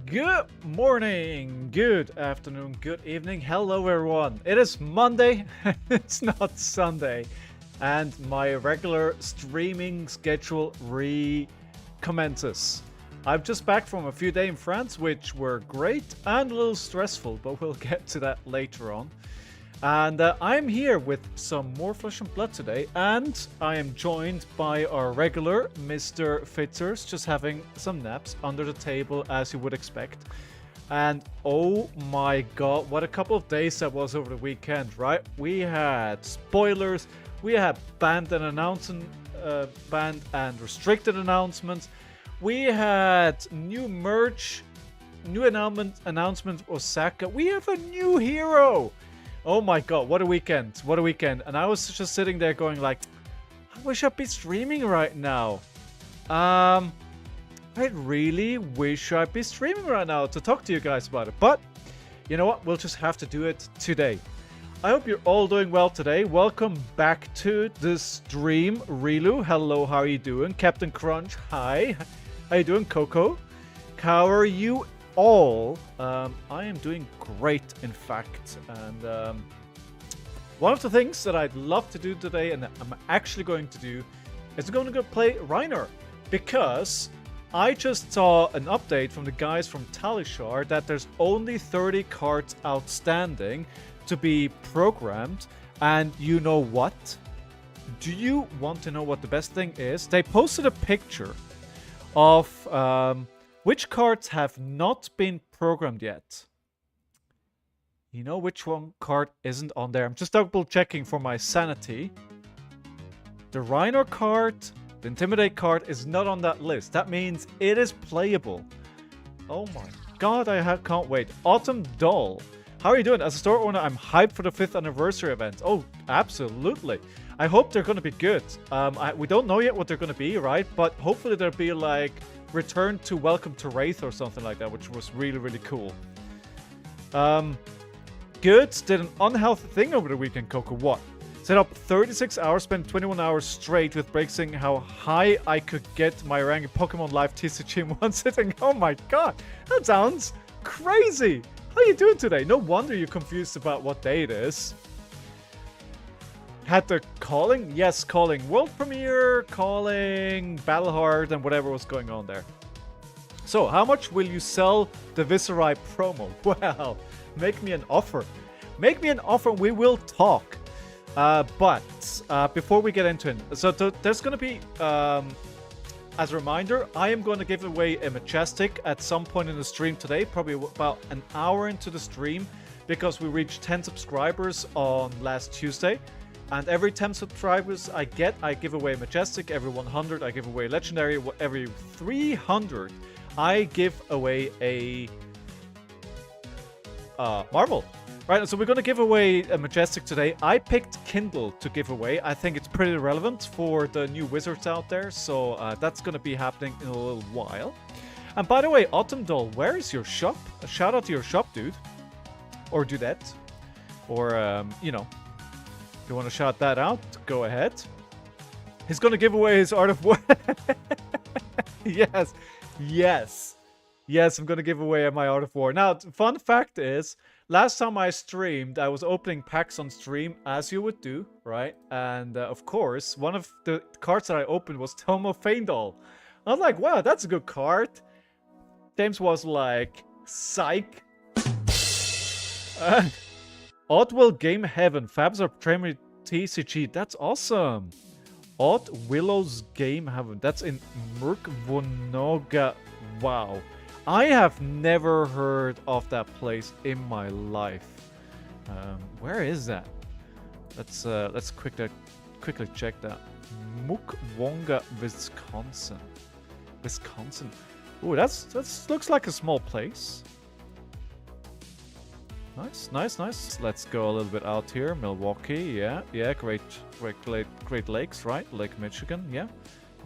Good morning, good afternoon, good evening. Hello, everyone. It is Monday, it's not Sunday, and my regular streaming schedule recommences. I'm just back from a few days in France, which were great and a little stressful, but we'll get to that later on. And I'm here with some more flesh and blood today, and I am joined by our regular Mr. Fitzers, just having some naps under the table as you would expect. And oh my god, what a couple of days that was over the weekend, right? We had spoilers, we had banned and restricted announcements, we had new merch, new announcement Osaka, we have a new hero! Oh my god, what a weekend, what a weekend. And I was just sitting there going like, I wish I'd be streaming right now. I really wish I'd be streaming right now to talk to you guys about it. But, you know what, we'll just have to do it today. I hope you're all doing well today. Welcome back to the stream. Rilu, hello, how are you doing? Captain Crunch, hi. How you doing, Coco? How are you all? I am doing great, in fact, and one of the things that I'd love to do today, and I'm actually going to do, is going to go play Reiner, because I just saw an update from the guys from Talishar that there's only 30 cards outstanding to be programmed, and you know what? Do you want to know what the best thing is? They posted a picture of which cards have not been programmed yet? You know which one card isn't on there? I'm just double checking for my sanity. The Reiner card, the Intimidate card is not on that list. That means it is playable. Oh my god, can't wait. Autumn Doll. How are you doing? As a store owner, I'm hyped for the 5th anniversary event. Oh, absolutely. I hope they're going to be good. We don't know yet what they're going to be, right? But hopefully they'll be like Return to Welcome to Wraith or something like that, which was really, really cool. Good. Did an unhealthy thing over the weekend, Coco. What? Set up 36 hours, spent 21 hours straight with breaking how high I could get my rank in Pokemon Live TCG in one sitting. Oh my god. That sounds crazy. How are you doing today? No wonder you're confused about what day it is. Had the calling? Yes, calling. World premiere, calling, Battlehard, and whatever was going on there. So, how much will you sell the Viserai promo? Well, make me an offer. Make me an offer and we will talk. But before we get into it, so there's going to be, as a reminder, I am going to give away a Majestic at some point in the stream today, probably about an hour into the stream, because we reached 10 subscribers on last Tuesday. And every 10 subscribers I give away Majestic. Every 100, I give away Legendary. Every 300, I give away a Marvel. Right, so we're going to give away a Majestic today. I picked Kindle to give away. I think it's pretty relevant for the new wizards out there. So that's going to be happening in a little while. And by the way, Autumn Doll, where is your shop? A shout out to your shop, dude. Or dudette. Or, you know. If you want to shout that out, go ahead. He's going to give away his Art of War. Yes. Yes. Yes, I'm going to give away my Art of War. Now, fun fact is, last time I streamed, I was opening packs on stream, as you would do, right? And, of course, one of the cards that I opened was Tomo Feindal. I was like, wow, that's a good card. James was like, psych. Oddwill Game Heaven, Fabs are primary TCG. That's awesome. Odd Willow's Game Heaven. That's in Murkvonoga. Wow. I have never heard of that place in my life. Where is that? Let's quickly check that. Mukwonga, Wisconsin. Wisconsin. Ooh, that's looks like a small place. Nice, nice, nice. Let's go a little bit out here. Milwaukee, yeah, Great Lakes, right? Lake Michigan, yeah.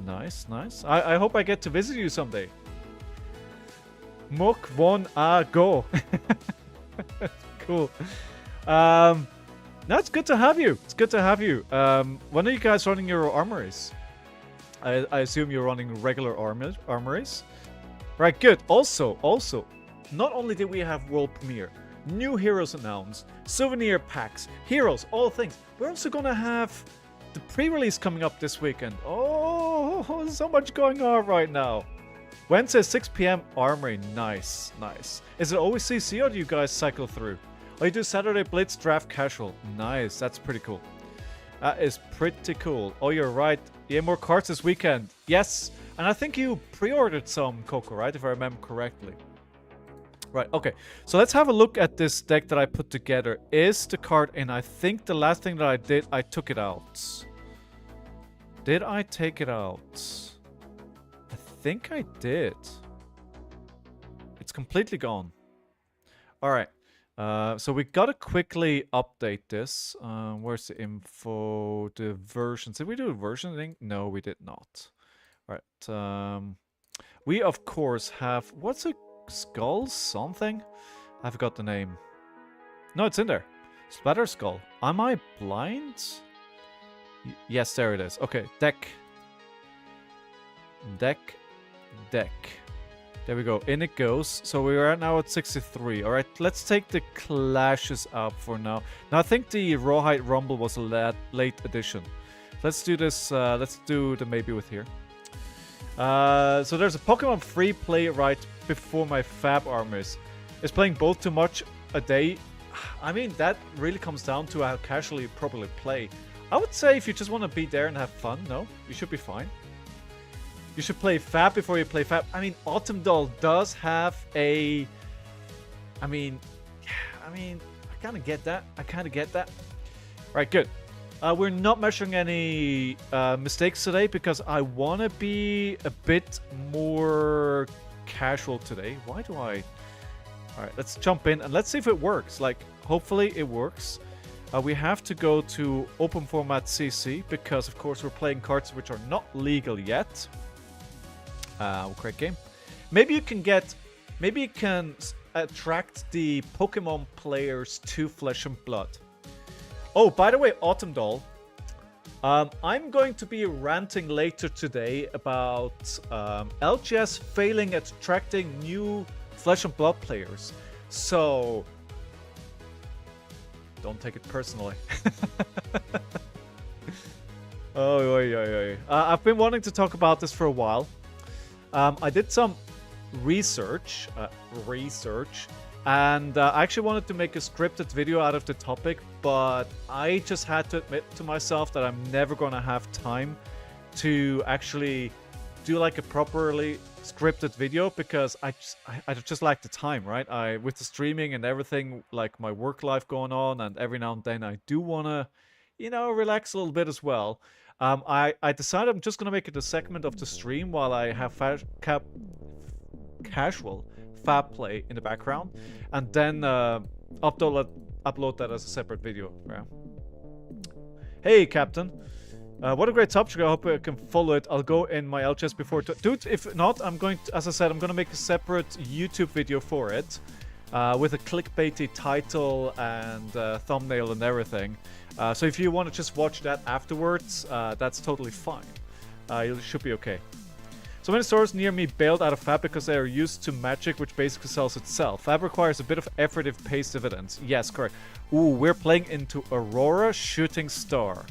Nice, nice. I hope I get to visit you someday. Mok von a go. Cool. No, it's good to have you. It's good to have you. When are you guys running your armories? I assume you're running regular armories. Right, good. Also, not only did we have world premiere, new heroes announced, souvenir packs, heroes, all things. We're also gonna have the pre-release coming up this weekend. Oh, so much going on right now. Wednesday, 6 p.m. Armory. Nice, nice. Is it always CC or do you guys cycle through? Oh, you do Saturday Blitz Draft Casual. Nice, that's pretty cool. That is pretty cool. Oh, you're right. Yeah, more cards this weekend. Yes, and I think you pre-ordered some, Coco, right? If I remember correctly. Right, okay. So let's have a look at this deck that I put together. Is the card in? I think the last thing that I did, I took it out. Did I take it out? I think I did. It's completely gone. Alright. So we gotta quickly update this. Where's the info? The versions. Did we do a version thing? No, we did not. Alright. We, of course, have... What's a skull something? I forgot the name. No, it's in there. Splatter Skull. Am I blind? Yes, there it is. Okay, deck. There we go. In it goes. So we are now at 63. Alright, let's take the clashes out for now. Now, I think the Rawhide Rumble was a late addition. Let's do this. Let's do the maybe with here. So there's a Pokemon free play right before my Fab Armors. Is playing both too much a day? I mean, that really comes down to how casually you probably play. I would say if you just want to be there and have fun, no, you should be fine. You should play Fab before you play Fab. I mean, Autumn Doll does have a... I mean, I kind of get that. Right, good. We're not measuring any mistakes today because I want to be a bit more casual today. Why do I... Alright, let's jump in and let's see if it works. Like, hopefully it works. We have to go to open format CC because, of course, we're playing cards which are not legal yet. We'll create game. Maybe you can attract the Pokemon players to Flesh and Blood. Oh, by the way, Autumn Doll, I'm going to be ranting later today about LGS failing at attracting new Flesh and Blood players. So, don't take it personally. I've been wanting to talk about this for a while. I did some research, and I actually wanted to make a scripted video out of the topic, but I just had to admit to myself that I'm never going to have time to actually do like a properly scripted video because I just lack the time, right? With the streaming and everything, like my work life going on, and every now and then I do want to, relax a little bit as well. I decided I'm just going to make it a segment of the stream while I have casual Fab play in the background, and then upload that as a separate video. Yeah. Hey, Captain. What a great subject. I hope I can follow it. I'll go in my LGS before... Dude, if not, I'm going to, as I said, I'm going to make a separate YouTube video for it with a clickbaity title and thumbnail and everything. So if you want to just watch that afterwards, that's totally fine. You should be okay. So many stores near me bailed out of Fab because they are used to Magic, which basically sells itself. Fab requires a bit of effort if it pays dividends. Yes, correct. Ooh, we're playing into Aurora Shooting Star.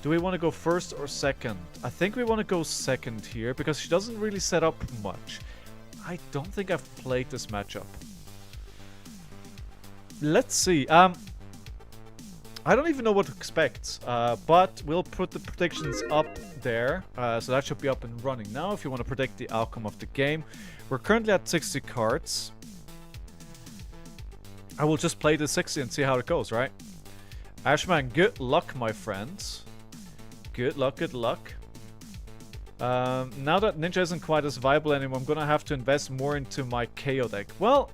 Do we want to go first or second? I think we want to go second here because she doesn't really set up much. I don't think I've played this matchup. Let's see. I don't even know what to expect, but we'll put the predictions up there, so that should be up and running now if you want to predict the outcome of the game. We're currently at 60 cards. I will just play the 60 and see how it goes, right? Ashman, good luck, my friends. Good luck, good luck. Now that Ninja isn't quite as viable anymore, I'm going to have to invest more into my KO deck. Well,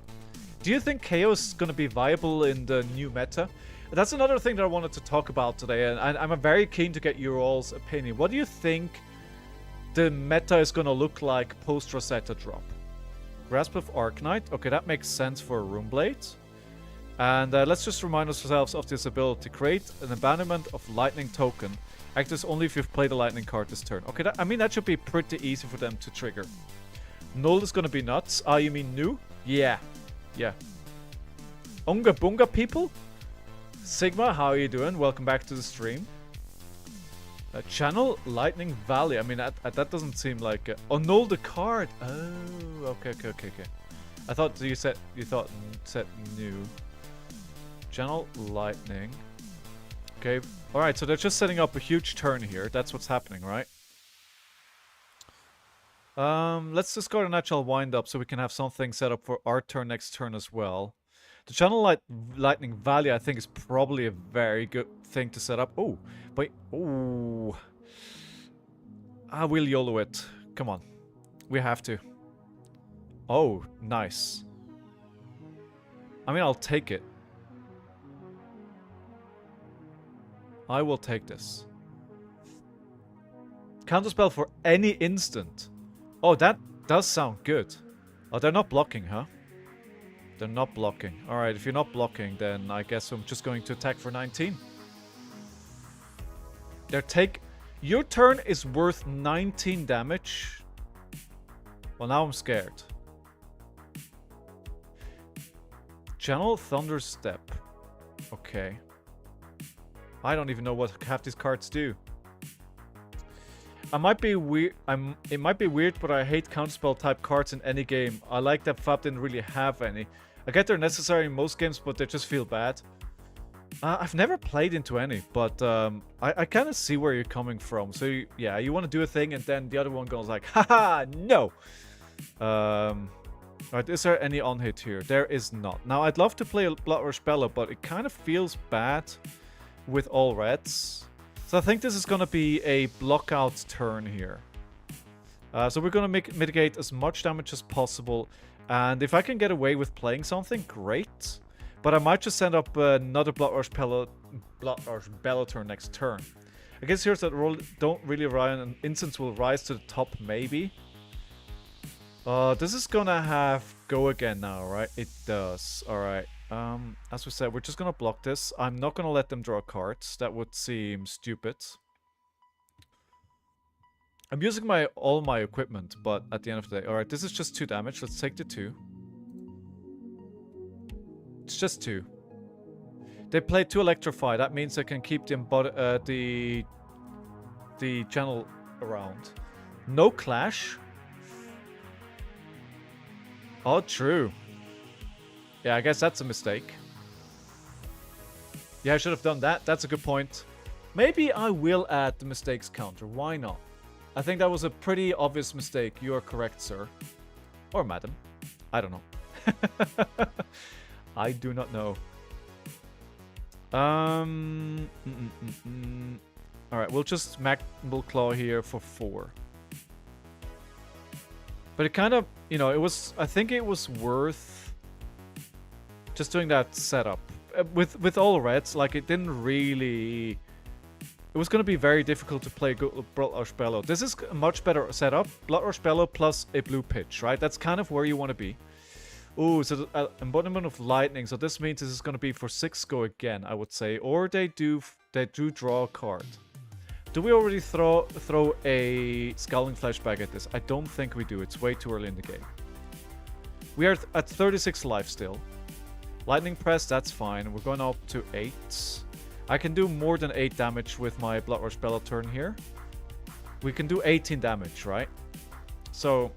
do you think KO is going to be viable in the new meta? That's another thing that I wanted to talk about today, and I'm very keen to get your all's opinion. What do you think the meta is going to look like post Rosetta drop? Grasp of Arcanite. Okay, that makes sense for a Runeblade. And let's just remind ourselves of this ability. Create an abandonment of lightning token. Actives only if you've played a lightning card this turn. Okay, I mean, that should be pretty easy for them to trigger. Null is gonna be nuts. Ah, you mean new? Yeah. Yeah. Unga Bunga people? Sigma, how are you doing? Welcome back to the stream. Channel Lightning Valley. I mean, that doesn't seem like... null the card. Oh, okay. I thought you said new. Channel Lightning. Okay. Alright, so they're just setting up a huge turn here. That's what's happening, right? Let's discard a natural wind-up so we can have something set up for our turn next turn as well. The Channel Lightning Valley, I think, is probably a very good thing to set up. Oh, but... Oh. I will YOLO it. Come on. We have to. Oh, nice. I mean, I'll take it. I will take this. Counterspell for any instant. Oh, that does sound good. Oh, they're not blocking, huh? They're not blocking. Alright, if you're not blocking, then I guess I'm just going to attack for 19. Your turn is worth 19 damage. Well, now I'm scared. Channel Thunder Step. Okay. I don't even know what half these cards do. I might be weird. It might be weird, but I hate counterspell type cards in any game. I like that Fab didn't really have any. I get they're necessary in most games, but they just feel bad. I've never played into any, but I kind of see where you're coming from. So yeah, you want to do a thing, and then the other one goes like, haha, no. Alright, is there any on hit here? There is not. Now I'd love to play a Blood Rush Bellow, but it kind of feels bad with all reds. So I think this is going to be a block-out turn here. So we're going to mitigate as much damage as possible. And if I can get away with playing something, great. But I might just send up another Blood Rush Bellow turn next turn. I guess here's that roll. Don't really rely on an instance will rise to the top, maybe. This is going to have go again now, right? It does. Alright. As we said, we're just gonna block this. I'm not gonna let them draw cards. That would seem stupid. I'm using all my equipment, but at the end of the day... Alright, this is just 2 damage. Let's take the 2. It's just 2. They play 2 Electrify. That means they can keep the channel around. No Clash. Oh, true. Yeah, I guess that's a mistake. Yeah, I should have done that. That's a good point. Maybe I will add the mistakes counter. Why not? I think that was a pretty obvious mistake. You are correct, sir. Or madam. I don't know. I do not know. Alright, we'll just Magmal Claw here for 4. But it kind of, you know, it was... I think it was worth... just doing that setup. With all reds, like, it didn't really... It was going to be very difficult to play Blood Rush Bellow. This is a much better setup. Blood Rush Bellow plus a blue pitch, right? That's kind of where you want to be. Ooh, so the embodiment of lightning. So this means this is going to be for 6 go again, I would say. Or they do draw a card. Do we already throw a ScowlingFleshBag at this? I don't think we do. It's way too early in the game. We are at 36 life still. Lightning Press, that's fine. We're going up to 8. I can do more than 8 damage with my Blood Rush Bellow turn here. We can do 18 damage, right? So,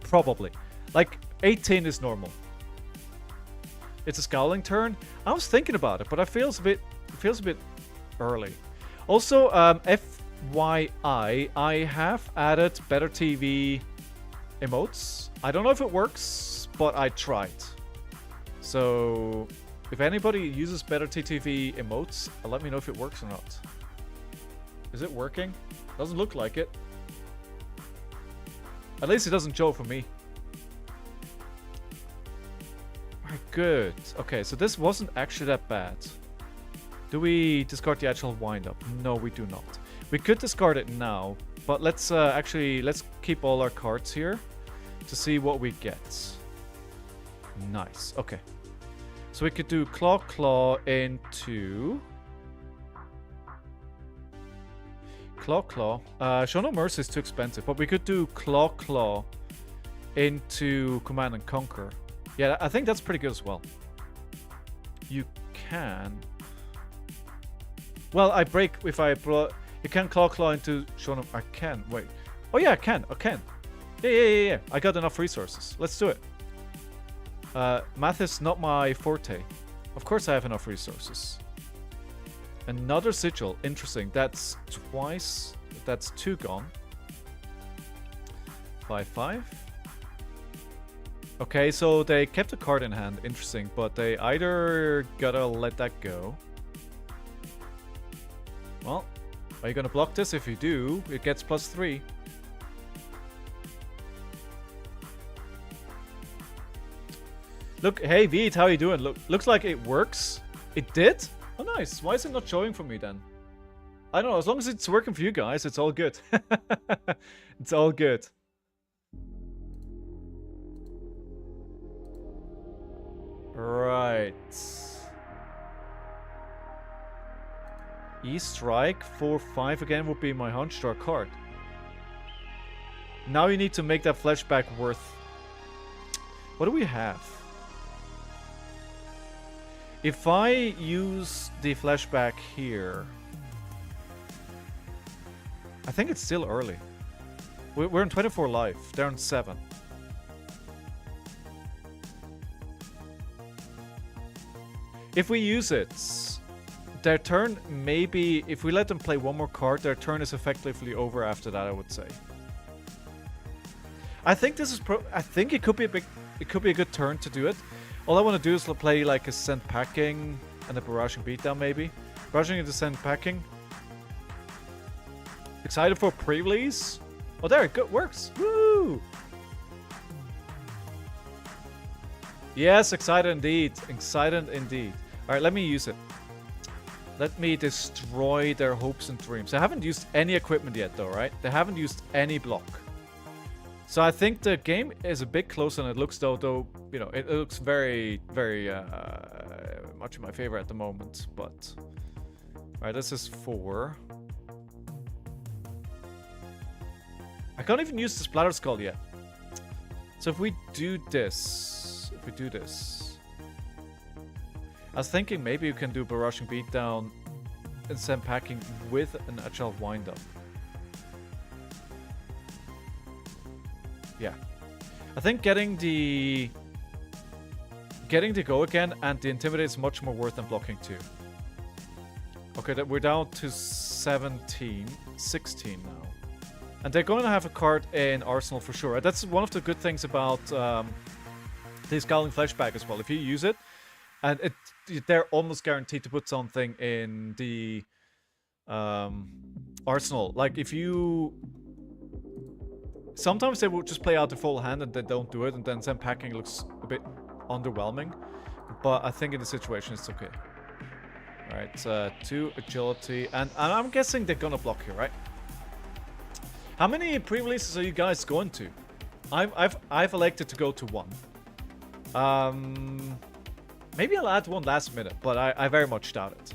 probably. Like, 18 is normal. It's a Scowling turn. I was thinking about it, but it feels a bit early. Also, FYI, I have added Better TV emotes. I don't know if it works, but I tried. So, if anybody uses Better TTV emotes, let me know if it works or not. Is it working? Doesn't look like it. At least it doesn't show for me. Alright, good. Okay, so this wasn't actually that bad. Do we discard the actual wind-up? No, we do not. We could discard it now, but let's keep all our cards here to see what we get. Nice. Okay. So we could do Claw into... Claw. Show No Mercy is too expensive, but we could do Claw into Command and Conquer. Yeah, I think that's pretty good as well. You can. Well, I break if I you can claw into Shonen. I can. Wait. Oh yeah, I can. I can. Yeah. I got enough resources. Let's do it. Math is not my forte. Of course I have enough resources. Another sigil. Interesting. That's twice. That's 2 gone. 5/5. Okay, so they kept a card in hand. Interesting. But they either gotta let that go. Well, are you gonna block this? If you do, it gets +3. Look, hey Veet, how you doing? Looks like it works. It did? Oh nice. Why is it not showing for me then? I don't know, as long as it's working for you guys, it's all good. It's all good. Right. E-Strike 4/5 again would be my hunch star card. Now you need to make that flashback worth. What do we have? If I use the flashback here, I think it's still early. We're in 24 life. They're on 7. If we use it, their turn, maybe if we let them play one more card, their turn is effectively over after that, I would say. I think this is I think it could be a good turn to do it. All I want to do is play like a Send Packing and a Barraging Beatdown maybe. Barraging into Send Packing. Excited for pre-release? Oh there, it works. Woo! Yes, excited indeed. Excited indeed. Alright, let me use it. Let me destroy their hopes and dreams. They haven't used any equipment yet though, right? They haven't used any block. So I think the game is a bit closer than it looks though, you know, it looks very, very much in my favor at the moment, but... Alright, this is 4. I can't even use the Splatter Skull yet. So if we do this... I was thinking maybe you can do Barraging Beatdown and Send Packing with an Agile Wind-Up. Yeah. I think getting the go again and the Intimidate is much more worth than blocking 2. Okay, we're down to 16 now. And they're going to have a card in Arsenal for sure. That's one of the good things about the ScowlingFleshBag as well. If you use it, and they're almost guaranteed to put something in the Arsenal. Like if you... Sometimes they will just play out the full hand and they don't do it, and then Send Packing looks a bit underwhelming. But I think in this situation it's okay. Alright, 2 agility, and I'm guessing they're gonna block here, right? How many pre-releases are you guys going to? I've elected to go to 1. Maybe I'll add 1 last minute, but I very much doubt it.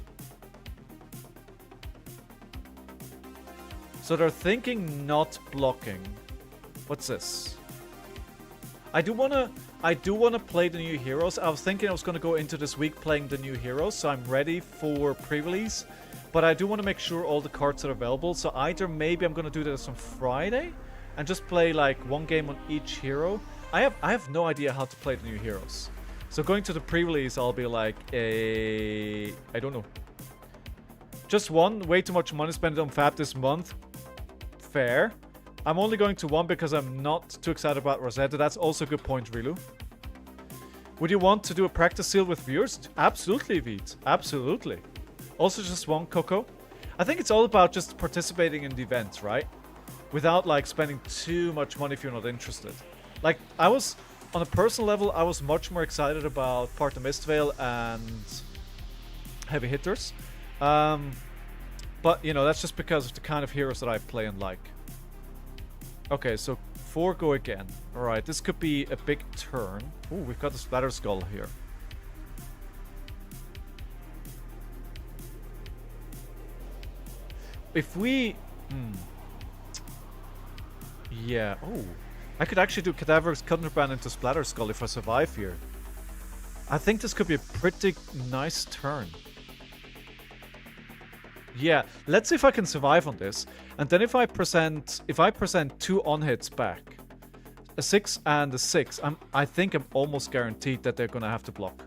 So they're thinking not blocking. What's this? I do wanna play the new heroes. I was thinking I was gonna go into this week playing the new heroes, so I'm ready for pre-release. But I do want to make sure all the cards are available. So either maybe I'm gonna do this on Friday and just play like 1 game on each hero. I have no idea how to play the new heroes. So going to the pre-release, I'll be like I don't know. Just 1. Way too much money spent on Fab this month. Fair. I'm only going to 1 because I'm not too excited about Rosetta. That's also a good point, Rilu. Would you want to do a practice seal with viewers? Absolutely, Veet. Absolutely. Also just 1, Coco. I think it's all about just participating in the events, right? Without like spending too much money if you're not interested. Like, I was, on a personal level, I was much more excited about Part of Mistvale and Heavy Hitters. But, you know, that's just because of the kind of heroes that I play and like. Okay, so 4 go again. Alright, this could be a big turn. Ooh, we've got the Splatter Skull here. If we... Yeah, oh. I could actually do Cadaver's Contraband into Splatter Skull if I survive here. I think this could be a pretty nice turn. Yeah, let's see if I can survive on this. And then if I present 2 on-hits back, a 6 and a 6, I think I'm almost guaranteed that they're gonna have to block.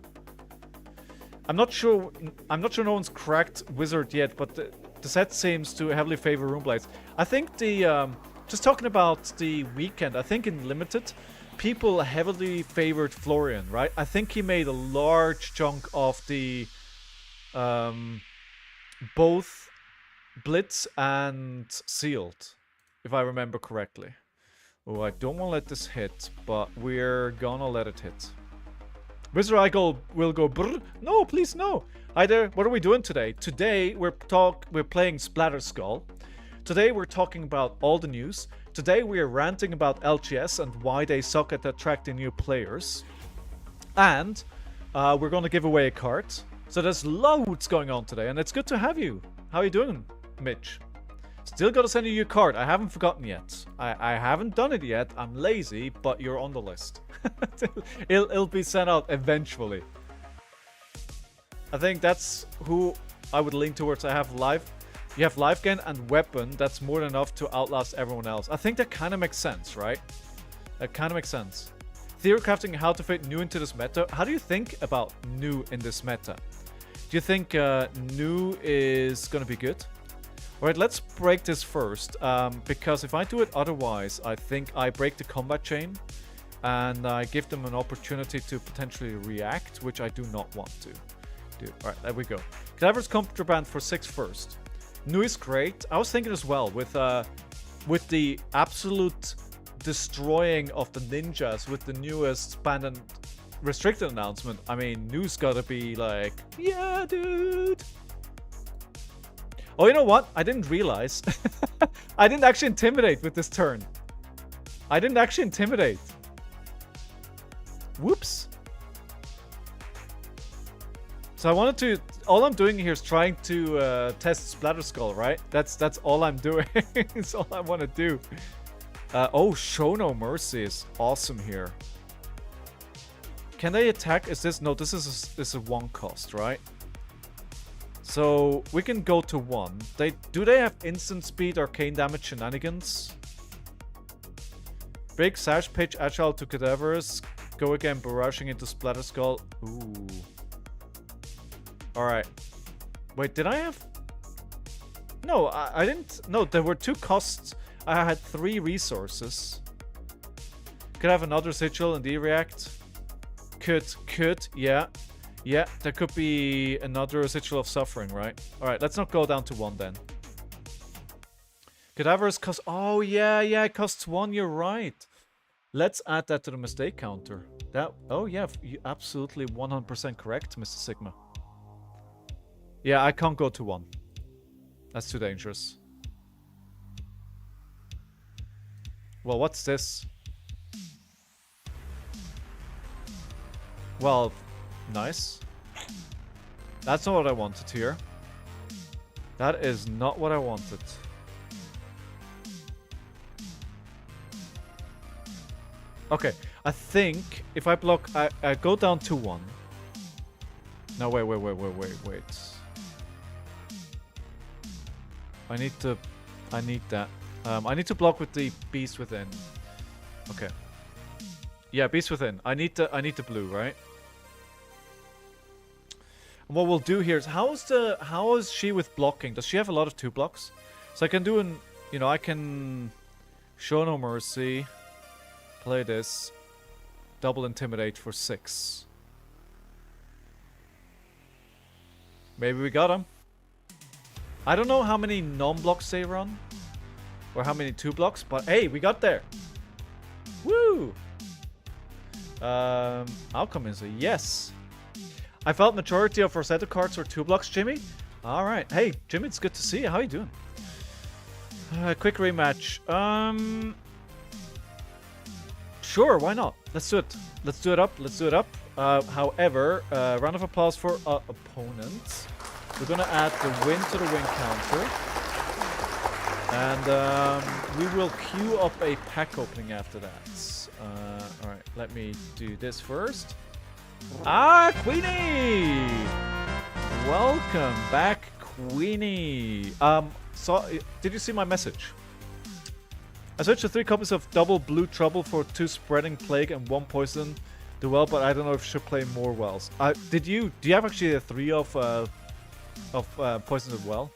I'm not sure no one's cracked Wizard yet, but the set seems to heavily favor Runeblades. I think just talking about the weekend, I think in Limited, people heavily favored Florian, right? I think he made a large chunk of the both Blitz and Sealed, if I remember correctly. Oh, I don't want to let this hit, but we're gonna let it hit. Wizard Eagle will go brr. No, please no. Hi there, what are we doing today? Today we're playing Splatter Skull. Today we're talking about all the news. Today we are ranting about LGS and why they suck at attracting new players. And we're gonna give away a card. So there's loads going on today, and it's good to have you. How are you doing, Mitch? Still gotta send you your card. I haven't forgotten yet. I haven't done it yet. I'm lazy, but you're on the list. It'll be sent out eventually. I think that's who I would lean towards. You have life gain and weapon. That's more than enough to outlast everyone else. I think that kind of makes sense, right? That kind of makes sense. Theory crafting how to fit new into this meta. How do you think about new in this meta? Do you think new is gonna be good? Alright, let's break this first, because if I do it otherwise, I think I break the combat chain, and I give them an opportunity to potentially react, which I do not want to do. Alright, there we go. Cadaver's Contraband for 6 first. New is great. I was thinking as well, with the absolute destroying of the ninjas with the newest banned and restricted announcement, I mean, new's gotta be like, yeah, dude. Oh, you know what? I didn't realize. I didn't actually intimidate with this turn. I didn't actually intimidate. Whoops. So I wanted to... All I'm doing here is trying to test Splatter Skull, right? That's all I'm doing. It's all I want to do. Oh, Show No Mercy is awesome here. Can they attack? Is this... No, this is a 1 cost, right? So we can go to 1. Do they have instant speed, arcane damage, shenanigans? Break, sash, pitch, agile to cadavers. Go again, barraging into Splatter Skull. Ooh. Alright. Wait, did I have... No, I didn't... No, there were 2 costs. I had 3 resources. Could I have another sigil and de-react? Could, yeah. Yeah, there could be another Sigil of Suffering, right? Alright, let's not go down to 1 then. Cadavers cost... Oh, yeah, it costs 1, you're right. Let's add that to the mistake counter. Oh, yeah, you're absolutely 100% correct, Mr. Sigma. Yeah, I can't go to 1. That's too dangerous. Well, what's this? Well... Nice. That's not what I wanted here. That is not what I wanted. Okay, I think if I block, I go down to 1. No, wait. I need that. I need to block with the Beast Within. Okay. Yeah, Beast Within. I need the blue, right? What we'll do here is how is she with blocking? Does she have a lot of 2 blocks? So I can do I can Show No Mercy, play this, double intimidate for 6. Maybe we got him. I don't know how many non-blocks they run, or how many 2 blocks, but hey, we got there. Woo! Outcome is a yes. I felt majority of Rosetta cards were 2 blocks, Jimmy. All right. Hey, Jimmy, it's good to see you. How you doing? Quick rematch. Sure, why not? Let's do it. Let's do it up. However, round of applause for opponents. We're gonna add the win to the win counter. And we will queue up a pack opening after that. Alright, let me do this first. Ah, Queenie! Welcome back, Queenie. Did you see my message? I searched for 3 copies of Double Blue Trouble for 2 Spreading Plague and 1 Poison the Well, but I don't know if I should play more wells. Do you have actually a 3 of Poison the Well?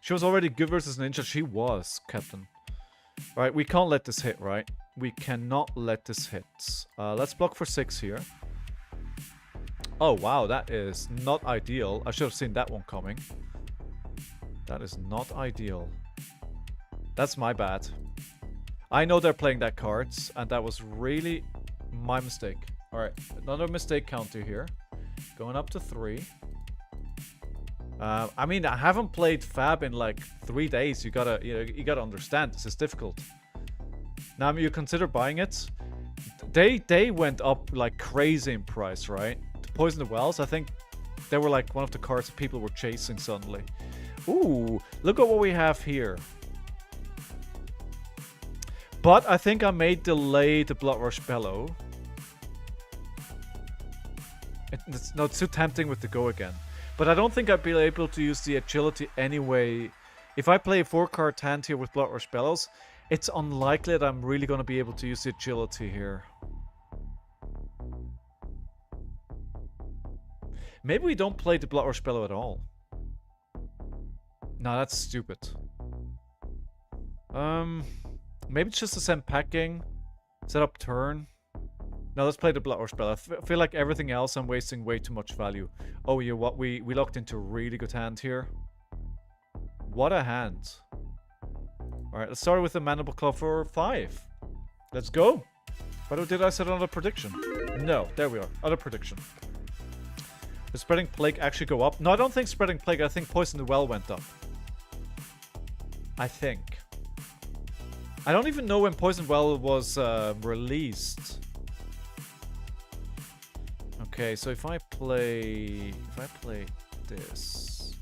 She was already good versus Ninja. She was, Captain. Alright, we can't let this hit, right? We cannot let this hit. Let's block for 6 here. Oh, wow, that is not ideal. I should have seen that one coming. That is not ideal. That's my bad. I know they're playing that cards, and that was really my mistake. Alright, another mistake counter here. Going up to 3. I mean, I haven't played Fab in like 3 days. You gotta understand, this is difficult. Now, you consider buying it. They went up like crazy in price, right? To Poison the Wells, I think they were like one of the cards that people were chasing suddenly. Ooh, look at what we have here. But I think I may delay the Bloodrush Bellow. It's too tempting with the go again. But I don't think I'd be able to use the agility anyway. If I play a 4-card hand here with Bloodrush Bellows, it's unlikely that I'm really going to be able to use the agility here. Maybe we don't play the Bloodrush Bellow at all. No, that's stupid. Maybe it's just to send packing. Set up turn. Now let's play the Bloodrush Bellow. I feel like everything else I'm wasting way too much value. Oh, you know what? We locked into a really good hand here. What a hand. Alright, let's start with the Mandible Claw for 5. Let's go. But did I set another prediction? No, there we are. Other prediction. Does Spreading Plague actually go up? No, I don't think Spreading Plague. I think Poison the Well went up. I think. I don't even know when Poison Well was released. Okay, so if I play this.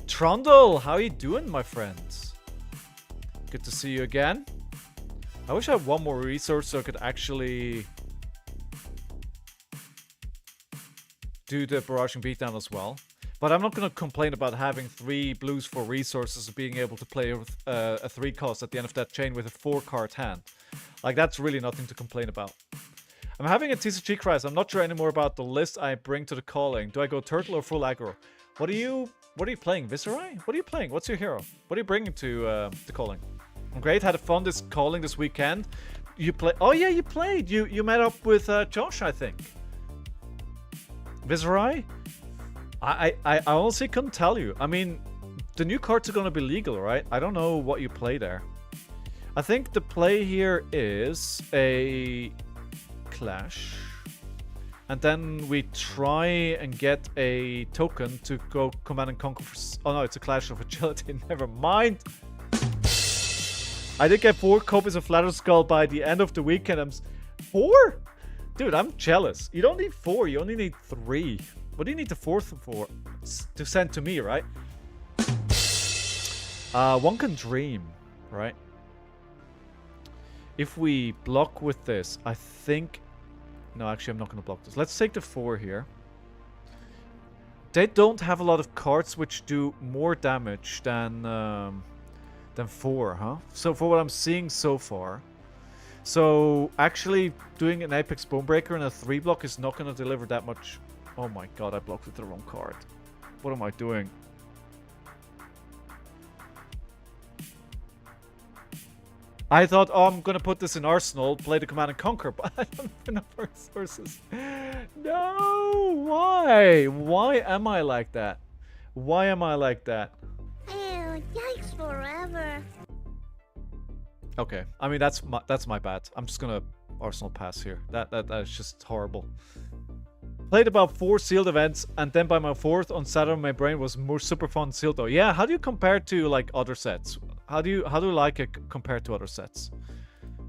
Trundle, how you doing, my friends? Good to see you again. I wish I had one more resource so I could actually do the Barraging Beatdown as well. But I'm not going to complain about having 3 blues for resources and being able to play a 3 cost at the end of that chain with a 4-card hand. Like, that's really nothing to complain about. I'm having a TCG crisis. I'm not sure anymore about the list I bring to the calling. Do I go turtle or full aggro? What are you playing? Viserai? What are you playing? What's your hero? What are you bringing to the calling? Great, had fun this calling this weekend. You play? Oh yeah, you played. You met up with Josh, I think. Viserai? I honestly couldn't tell you. I mean, the new cards are going to be legal, right? I don't know what you play there. I think the play here is a Clash. And then we try and get a token to go Command and Conquer. Oh no, it's a Clash of Agility. Never mind. I did get 4 copies of Flatter Skull by the end of the weekend. 4? Dude, I'm jealous. You don't need 4, you only need 3. What do you need the 4th for? To send to me, right? One can dream, right? If we block with this, I think... No, actually, I'm not going to block this. Let's take the 4 here. They don't have a lot of cards which do more damage than 4, huh? So for what I'm seeing so far. So actually doing an Apex Bonebreaker and a 3 block is not going to deliver that much. Oh my god, I blocked with the wrong card. What am I doing? I thought, oh, I'm gonna put this in Arsenal, play the Command and Conquer, but I don't have enough resources. No! Why? Why am I like that? Why am I like that? Ew, yikes forever. Okay, I mean that's my bad. I'm just gonna Arsenal pass here. That is just horrible. Played about 4 sealed events, and then by my 4th on Saturday, my brain was more super fun sealed though. Yeah, how do you compare to like other sets? How do you like it compared to other sets?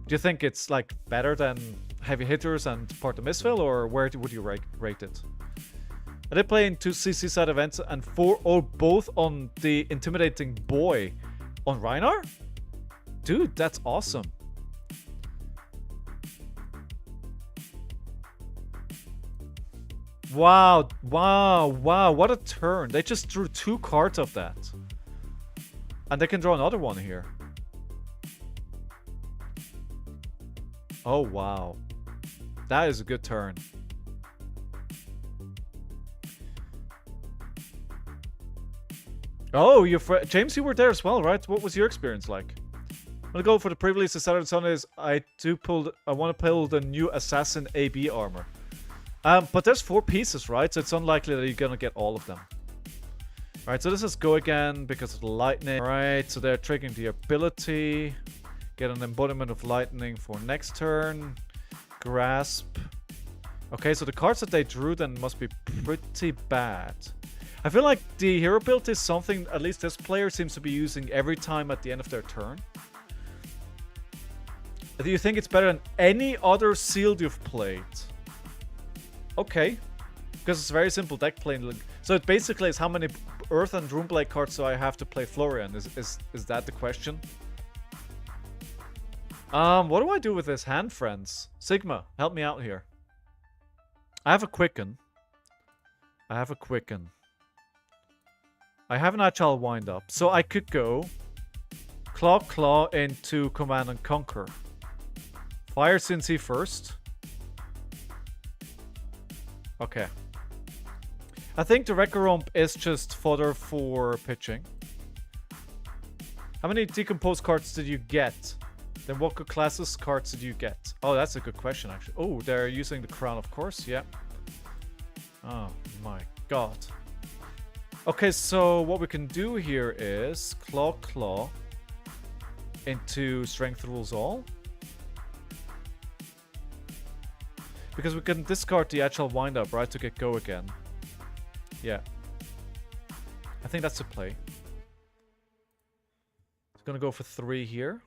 Do you think it's like better than Heavy Hitters and Part of Misville, or where would you rate it? Are they playing 2 CC side events and 4 or both on the Intimidating Boy on Reinar? Dude, that's awesome. Wow, wow, wow, what a turn. They just drew 2 cards of that. And they can draw another one here. Oh, wow. That is a good turn. Oh, James, you were there as well, right? What was your experience like? I'm gonna go for the pre-release of Saturday and Sundays. I want to pull the new Assassin AB armor. But there's 4 pieces, right? So it's unlikely that you're gonna get all of them. Alright, so this is go again because of the lightning. Alright, so they're triggering the ability. Get an embodiment of lightning for next turn. Grasp. Okay, so the cards that they drew then must be pretty bad. I feel like the hero build is something at least this player seems to be using every time at the end of their turn. Do you think it's better than any other sealed you've played? Okay. Because it's very simple deck playing. So it basically is how many Earth and Runeblade cards do I have to play Florian? Is that the question? What do I do with this hand, friends? Sigma, help me out here. I have a Quicken. I have an Agile Wind-Up. So I could go Claw into Command and Conquer. Fire Cincy first. Okay. I think the Recurromp is just fodder for pitching. How many Decomposed cards did you get? Then what good classes cards did you get? Oh, that's a good question, actually. Oh, they're using the Crown, of course. Yeah. Oh, my God. Okay, so what we can do here is Claw into Strength Rules All. Because we can discard the Agile Wind-Up, right, to get go again. Yeah. I think that's the play. It's gonna go for 3 here.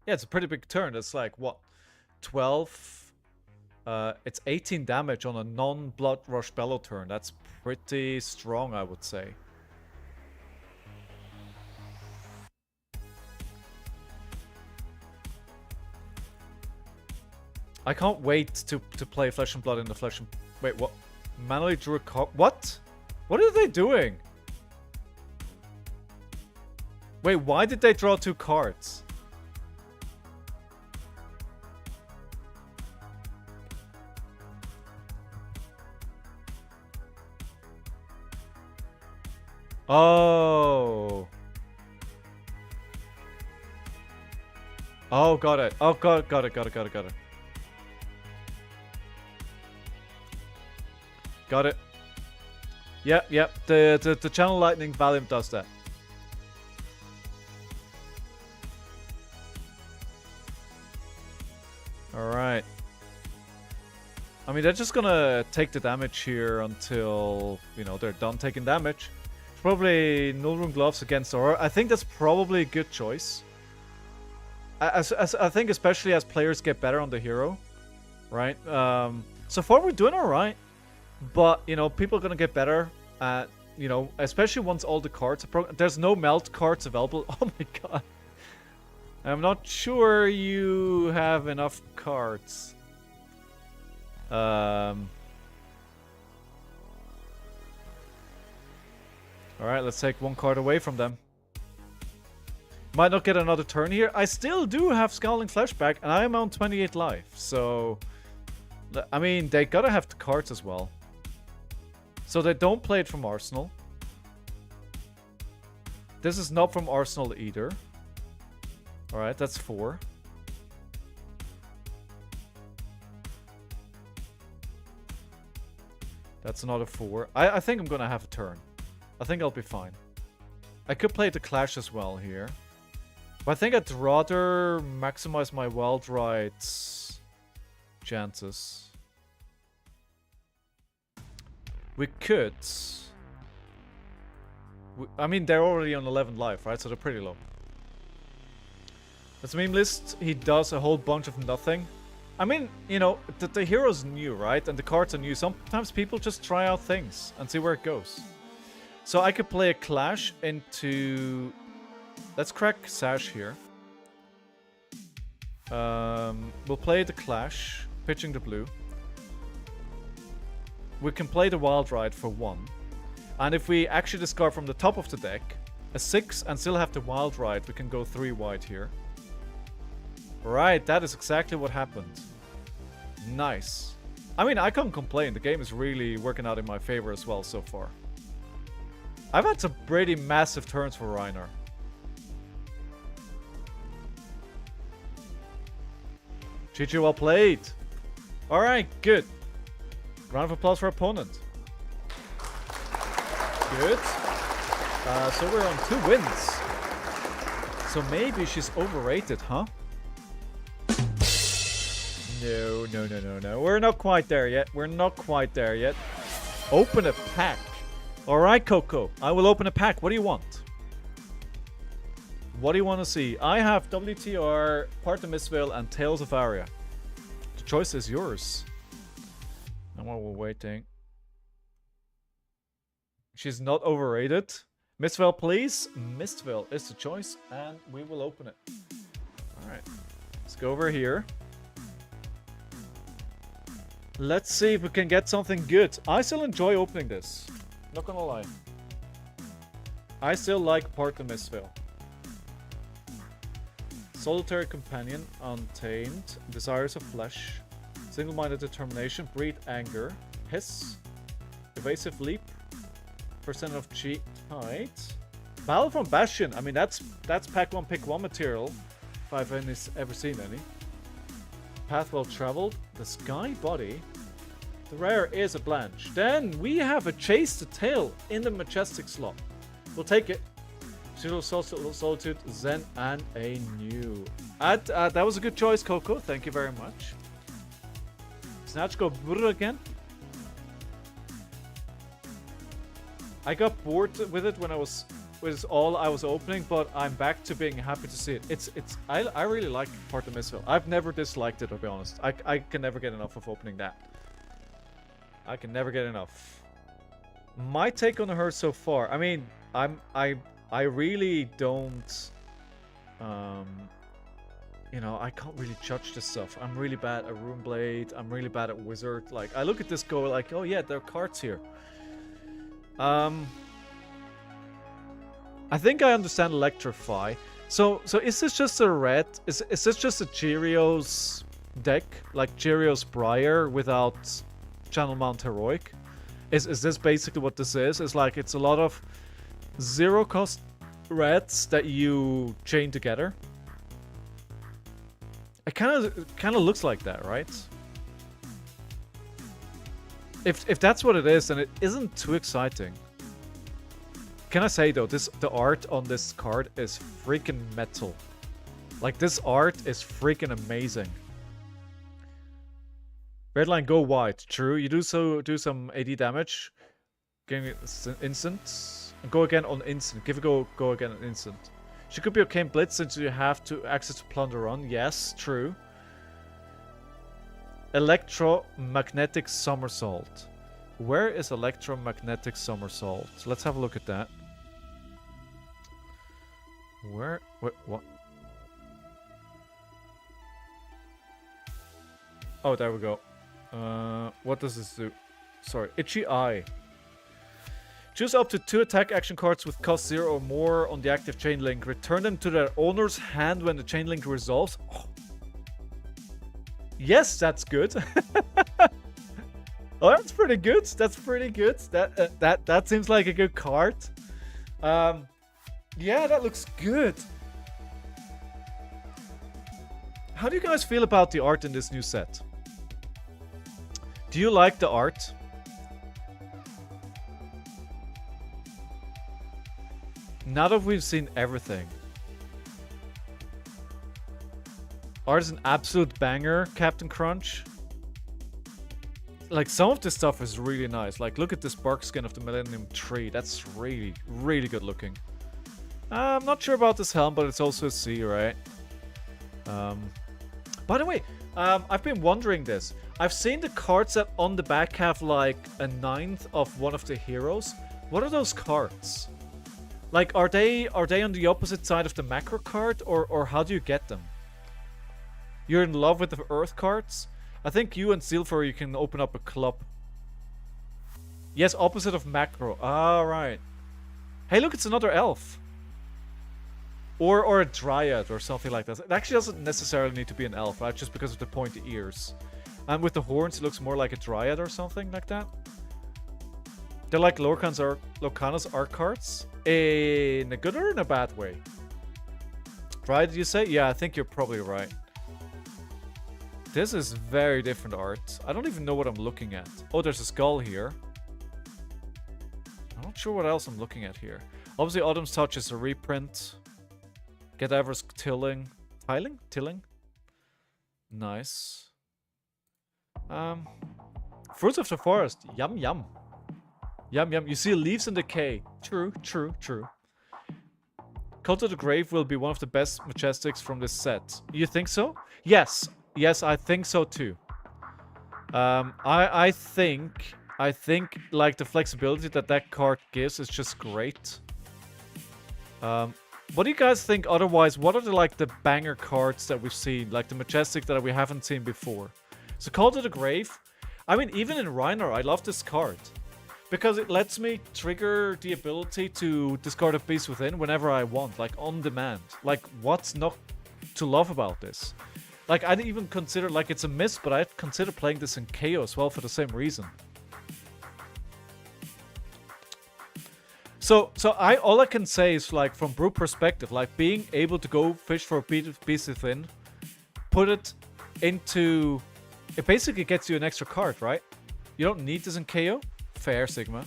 Yeah, it's a pretty big turn. It's like, what? 12? It's 18 damage on a non-Blood Rush Bellow turn. That's pretty strong, I would say. I can't wait to play Flesh and Blood in the Flesh and... Wait, what? Manually drew a card... What? What are they doing? Wait, why did they draw 2 cards? Oh. Oh, got it. Oh, got it. Got it. Yep. The Channel Lightning Valium does that. Alright. I mean, they're just gonna take the damage here until, you know, they're done taking damage. Probably Null Rune Gloves against Aurora. I think that's probably a good choice. As I think especially as players get better on the hero. Right? So far we're doing alright. But, you know, people are gonna get better at, you know, especially once all the cards are there's no melt cards available. Oh my god. I'm not sure you have enough cards. Alright, let's take 1 card away from them. Might not get another turn here. I still do have ScowlingFleshBag, and I am on 28 life. So, I mean, they gotta have the cards as well. So they don't play it from Arsenal. This is not from Arsenal either. Alright, that's 4. That's another 4. I think I'm gonna have a turn. I think I'll be fine. I could play the Clash as well here. But I think I'd rather maximize my Wild Rights chances. We could... I mean, they're already on 11 life, right? So they're pretty low. That's a meme list. He does a whole bunch of nothing. I mean, you know, the hero's new, right? And the cards are new. Sometimes people just try out things and see where it goes. So I could play a Clash into... Let's crack Sash here. We'll play the Clash, pitching the blue. We can play the Wild Ride for 1. And if we actually discard from the top of the deck a 6 and still have the Wild Ride, we can go 3 white here. Right, that is exactly what happened. Nice. I mean, I can't complain. The game is really working out in my favor as well so far. I've had some pretty massive turns for Reiner. GG, well played. Alright, good. Round of applause for our opponent. Good. So we're on 2 wins. So maybe she's overrated, huh? No. We're not quite there yet. We're not quite there yet. Open a pack. Alright, Coco. I will open a pack. What do you want? What do you want to see? I have WTR, Part of Mistveil, and Tales of Aria. The choice is yours. And while we're waiting... She's not overrated. Mistveil, please. Mistveil is the choice, and we will open it. Alright. Let's go over here. Let's see if we can get something good. I still enjoy opening this. Not gonna lie. I still like Part of Mistveil. Solitary Companion, Untamed, Desires of Flesh, Single-Minded Determination, Breed Anger, Hiss, Evasive Leap, Percent of Cheat Height, Battle from Bastion. I mean, that's pack 1, pick 1 material, if I've ever seen any. Path Well Traveled, the Sky Body. The rare is a Blanche. Then we have a Chase the Tail in the Majestic slot. We'll take it. Solitude, Zen, and a new. That was a good choice, Coco. Thank you very much. Snatch go brr again. I got bored with it when I was all I was opening, but I'm back to being happy to see it. I really like Part of Mistveil. I've never disliked it, to be honest. I can never get enough of opening that. I can never get enough. My take on her so far. I mean, I really don't. You know, I can't really judge this stuff. I'm really bad at Runeblade. I'm really bad at Wizard. Like, I look at this, go like, oh yeah, there are cards here. I think I understand Electrify. So is this just a red? Is this just a Cheerios deck, like Cheerios Briar without Channel Mount Heroic? Is this basically what this is? It's like it's a lot of 0-cost reds that you chain together. It kind of looks like that, right? If that's what it is, then it isn't too exciting. Can I say though, the art on this card is freaking metal. Like, this art is freaking amazing. Redline, go white. True, you do some AD damage, getting instant, and go again on instant. Give it go again on instant. She could be okay in Blitz since you have to access to Plunder on. Yes, true. Electromagnetic Somersault. Where is Electromagnetic Somersault? Let's have a look at that. Where? What? Oh, there we go. What does this do? Sorry, Itchy Eye. Choose up to 2 attack action cards with cost 0 or more on the active chain link. Return them to their owner's hand when the chain link resolves. Oh. Yes, that's good. Oh, that's pretty good. That's pretty good. That seems like a good card. Yeah, that looks good. How do you guys feel about the art in this new set? Do you like the art? Now that we've seen everything. Art is an absolute banger, Captain Crunch. Like, some of this stuff is really nice. Like, look at this bark skin of the Millennium Tree. That's really, really good looking. I'm not sure about this helm, but it's also a C, right? By the way, I've been wondering this. I've seen the cards that on the back have like a 9th of one of the heroes. What are those cards? Like, are they on the opposite side of the macro card, or how do you get them? You're in love with the Earth cards? I think you and Silver, you can open up a club. Yes, opposite of macro. Ah, right. Hey, look, it's another elf. Or a dryad or something like that. It actually doesn't necessarily need to be an elf, right? Just because of the pointy ears. And with the horns, it looks more like a dryad or something like that. They're like Lorcana's art cards. In a good or in a bad way? Dryad, you say? Yeah, I think you're probably right. This is very different art. I don't even know what I'm looking at. Oh, there's a skull here. I'm not sure what else I'm looking at here. Obviously, Autumn's Touch is a reprint. Cadaver's Tilling. Tilling? Nice. Fruits of the Forest. Yum, yum. Yum, yum. You see leaves in decay. True, true, true. Cult of the Grave will be one of the best Majestics from this set. You think so? Yes. Yes, I think so too. I think like the flexibility that card gives is just great. What do you guys think otherwise? What are the banger cards that we've seen? Like the Majestic that we haven't seen before? So Call to the Grave. I mean, even in Reiner, I love this card. Because it lets me trigger the ability to discard a Beast Within whenever I want. Like, on demand. Like, what's not to love about this? Like, I'd even consider, like, it's a miss, but I'd consider playing this in KO as well for the same reason. So all I can say is, like, from brew perspective, like, being able to go fish for a Beast Within, put it into... It basically gets you an extra card, right? You don't need this in KO. Fair, Sigma.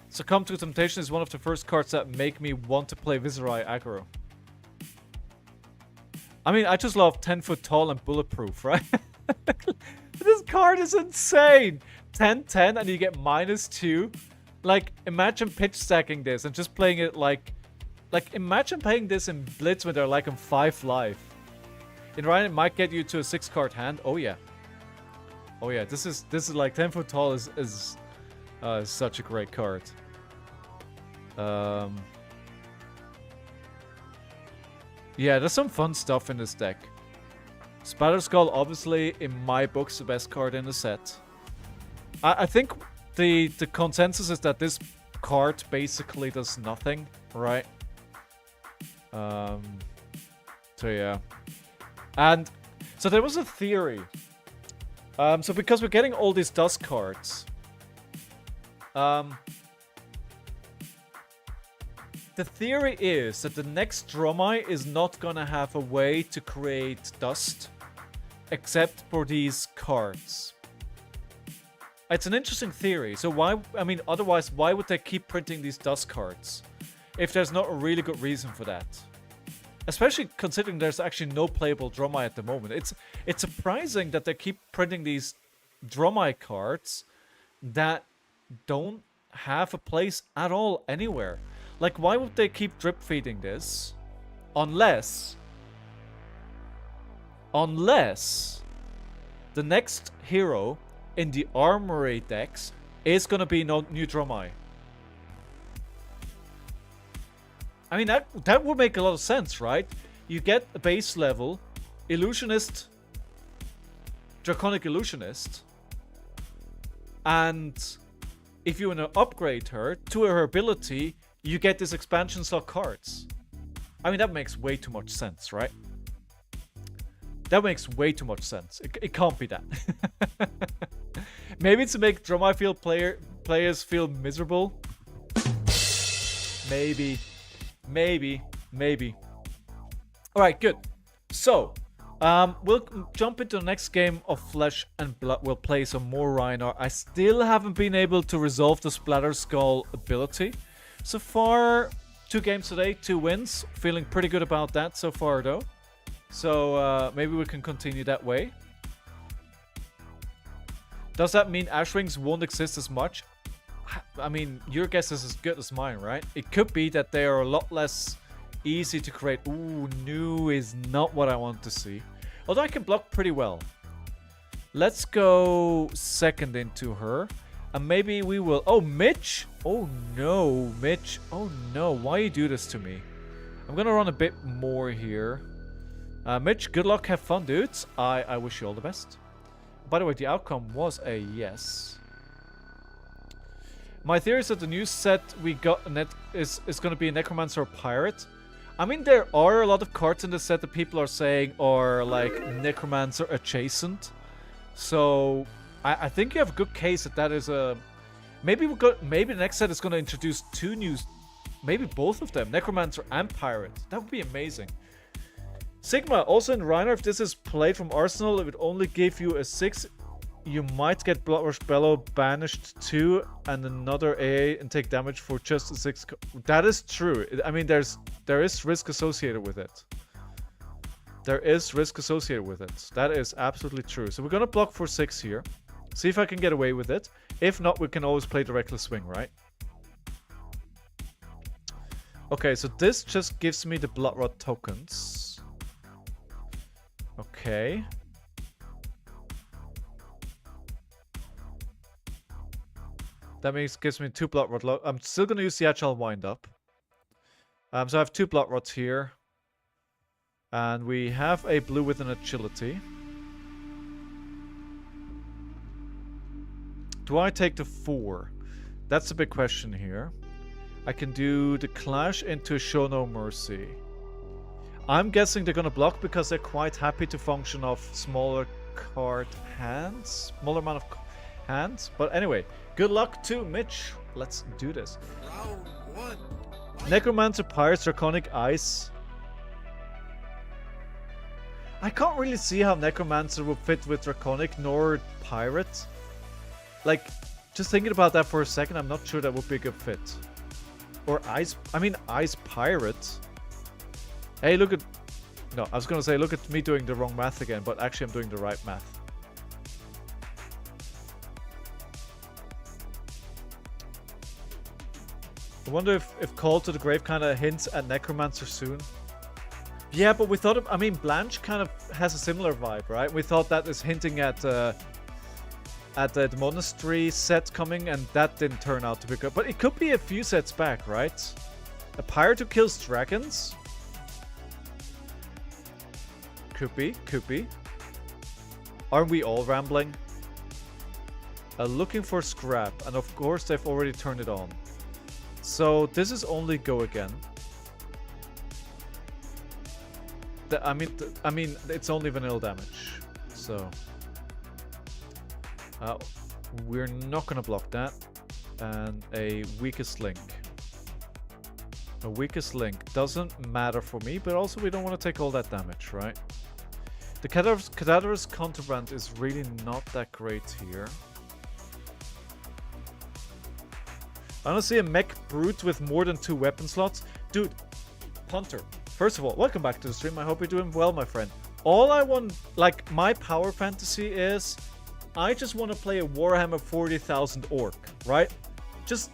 Succumb to Temptation is one of the first cards that make me want to play Viserai aggro. I mean, I just love 10 foot tall and bulletproof, right? This card is insane! 10-10 and you get -2. Like, imagine pitch stacking this and just playing it like imagine playing this in Blitz when they're like on 5 life. In Ryan, it might get you to a 6-card hand. Oh yeah. Oh yeah, this is like 10 foot tall is such a great card. Yeah, there's some fun stuff in this deck. Spatter Skull, obviously, in my books, the best card in the set. I think the consensus is that this card basically does nothing, right? So yeah. And so there was a theory. So because we're getting all these dust cards, the theory is that the next Dromai is not gonna have a way to create dust except for these cards. It's an interesting theory. So why, I mean, otherwise, why would they keep printing these dust cards if there's not a really good reason for that? Especially considering there's actually no playable Dromai at the moment. It's surprising that they keep printing these Dromai cards that don't have a place at all anywhere. Like, why would they keep drip feeding this? Unless the next hero in the Armory decks is gonna be no new Dromai. I mean, that would make a lot of sense, right? You get a base level Illusionist, Draconic Illusionist, and if you want to upgrade her to her ability, you get this expansion slot cards. I mean, that makes way too much sense, right? That makes way too much sense. It can't be that. Maybe it's to make Dromai Field players feel miserable. Maybe. Alright, good. So, we'll jump into the next game of Flesh and Blood. We'll play some more Rhino. I still haven't been able to resolve the Splatter Skull ability. So far, 2 games today, 2 wins. Feeling pretty good about that so far, though. So, maybe we can continue that way. Does that mean Ashwings won't exist as much? I mean, your guess is as good as mine, right? It could be that they are a lot less easy to create. Ooh, new is not what I want to see. Although I can block pretty well. Let's go second into her. And maybe we will... Oh, Mitch! Oh, no, Mitch. Oh, no. Why you do this to me? I'm going to run a bit more here. Mitch, good luck. Have fun, dudes. I wish you all the best. By the way, the outcome was a yes. My theory is that the new set we got is going to be a Necromancer or Pirate. I mean, there are a lot of cards in the set that people are saying are like Necromancer adjacent. So I think you have a good case that that is a... Maybe maybe the next set is going to introduce two new... Maybe both of them, Necromancer and Pirate. That would be amazing. Sigma, also in Reiner, if this is played from Arsenal, it would only give you a 6. You might get Bloodrush Bellow banished too, and another AA and take damage for just a 6. That is true. I mean, there is risk associated with it. There is risk associated with it. That is absolutely true. So we're gonna block for 6 here. See if I can get away with it. If not, we can always play the Reckless Swing, right? Okay, so this just gives me the Bloodrot tokens. Okay. That means gives me 2 Bloodrot. I'm still going to use the Agile Wind Up. So I have 2 Bloodrots here. And we have a blue with an Agility. Do I take the 4? That's the big question here. I can do the Clash into Show No Mercy. I'm guessing they're gonna block because they're quite happy to function off smaller card hands. Smaller amount of hands. But anyway, good luck to Mitch. Let's do this. Round 1. Necromancer, Pirates, Draconic Ice. I can't really see how Necromancer would fit with Draconic nor Pirate. Like, just thinking about that for a second, I'm not sure that would be a good fit. Or Ice... I mean, Ice Pirate. Hey, look at... No, I was gonna say, look at me doing the wrong math again, but actually I'm doing the right math. I wonder if Call to the Grave kind of hints at Necromancer soon. Yeah, but we thought of... I mean, Blanche kind of has a similar vibe, right? We thought that is hinting at the Monastery set coming, and that didn't turn out to be good. But it could be a few sets back, right? A Pirate who kills dragons? Could be, could be. Aren't we all rambling? Looking for scrap, and of course they've already turned it on. So this is only go again. I mean, it's only vanilla damage. So we're not gonna block that. And a weakest link. A weakest link doesn't matter for me, but also we don't want to take all that damage, right? The Cadaverous Contraband is really not that great here. I don't see a mech brute with more than 2 weapon slots. Dude, Hunter, first of all, welcome back to the stream. I hope you're doing well, my friend. All I want, like, my power fantasy is, I just want to play a Warhammer 40,000 Orc, right? Just,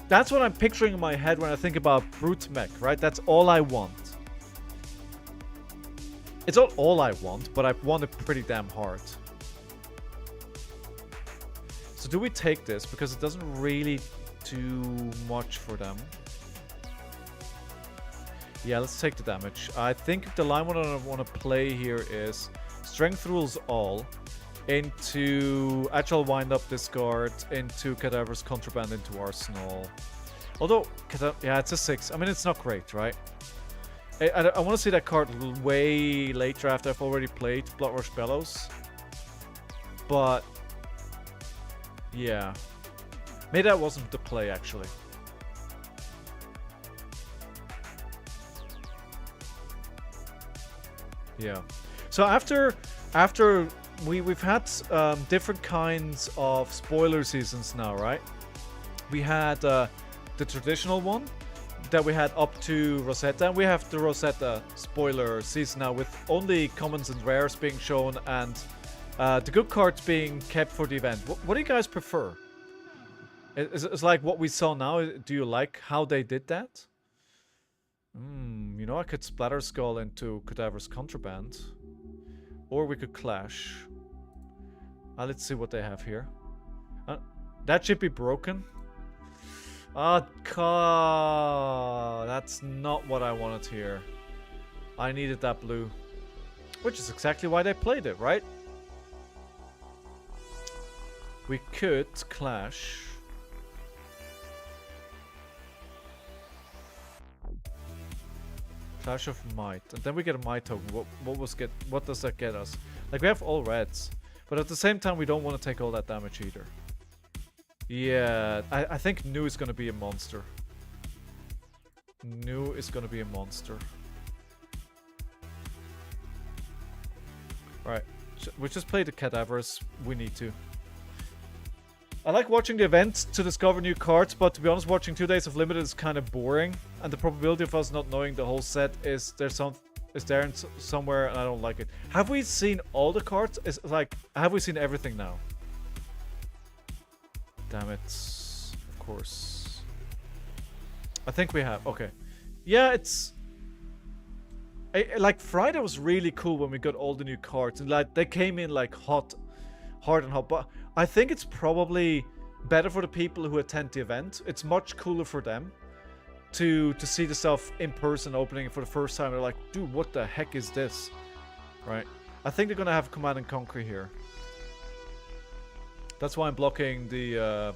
that's what I'm picturing in my head when I think about brute mech, right? That's all I want. It's not all I want, but I want it pretty damn hard. So do we take this? Because it doesn't really do much for them. Yeah, let's take the damage. I think the line what I want to play here is Strength Rules All into Agile Wind Up Discard into Cadaverous Contraband into Arsenal. Although, yeah, it's a 6. I mean, it's not great, right? I want to see that card way later after I've already played Bloodrush Bellows. But yeah, maybe that wasn't the play actually. Yeah. So after we've had different kinds of spoiler seasons now, right? We had the traditional one that we had up to Rosetta, and we have the Rosetta spoiler season now with only commons and rares being shown and the good cards being kept for the event. What do you guys prefer? It's like what we saw now. Do you like how they did that? You know, I could Splatter Skull into Cadaverous Contraband. Or we could clash. Let's see what they have here. That should be broken. That's not what I wanted here. I needed that blue. Which is exactly why they played it, right? We could clash. Clash of Might. And then we get a Might token. What does that get us? Like, we have all reds. But at the same time, we don't want to take all that damage either. Yeah, I think Nu is going to be a monster. Nu is going to be a monster. Right. We just play the cadavers. We need to. I like watching the event to discover new cards, but to be honest, watching 2 days of limited is kind of boring. And the probability of us not knowing the whole set is there somewhere, and I don't like it. Have we seen all the cards? Have we seen everything now? Damn it. Of course. I think we have. Okay. Yeah, it's... like, Friday was really cool when we got all the new cards. And, like, they came in, like, hard and hot. But I think it's probably better for the people who attend the event. It's much cooler for them to see the stuff in person opening for the first time. They're like, dude, what the heck is this? Right. I think they're going to have Command and Conquer here. That's why I'm blocking the...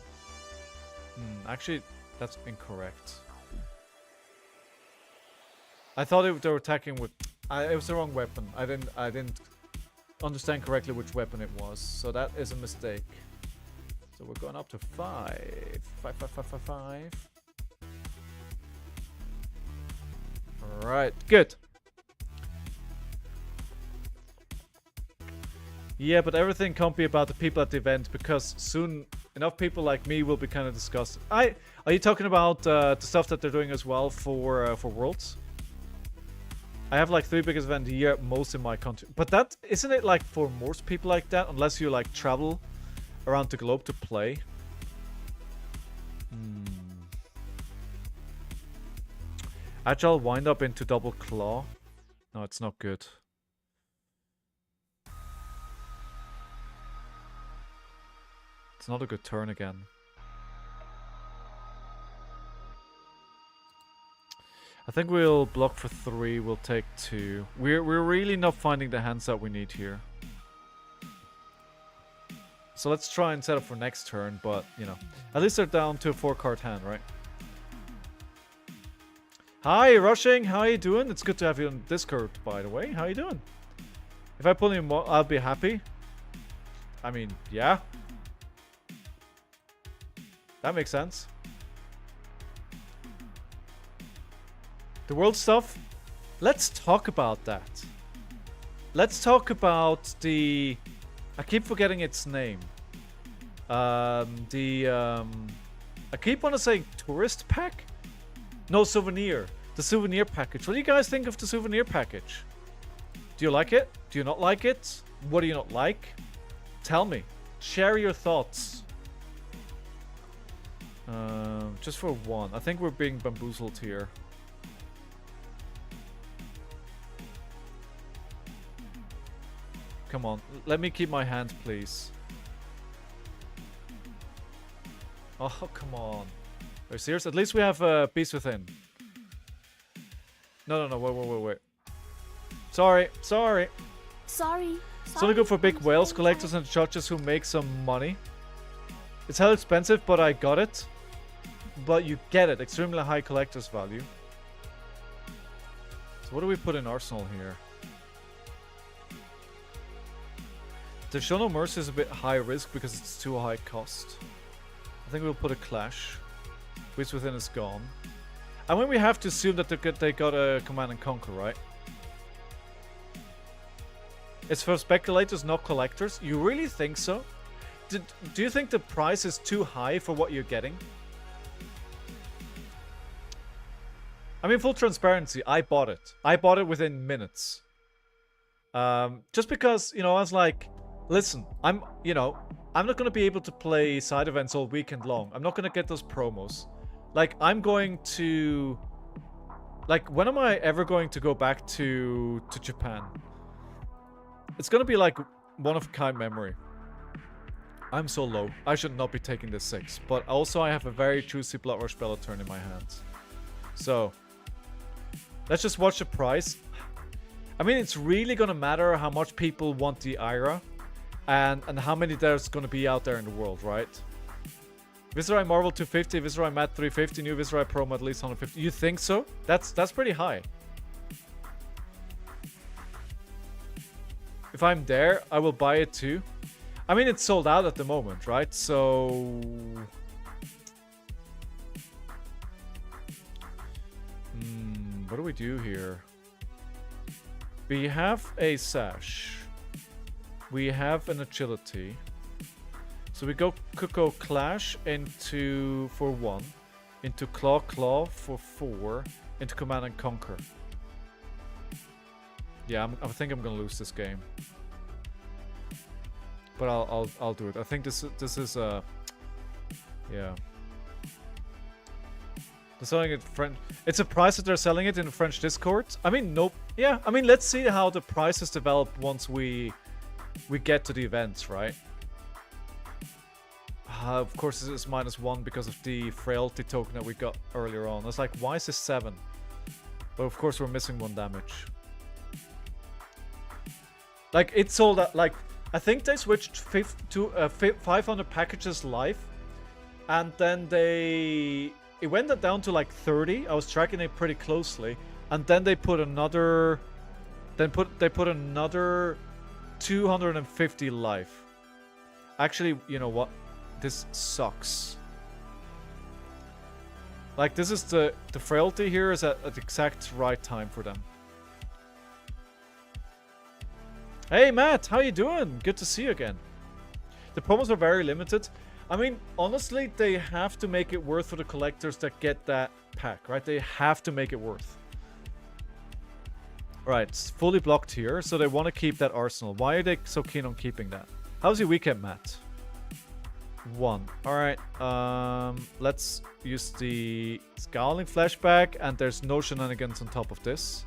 actually, that's incorrect. I thought they were attacking with... it was the wrong weapon. I didn't understand correctly which weapon it was. So that is a mistake. So we're going up to 5. 5, 5, 5, 5, 5. Alright, good. Yeah, but everything can't be about the people at the event, because soon enough people like me will be kind of disgusted. Are you talking about the stuff that they're doing as well for Worlds? I have like 3 biggest events a year, most in my country. But that isn't it like for most people like that, unless you like travel around the globe to play. Agile wind up into double claw. No, it's not good. It's not a good turn again. I think we'll block for 3. We'll take 2. We're really not finding the hands that we need here. So let's try and set up for next turn, but, you know. At least they're down to a 4-card hand, right? Hi, Rushing. How you doing? It's good to have you on Discord, by the way. How you doing? If I pull you more, I'll be happy. I mean, yeah. That makes sense. The world stuff? Let's talk about that. Let's talk about the... I keep forgetting its name. I keep want to say tourist pack? No, souvenir. The souvenir package. What do you guys think of the souvenir package? Do you like it? Do you not like it? What do you not like? Tell me. Share your thoughts. Just for 1. I think we're being bamboozled here. Come on. Let me keep my hand, please. Oh, come on. Are you serious? At least we have Beast Within. No. Wait. Sorry. It's only good for big whales collectors and judges who make some money. It's hell expensive, but I got it. But you get it. Extremely high collector's value. So what do we put in Arsenal here? The Show No Mercy is a bit high risk because it's too high cost. I think we'll put a Clash. Beast Within is gone. And when we have to assume that they got a Command and Conquer, right? It's for speculators, not collectors. You really think so? Do you think the price is too high for what you're getting? I mean, full transparency, I bought it. I bought it within minutes. Just because, you know, I was like, listen, I'm not going to be able to play side events all weekend long. I'm not going to get those promos. Like, I'm going to... Like, when am I ever going to go back to Japan? It's gonna be like one-of-a-kind memory. I'm so low. I should not be taking this 6. But also I have a very juicy Blood Rush Bellaturn in my hands. So, let's just watch the price. I mean, it's really gonna matter how much people want the Ira. And how many there's gonna be out there in the world, right? Viserai Marvel 250, Viserai Matte 350, new Viserai Pro at least 150. You think so? That's pretty high. If I'm there, I will buy it too. I mean, it's sold out at the moment, right? So... what do we do here? We have a Sash. We have an Agility. So we go Clash into for 1. Into Claw for 4. Into Command and Conquer. Yeah, I think I'm gonna lose this game. But I'll do it. I think this is yeah. They're selling it French. It's a price that they're selling it in the French Discord. I mean, nope. Yeah, I mean, let's see how the prices develop once we get to the events, right? Of course, this is -1 because of the frailty token that we got earlier on. I was like, why is this 7? But of course, we're missing 1 damage. Like, it sold out. Like, I think they switched to 500 packages live, and then it went down to like 30. I was tracking it pretty closely, and then they put another. They put another 250 live. Actually, you know what? This sucks. Like, this is the frailty here is at the exact right time for them. Hey Matt, how you doing? Good to see you again. The promos are very limited. I mean, honestly, they have to make it worth for the collectors that get that pack, right? They have to make it worth. Right, it's fully blocked here, so they want to keep that arsenal. Why are they so keen on keeping that? How's your weekend, Matt? 1. Alright, let's use the ScowlingFleshBag, and there's no shenanigans on top of this.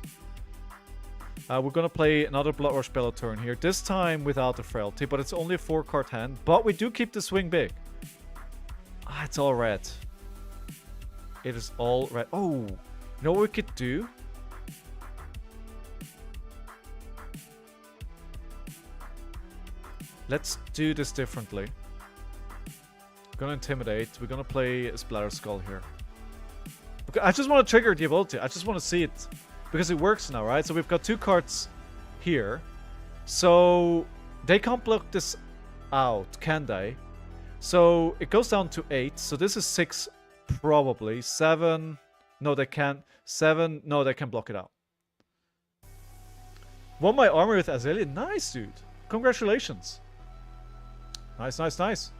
We're gonna play another Blood Rush Bellaturn here, this time without the frailty, but it's only a 4-card hand. But we do keep the swing big. Ah, it's all red. It is all red. Oh, you know what we could do? Let's do this differently. We're gonna intimidate. We're gonna play a Splatter Skull here. Okay, I just want to trigger the ability. I just want to see it. Because it works now, right? So we've got 2 cards here. So they can't block this out, can they? So it goes down to 8. So this is 6 probably. 7. No, they can't. 7. No, they can block it out. Won my armor with Azalea. Nice, dude. Congratulations. Nice, nice, nice.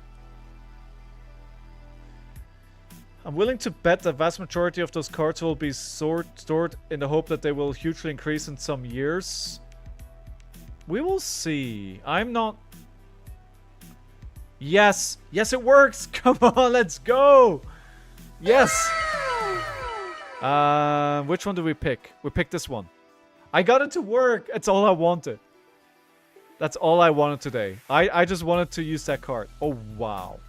I'm willing to bet the vast majority of those cards will be stored in the hope that they will hugely increase in some years. We will see. I'm not... Yes! Yes, it works! Come on, let's go! Yes! Which one do we pick? We picked this one. I got it to work! That's all I wanted. That's all I wanted today. I just wanted to use that card. Oh, wow.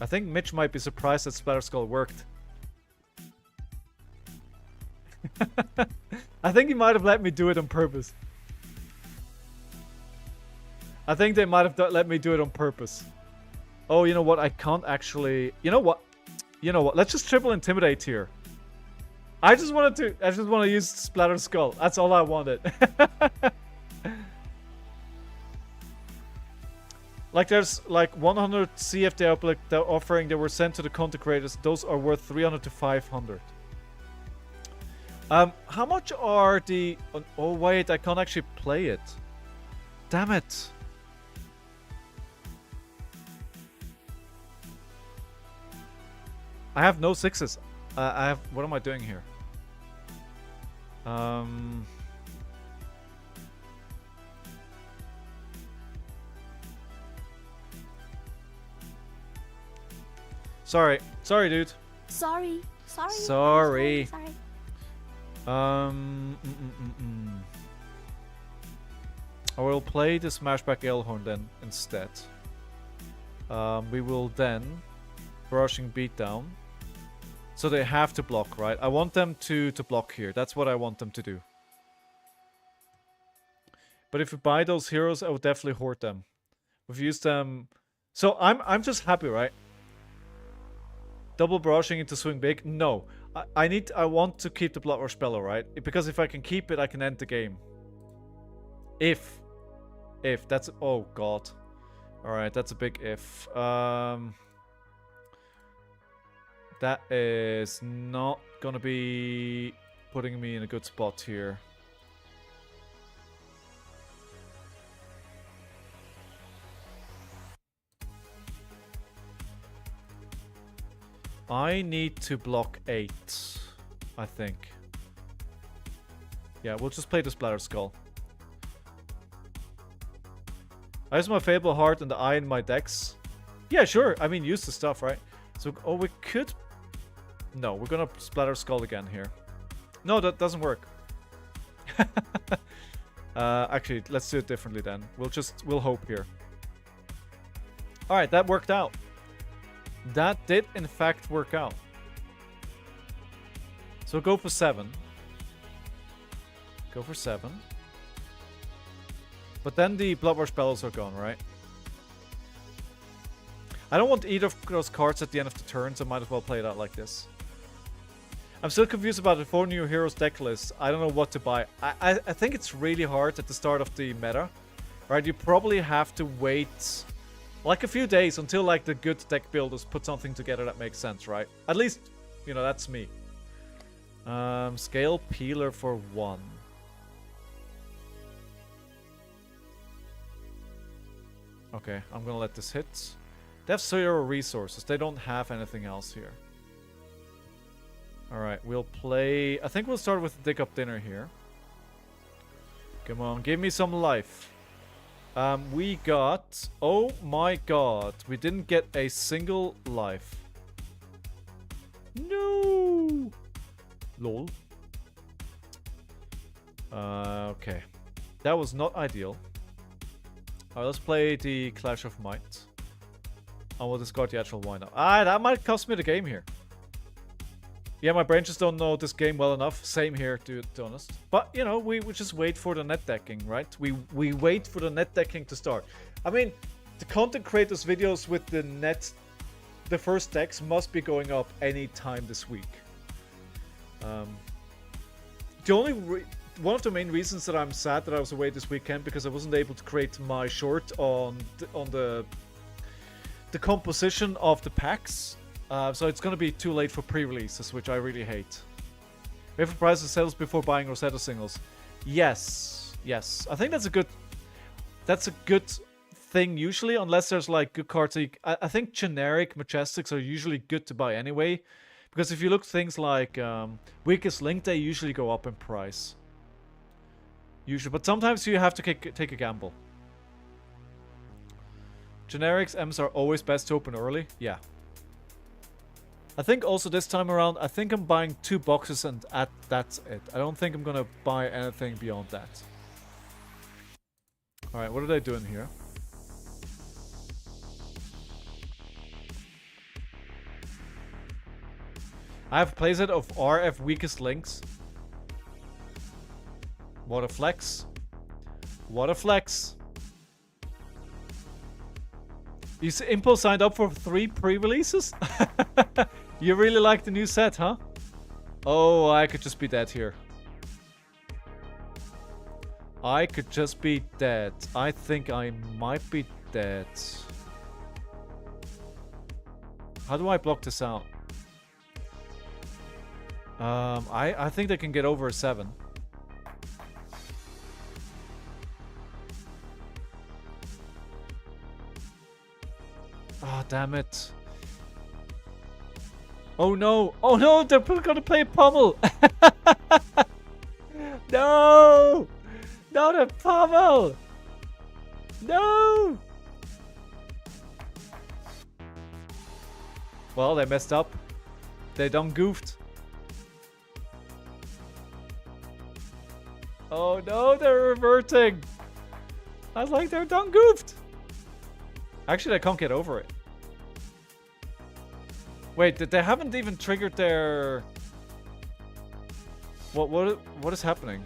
I think Mitch might be surprised that Splatter Skull worked. I think he might have let me do it on purpose. I think they might have let me do it on purpose. Oh, you know what? I can't actually... You know what? You know what? Let's just triple intimidate here. I just want to use Splatter Skull. That's all I wanted. Like, there's like 100 CF they're offering. They were sent to the content creators. Those are worth 300 to 500. How much are the... Oh, wait. I can't actually play it. Damn it. I have no 6s. I have... What am I doing here? Sorry. Sorry, dude. Sorry. Sorry. I will play the Smashback Ailhorn then instead. We will then brushing beatdown. So they have to block, right? I want them to block here. That's what I want them to do. But if we buy those heroes, I would definitely hoard them. We've used them. So I'm just happy, right? Double brushing into swing big? No. I want to keep the Blood Rush Bellow, right? Because if I can keep it, I can end the game. If that's, oh god. Alright, that's a big if. That is not gonna be putting me in a good spot here. I need to block 8, I think. Yeah, we'll just play the Splatter Skull. I use my Fable Heart and the Eye in my decks. Yeah, sure. I mean, use the stuff, right? So, oh, we could... No, we're gonna Splatter Skull again here. No, that doesn't work. Actually, let's do it differently then. We'll hope here. Alright, that worked out. That did, in fact, work out. So go for 7. Go for 7. But then the Blood Rush Bellows are gone, right? I don't want either of those cards at the end of the turn, so I might as well play it out like this. I'm still confused about the 4 new heroes deck list. I don't know what to buy. I think it's really hard at the start of the meta. Right? You probably have to wait like a few days until like the good deck builders put something together that makes sense, right? At least, you know, that's me. Scale Peeler for 1. Okay, I'm gonna let this hit. They have 0 resources. They don't have anything else here. Alright, we'll play... I think we'll start with Dig Up Dinner here. Come on, give me some life. We got... Oh my god. We didn't get a single life. No! Lol. Okay. That was not ideal. Alright, let's play the Clash of Might. I will discard the actual wind-up. That might cost me the game here. Yeah, my brain just don't know this game well enough. Same here, to be honest. But, you know, we just wait for the net decking, right? We wait for the net decking to start. I mean, the content creators' videos with the first decks must be going up any time this week. One of the main reasons that I'm sad that I was away this weekend because I wasn't able to create my short on the composition of the packs. So it's gonna be too late for pre-releases, which I really hate. Wait for prices settles before buying Rosetta singles. Yes. I think that's a good thing usually, unless there's like good cards. I think generic Majestics are usually good to buy anyway, because if you look things like Weakest Link, they usually go up in price. Usually, but sometimes you have to take a gamble. Generics M's are always best to open early. Yeah. I think also this time around, I think I'm buying 2 boxes and that's it. I don't think I'm gonna buy anything beyond that. Alright, what are they doing here? I have a playset of RF Weakest Links. What a flex. What a flex. You see, Impulse signed up for 3 pre-releases? You really like the new set, huh? Oh, I could just be dead here. I could just be dead. I think I might be dead. How do I block this out? I think they can get over a 7. Ah, oh, damn it. Oh no! Oh no! They're gonna play Pummel! No! Not a Pummel! No! Well, they messed up. They done goofed. Oh no, they're reverting. I was like, they're done goofed. Actually, I can't get over it. Wait, they haven't even triggered their... What is happening?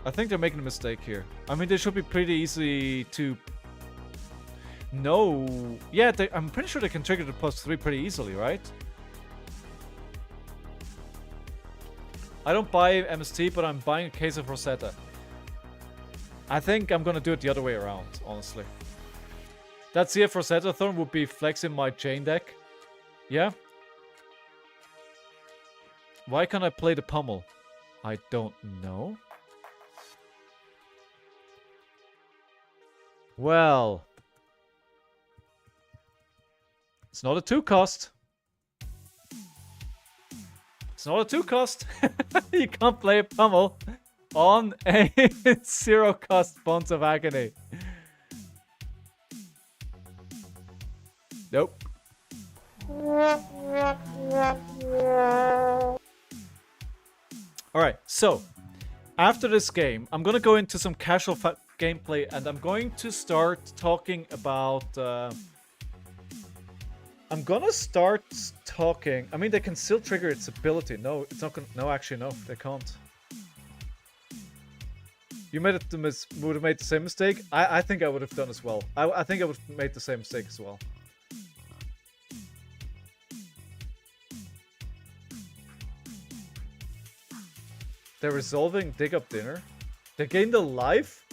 I think they're making a mistake here. I mean, they should be pretty easy to... No. Yeah, I'm pretty sure they can trigger the +3 pretty easily, right? I don't buy MST, but I'm buying a case of Rosetta. I think I'm gonna do it the other way around, honestly. That CF Rosetta Thorn would be flexing my chain deck. Yeah? Why can't I play the pummel? I don't know. Well... It's not a 2 cost. It's not a 2 cost. You can't play a pummel on a 0 cost Bonds of Agony. Nope. Alright, so after this game, I'm gonna go into some casual gameplay and I'm going to start talking about... I'm gonna start talking... I mean, they can still trigger its ability. No, it's not gonna... No, actually, no, they can't. You would have made the same mistake? I think I would have done as well. I think I would have made the same mistake as well. They're resolving Dig Up Dinner? They gained a life?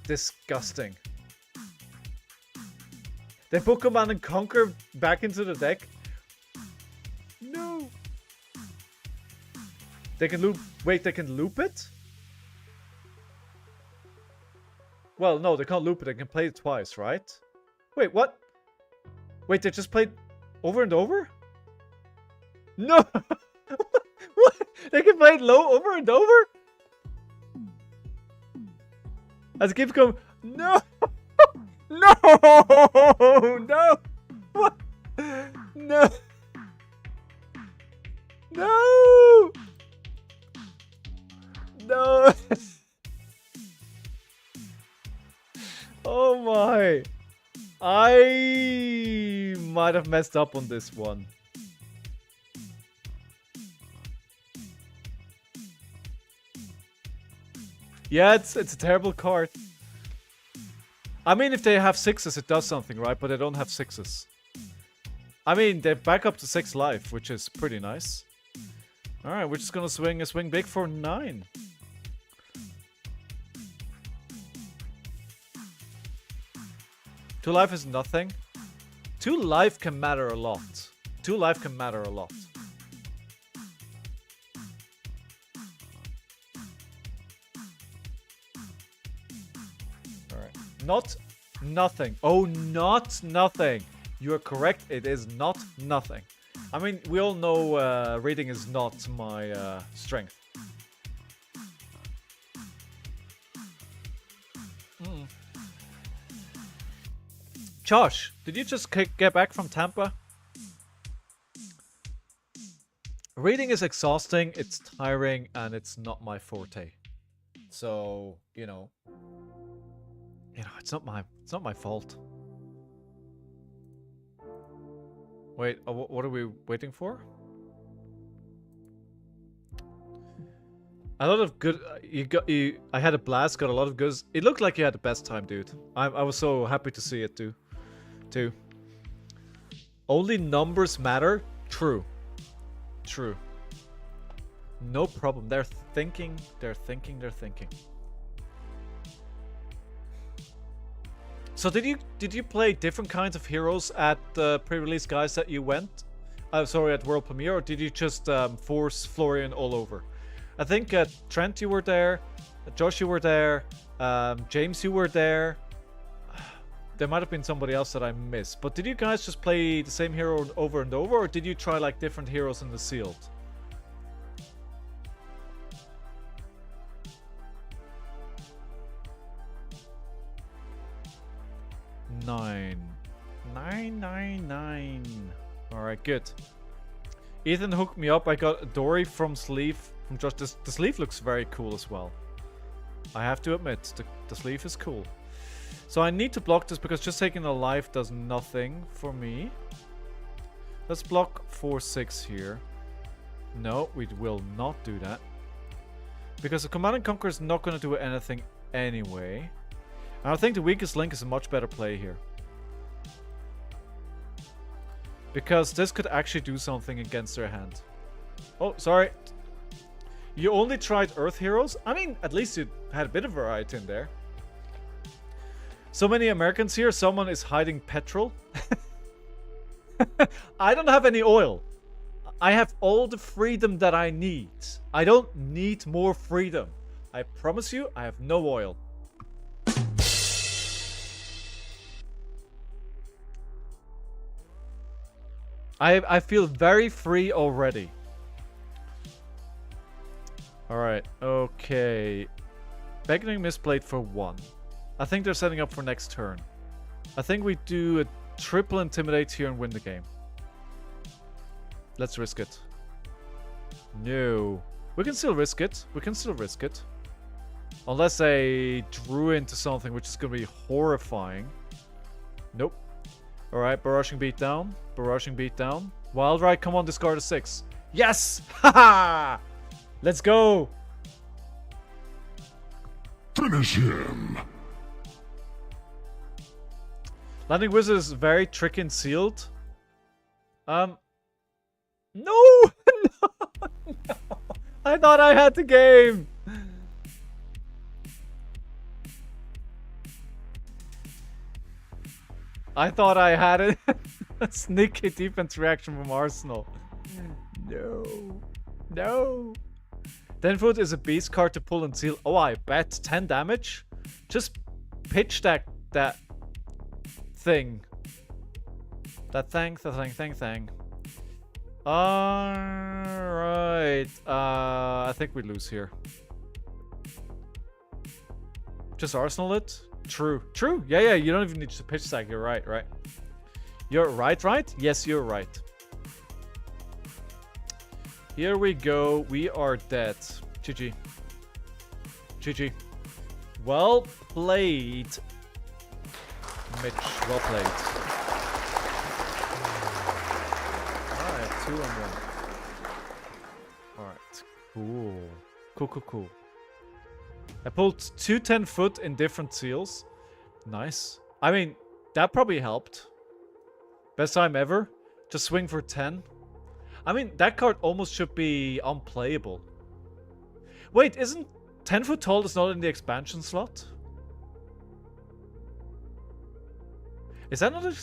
Disgusting. They put Command and Conquer back into the deck? No. They can loop... Wait, they can loop it? Well, no, they can't loop it. They can play it twice, right? Wait, what? Wait, they just played over and over? No! What? They can play it low over and over? As it keeps going... No! No! No! What? No! No! No! Oh my! I might have messed up on this one. Yeah, it's a terrible card. I mean, if they have 6s, it does something, right? But they don't have 6s. I mean, they're back up to 6 life, which is pretty nice. Alright, we're just gonna swing big for 9. Two life is nothing. 2 life can matter a lot. 2 life can matter a lot. Alright. Not nothing. Oh, not nothing. You are correct. It is not nothing. I mean, we all know reading is not my strength. Josh, did you just get back from Tampa? Reading is exhausting, it's tiring, and it's not my forte. So, you know, it's not my fault. Wait, what are we waiting for? A lot of good. I had a blast. Got a lot of goods. It looked like you had the best time, dude. I was so happy to see it too. Only numbers matter. True. True. No problem. They're thinking. They're thinking. They're thinking. So did you play different kinds of heroes at the pre-release guys that you went? Sorry, at World Premiere, or did you just force Florian all over? I think Trent, you were there. Josh, you were there. James, you were there. There might have been somebody else that I missed. But did you guys just play the same hero over and over, or did you try like different heroes in the sealed? Nine. Alright, good. Ethan hooked me up. I got a Dory from Sleeve. From Josh. The sleeve looks very cool as well. I have to admit, the sleeve is cool. So I need to block this because just taking a life does nothing for me. Let's block 4-6 here. No, we will not do that. Because the Command and Conquer is not going to do anything anyway. And I think the weakest link is a much better play here. Because this could actually do something against their hand. Oh, sorry. You only tried Earth Heroes? I mean, at least you had a bit of variety in there. So many Americans here. Someone is hiding petrol. I don't have any oil. I have all the freedom that I need. I don't need more freedom. I promise you, I have no oil. I feel very free already. Alright, okay. Beckoning Misplayed for 1. I think they're setting up for next turn. I think we do a triple Intimidate here and win the game. Let's risk it. No. We can still risk it. We can still risk it. Unless they drew into something which is going to be horrifying. Nope. Alright, Barraging Beat down. Barraging Beat down. Wild Ride, come on, discard a 6. Yes! Haha! Let's go! Finish him! Landing Wizard is very tricky and sealed. No! No! I thought I had the game! I thought I had it. A sneaky defense reaction from Arsenal. No. No. 10-foot is a beast card to pull and seal. Oh, I bet 10 damage. Just pitch that thing. That thing. Alright. I think we lose here. Just Arsenal it? True. True. Yeah, you don't even need to pitch stack. You're right, right? You're right? Yes, you're right. Here we go. We are dead. GG. GG. Well played, Mitch. Well played. Alright, 2 and 1. Alright, cool. I pulled 2 10-foot in different seals. Nice. I mean, that probably helped. Best time ever. Just swing for 10. I mean, that card almost should be unplayable. Wait, isn't 10-foot tall is not in the expansion slot? Is that not a...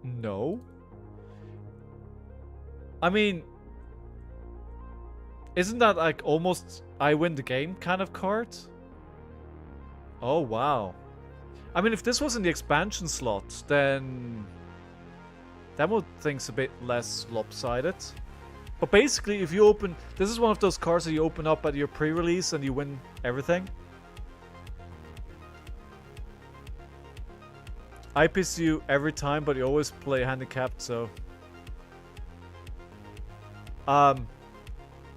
No. I mean... Isn't that like almost I win the game kind of card? Oh, wow. I mean, if this was in the expansion slot, then... that would things a bit less lopsided. But basically, if you open... This is one of those cards that you open up at your pre-release and you win everything. I piss you every time, but you always play handicapped, so...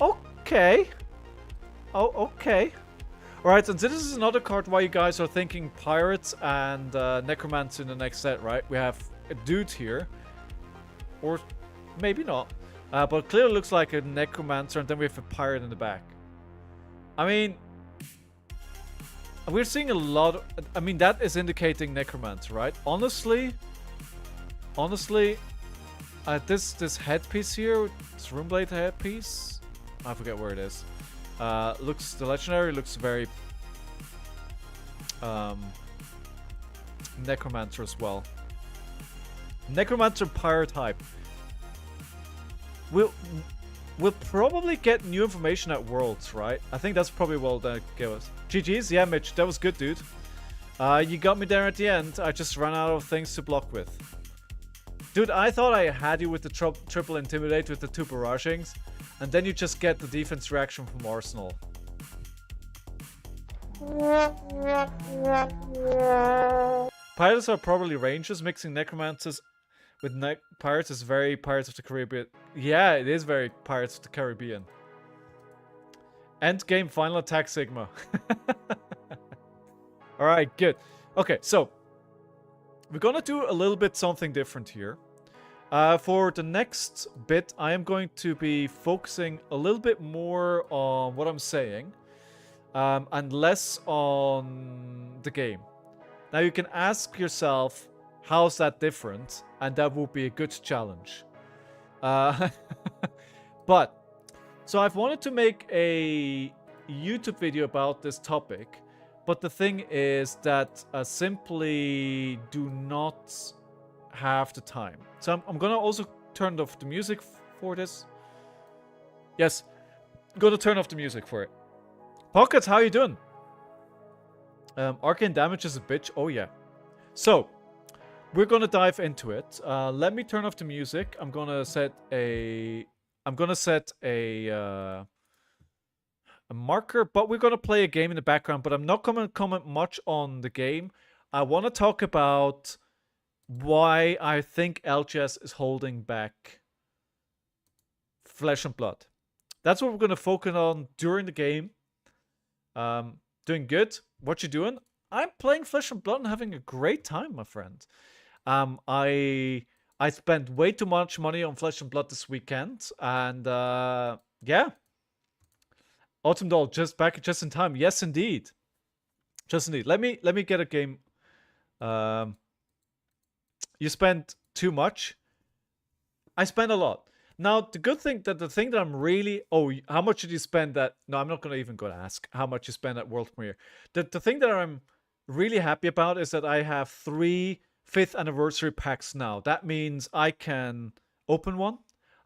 Okay. Oh, okay. Alright, and so this is another card why you guys are thinking Pirates and Necromancer in the next set, right? We have a dude here. Or maybe not. But it clearly looks like a Necromancer, and then we have a Pirate in the back. I mean... we're seeing a lot of... I mean, that is indicating Necromancer, right? Honestly... this headpiece here, this Runeblade headpiece... I forget where it is. Looks... the legendary looks very... Necromancer as well. Necromancer Pirate hype. We'll probably get new information at Worlds, right? I think that's probably what they'll give us. GG's, yeah, Mitch, that was good, dude. You got me there at the end. I just ran out of things to block with. Dude, I thought I had you with the triple Intimidate with the 2 barragings, and then you just get the defense reaction from Arsenal. Pirates are probably rangers. Mixing Necromancers with Pirates is very Pirates of the Caribbean. Yeah, it is very Pirates of the Caribbean. End game, final attack, Sigma. All right, good. Okay, so we're gonna do a little bit something different here. For the next bit, I am going to be focusing a little bit more on what I'm saying, and less on the game. Now you can ask yourself, how's that different? And that would be a good challenge. But, so I've wanted to make a YouTube video about this topic, but the thing is that I simply do not have the time. So I'm gonna also turn off the music for this. Yes, I'm gonna turn off the music for it. Pockets, how you doing? Arcane damage is a bitch. Oh yeah. So we're gonna dive into it. Let me turn off the music. I'm gonna set a marker, but we're gonna play a game in the background. But I'm not gonna comment much on the game. I want to talk about why I think LGS is holding back Flesh and Blood. That's what we're gonna focus on during the game. Doing good. What you doing? I'm playing Flesh and Blood and having a great time, my friend. I spent way too much money on Flesh and Blood this weekend, and yeah. Autumn Doll just back just in time. Yes, indeed. Just indeed. Let me get a game. You spent too much. I spent a lot. Now, the good thing that the thing that I'm really... Oh, how much did you spend that... No, I'm not going to even go to ask how much you spent at World Premiere. The thing that I'm really happy about is that I have 3 5th anniversary packs now. That means I can open one,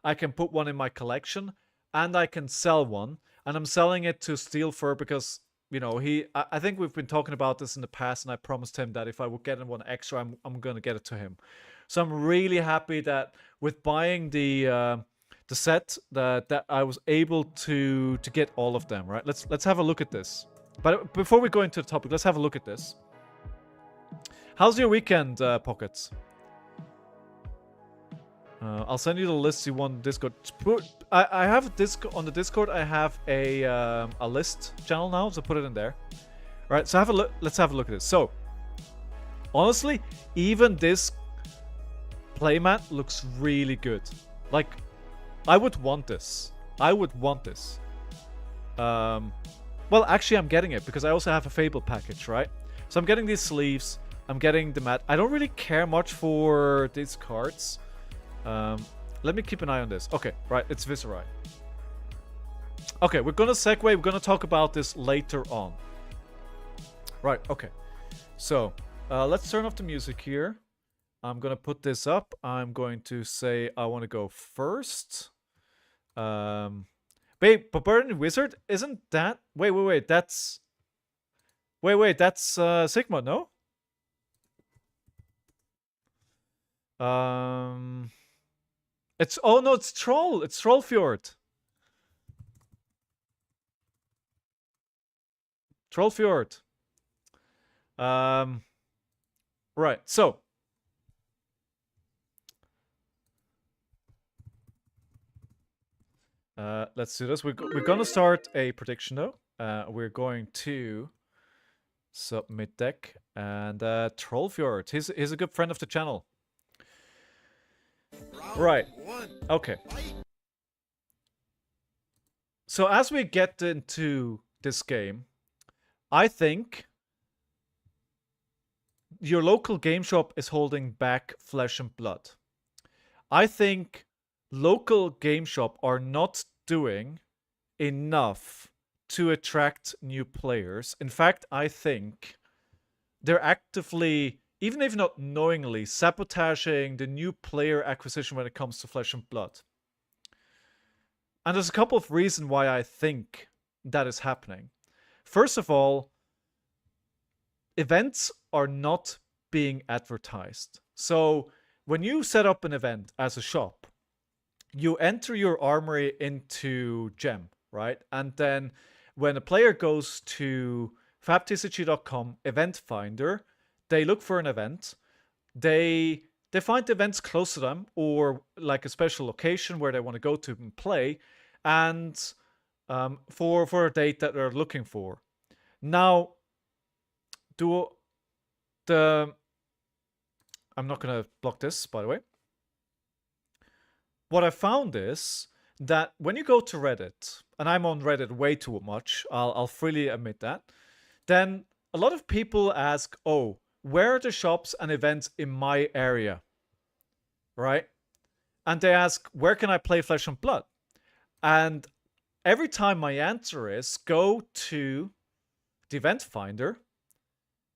I can put one in my collection, and I can sell one. And I'm selling it to Steel Fur because, you know, I think we've been talking about this in the past, and I promised him that if I would get one extra, I'm going to get it to him. So I'm really happy that with buying the set that I was able to get all of them, right? Let's have a look at this. But before we go into the topic, let's have a look at this. How's your weekend, Pockets? I'll send you the list you want on Discord. I have on the Discord. I have a list channel now, so put it in there. All right, so have a look. Let's have a look at this. So, honestly, even this playmat looks really good. Like, I would want this. I would want this. Well, actually, I'm getting it because I also have a Fable package, right? So I'm getting these sleeves. I'm getting the mat. I don't really care much for these cards. Let me keep an eye on this. Okay, right, it's Viserai. Okay, we're gonna segue. We're gonna talk about this later on. Right, okay. So, let's turn off the music here. I'm gonna put this up. I'm going to say I want to go first. Babe, Barbarian Wizard? Isn't that... Wait, that's... Wait, that's Sigma, no? It's... Oh, no, it's Troll. It's Trollfjord. Trollfjord. Right, so... let's do this. We're gonna start a prediction though. We're going to submit deck and Trollfjord. He's a good friend of the channel. Right. Okay. So as we get into this game, I think your local game shop is holding back Flesh and Blood. I think local game shop are not doing enough to attract new players. In fact, I think they're actively, even if not knowingly, sabotaging the new player acquisition when it comes to Flesh and Blood. And there's a couple of reasons why I think that is happening. First of all, events are not being advertised. So when you set up an event as a shop, you enter your armory into Gem, right? And then when a player goes to fabtcg.com event finder, they look for an event. They find events close to them or like a special location where they want to go to and play. And for a date that they're looking for. Now, do the I'm not gonna block this, by the way. What I found is that when you go to Reddit, and I'm on Reddit way too much, I'll freely admit that, then a lot of people ask, oh, where are the shops and events in my area? Right? And they ask, where can I play Flesh and Blood? And every time my answer is, go to the event finder,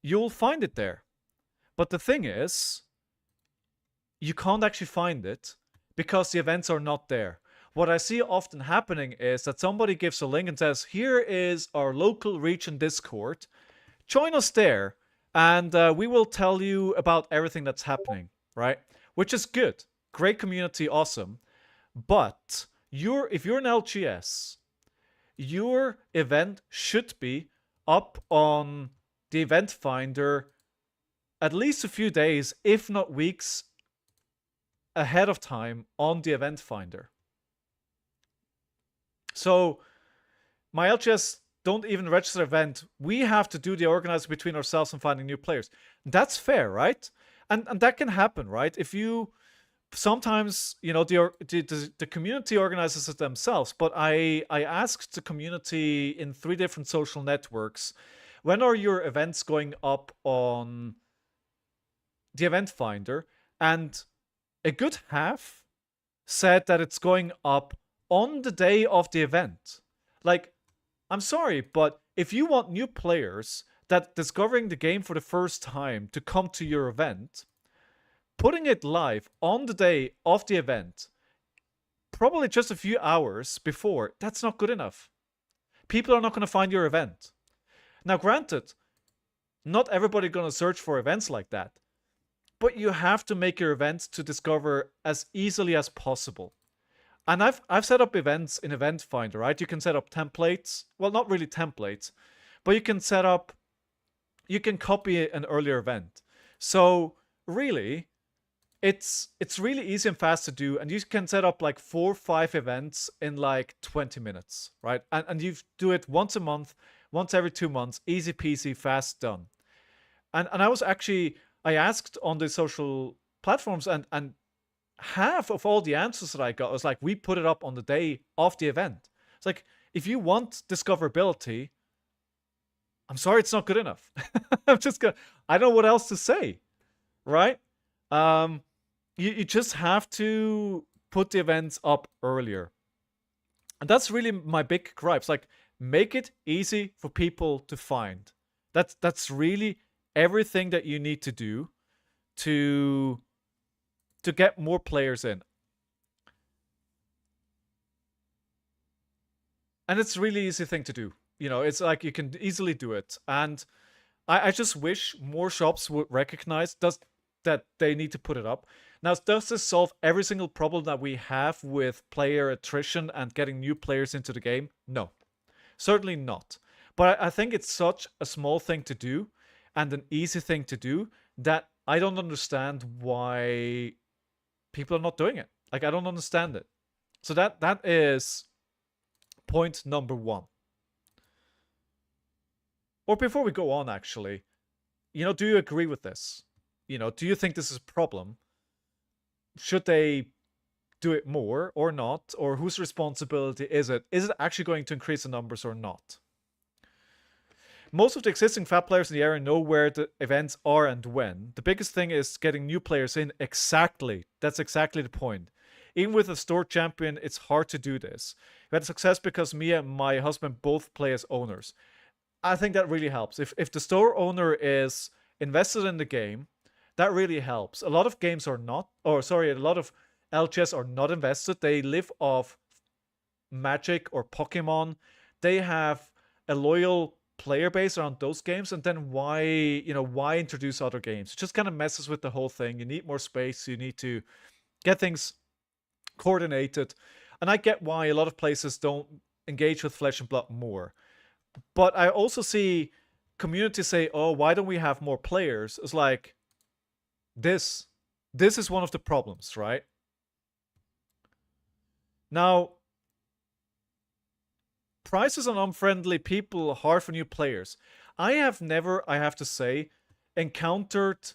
you'll find it there. But the thing is, you can't actually find it because the events are not there. What I see often happening is that somebody gives a link and says, here is our local region Discord. Join us there, and we will tell you about everything that's happening, right? Which is good. Great community, awesome. But if you're an LGS, your event should be up on the event finder at least a few days, if not weeks, ahead of time on the event finder. So my LGS don't even register event. We have to do the organizing between ourselves and finding new players. That's fair, right? And that can happen, right? If you sometimes, you know, the community organizes it themselves, but I asked the community in 3 different social networks, when are your events going up on the event finder? And a good half said that it's going up on the day of the event. Like, I'm sorry, but if you want new players that discovering the game for the first time to come to your event, putting it live on the day of the event, probably just a few hours before, that's not good enough. People are not going to find your event. Now, granted, not everybody going to search for events like that, but you have to make your events to discover as easily as possible. And I've set up events in Event Finder, right? You can set up templates. Well, not really templates, but you can copy an earlier event. So really, it's really easy and fast to do, and you can set up like 4 or 5 events in like 20 minutes, right? And you do it once a month, once every 2 months, easy peasy, fast done. And I asked on the social platforms, and half of all the answers that I got was like, we put it up on the day of the event. It's like, if you want discoverability, I'm sorry, it's not good enough. I don't know what else to say, right? You just have to put the events up earlier. And that's really my big gripe. It's like, make it easy for people to find. That's really everything that you need to do to get more players in. And it's a really easy thing to do. You know, it's like you can easily do it. And I just wish more shops would recognize that they need to put it up. Now, does this solve every single problem that we have with player attrition and getting new players into the game? No, certainly not. But I think it's such a small thing to do and an easy thing to do that I don't understand why people are not doing it. Like, I don't understand it. So that is point number 1. Or before we go on, actually, you know, do you agree with this? You know, do you think this is a problem? Should they do it more or not? Or whose responsibility is it? Is it actually going to increase the numbers or not? Most of the existing FAT players in the area know where the events are and when. The biggest thing is getting new players in. Exactly. That's exactly the point. Even with a store champion, it's hard to do this. We had success because me and my husband both play as owners. I think that really helps. If the store owner is invested in the game, that really helps. A lot of games are not, a lot of LGS are not invested. They live off Magic or Pokemon. They have a loyal player base around those games, and then why introduce other games? It just kind of messes with the whole thing. You need more space. You need to get things coordinated. And I get why a lot of places don't engage with Flesh and Blood more. But I also see communities say, oh, why don't we have more players? It's like, this is one of the problems, right? Now, prices on unfriendly people hard for new players. I have never, I have to say, encountered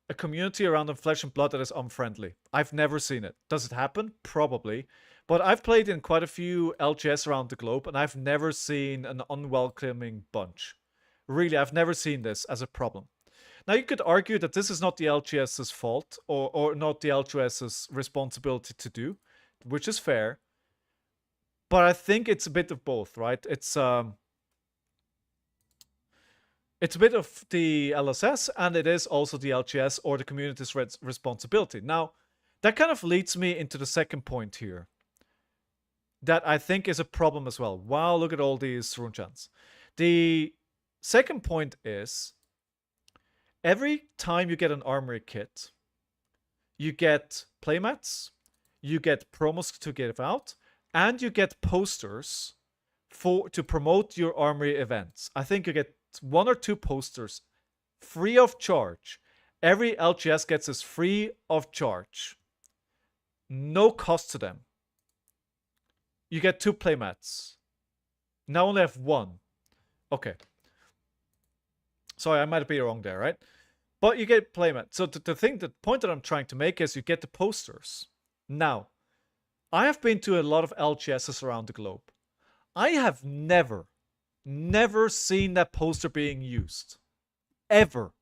a community around Flesh and Blood that is unfriendly. I've never seen it. Does it happen? Probably. But I've played in quite a few LGS around the globe, and I've never seen an unwelcoming bunch. Really, I've never seen this as a problem. Now, you could argue that this is not the LGS's fault, or not the LGS's responsibility to do, which is fair. But I think it's a bit of both, right? It's a bit of the LSS, and it is also the LGS or the community's responsibility. Now, that kind of leads me into the second point here, that I think is a problem as well. Wow, look at all these rune chants. The second point is, every time you get an armory kit, you get playmats, you get promos to give out, and you get posters to promote your armory events. I think you get 1 or 2 posters free of charge. Every LGS gets this free of charge. No cost to them. You get 2 playmats. Now only have 1. Okay. Sorry, I might be wrong there, right? But you get playmat. So the point that I'm trying to make is you get the posters. Now, I have been to a lot of LGSs around the globe. I have never seen that poster being used. Ever.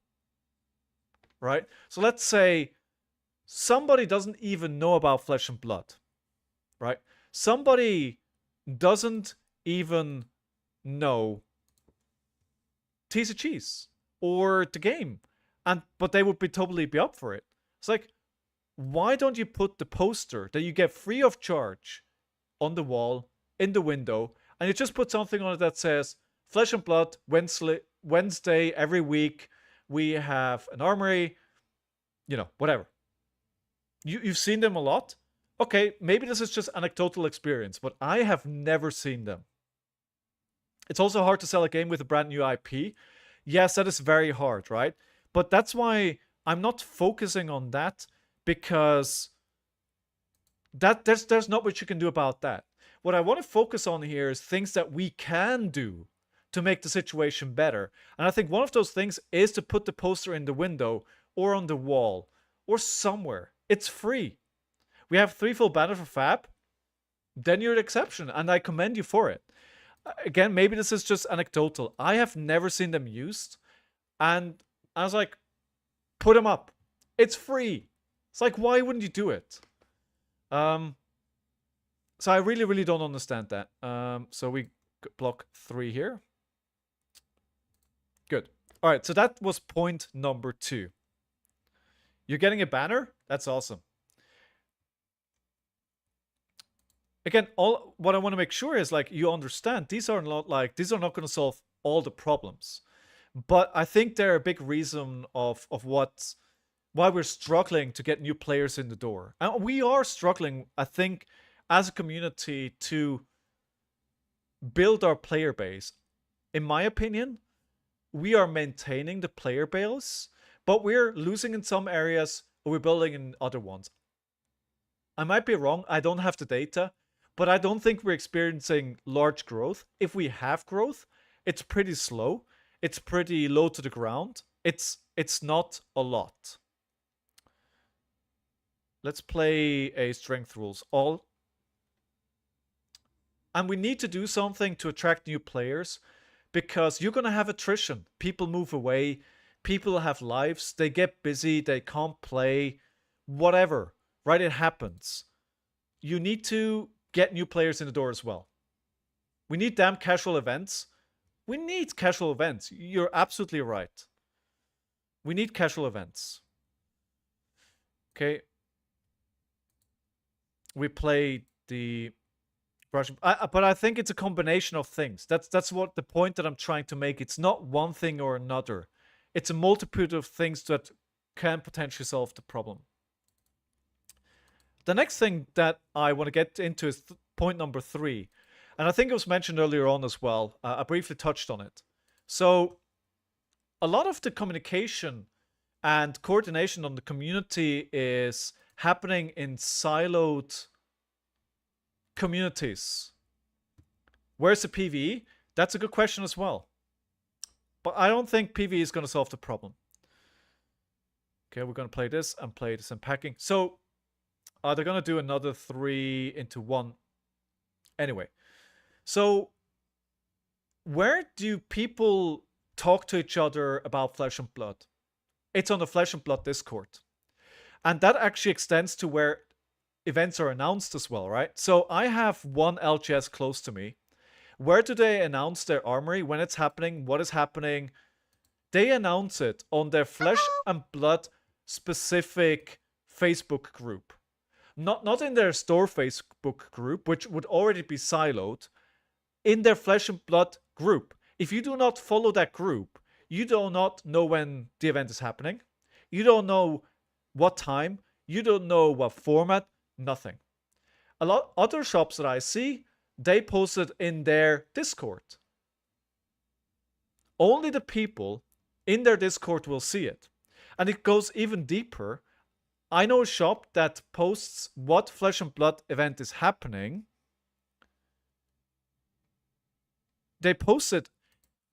Right? So let's say somebody doesn't even know about Flesh and Blood. Right? Somebody doesn't even know TCGs or the game. But they would totally be up for it. It's like, why don't you put the poster that you get free of charge on the wall, in the window, and you just put something on it that says, Flesh and Blood, Wednesday every week, we have an armory, you know, whatever. You've seen them a lot? Okay, maybe this is just anecdotal experience, but I have never seen them. It's also hard to sell a game with a brand new IP. Yes, that is very hard, right? But that's why I'm not focusing on that, because there's not much you can do about that. What I want to focus on here is things that we can do to make the situation better. And I think one of those things is to put the poster in the window or on the wall or somewhere. It's free. We have 3 full banner for Fab. Then you're an exception, and I commend you for it. Again, maybe this is just anecdotal. I have never seen them used, and I was like, put them up. It's free. It's like, why wouldn't you do it? So I really don't understand that. So we block 3 here. Good. All right, so that was point number 2. You're getting a banner? That's awesome. Again, what I want to make sure is, like, you understand these are not going to solve all the problems. But I think they're a big reason of why we're struggling to get new players in the door. And we are struggling, I think, as a community to build our player base. In my opinion, we are maintaining the player base, but we're losing in some areas, or we're building in other ones. I might be wrong. I don't have the data, but I don't think we're experiencing large growth. If we have growth, it's pretty slow. It's pretty low to the ground. It's not a lot. Let's play a strength rules. And we need to do something to attract new players, because you're going to have attrition. People move away. People have lives. They get busy. They can't play. Whatever. Right? It happens. You need to get new players in the door as well. We need damn casual events. We need casual events. You're absolutely right. We need casual events. Okay. We play the Russian, but I think it's a combination of things. That's what the point that I'm trying to make. It's not one thing or another. It's a multitude of things that can potentially solve the problem. The next thing that I want to get into is point number 3. And I think it was mentioned earlier on as well. I briefly touched on it. So a lot of the communication and coordination on the community is happening in siloed communities. Where's the PvE? That's a good question as well. But I don't think PvE is going to solve the problem. Okay, we're going to play this and play this unpacking. So, they're going to do another 3 into 1. Anyway, so where do people talk to each other about Flesh and Blood? It's on the Flesh and Blood Discord. And that actually extends to where events are announced as well, right? So I have one LGS close to me. Where do they announce their armory? When it's happening? What is happening? They announce it on their Flesh and Blood specific Facebook group. Not in their store Facebook group, which would already be siloed. In their Flesh and Blood group. If you do not follow that group, you do not know when the event is happening. You don't know what time. You don't know what format. Nothing. A lot other shops that I see, they post it in their Discord. Only the people in their Discord will see it. And it goes even deeper. I know a shop that posts what Flesh and Blood event is happening. They post it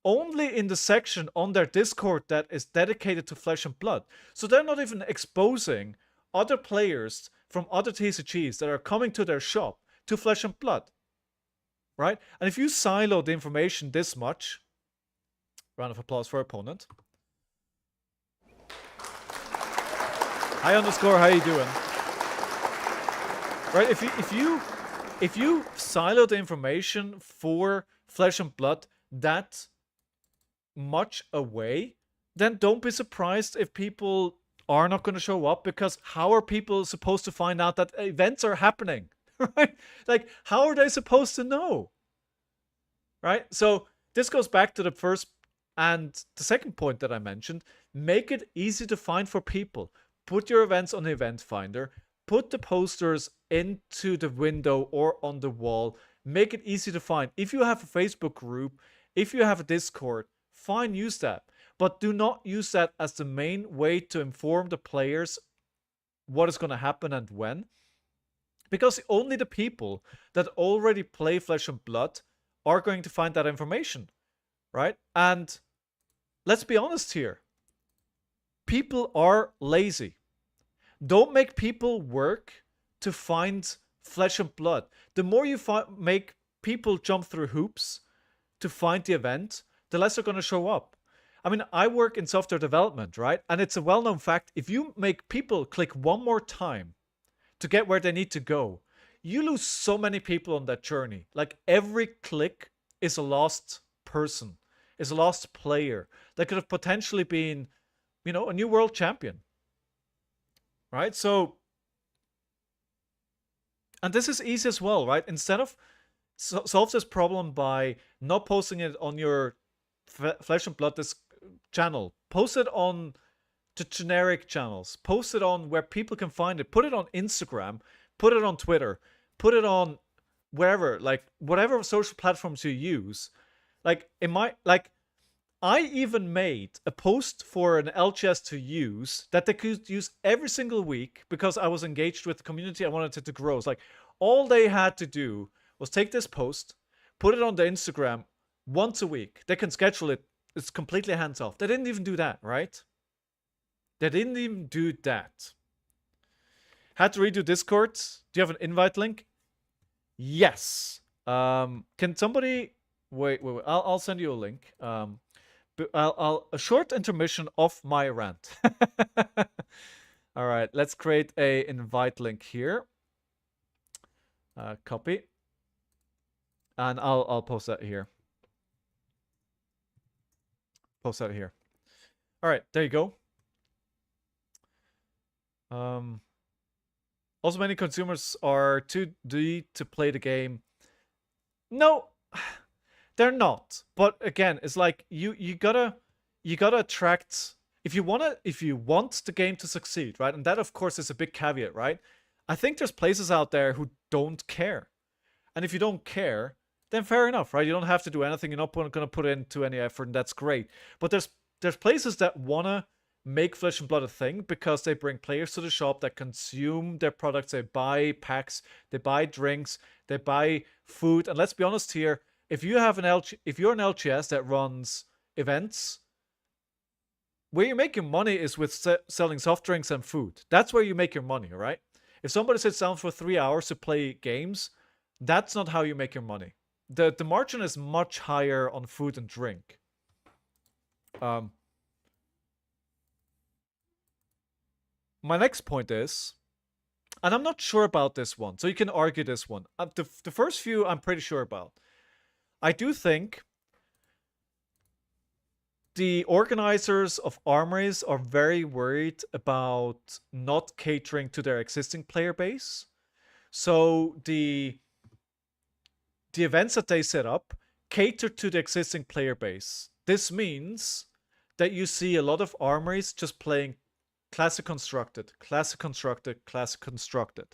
only in the section on their Discord that is dedicated to Flesh and Blood. So they're not even exposing other players from other TCGs that are coming to their shop to Flesh and Blood. Right? And if you silo the information this much, round of applause for opponent. Hi underscore, how you doing? Right, if you silo the information for Flesh and Blood that much away, then don't be surprised if people are not going to show up, because how are people supposed to find out that events are happening? Right? Like, how are they supposed to know? Right? So this goes back to the first and the second point that I mentioned. Make it easy to find for people. Put your events on the event finder. Put the posters into the window or on the wall. Make it easy to find. If you have a Facebook group, if you have a Discord, fine, use that. But do not use that as the main way to inform the players what is going to happen and when. Because only the people that already play Flesh and Blood are going to find that information. Right? And let's be honest here. People are lazy. Don't make people work to find Flesh and Blood. The more you make people jump through hoops to find the event, the less they're going to show up. I mean, I work in software development, right? And it's a well-known fact. If you make people click one more time to get where they need to go, you lose so many people on that journey. Like, every click is a lost person, is a lost player that could have potentially been, you know, a new world champion. Right? So, and this is easy as well, right? Instead of solve this problem by not posting it on your Flesh and Blood channel, post it on the generic channels, post it on where people can find it, put it on Instagram, put it on Twitter, put it on wherever, like whatever social platforms you use. Like, I even made a post for an LGS to use that they could use every single week because I was engaged with the community. I wanted it to grow. It's like, all they had to do was take this post, put it on the Instagram once a week. They can schedule it. It's completely hands off. They didn't even do that, right? They didn't even do that. Had to redo Discord. Do you have an invite link? Yes. Can somebody wait? I'll send you a link. A short intermission of my rant. All right, let's create a invite link here. Copy, and I'll post that here. Post that here. All right, there you go. Also, many consumers are too deep to play the game. No. They're not. But again, it's like you gotta attract, if you want the game to succeed, right? And that of course is a big caveat, right? I think there's places out there who don't care. And if you don't care, then fair enough, right? You don't have to do anything. You're not going to put into any effort, and that's great. But there's places that wanna make Flesh and Blood a thing because they bring players to the shop that consume their products. They buy packs, they buy drinks, they buy food. And let's be honest here, if you're an LGS that runs events, where you make your money is with selling soft drinks and food. That's where you make your money, right? If somebody sits down for 3 hours to play games, that's not how you make your money. The margin is much higher on food and drink. My next point is, and I'm not sure about this one, so you can argue this one. The first few I'm pretty sure about. I do think the organizers of armories are very worried about not catering to their existing player base. So the events that they set up cater to the existing player base. This means that you see a lot of armories just playing classic constructed, classic constructed, classic constructed.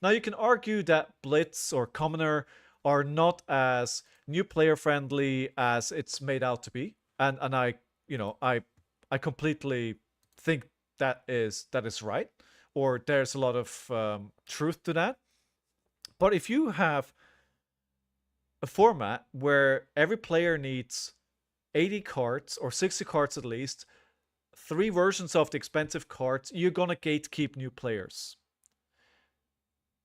Now you can argue that Blitz or Commoner are not as new player friendly as it's made out to be. And I completely think that is right, or there's a lot of truth to that. But if you have a format where every player needs 80 cards or 60 cards at least, 3 versions of the expensive cards, you're gonna gatekeep new players.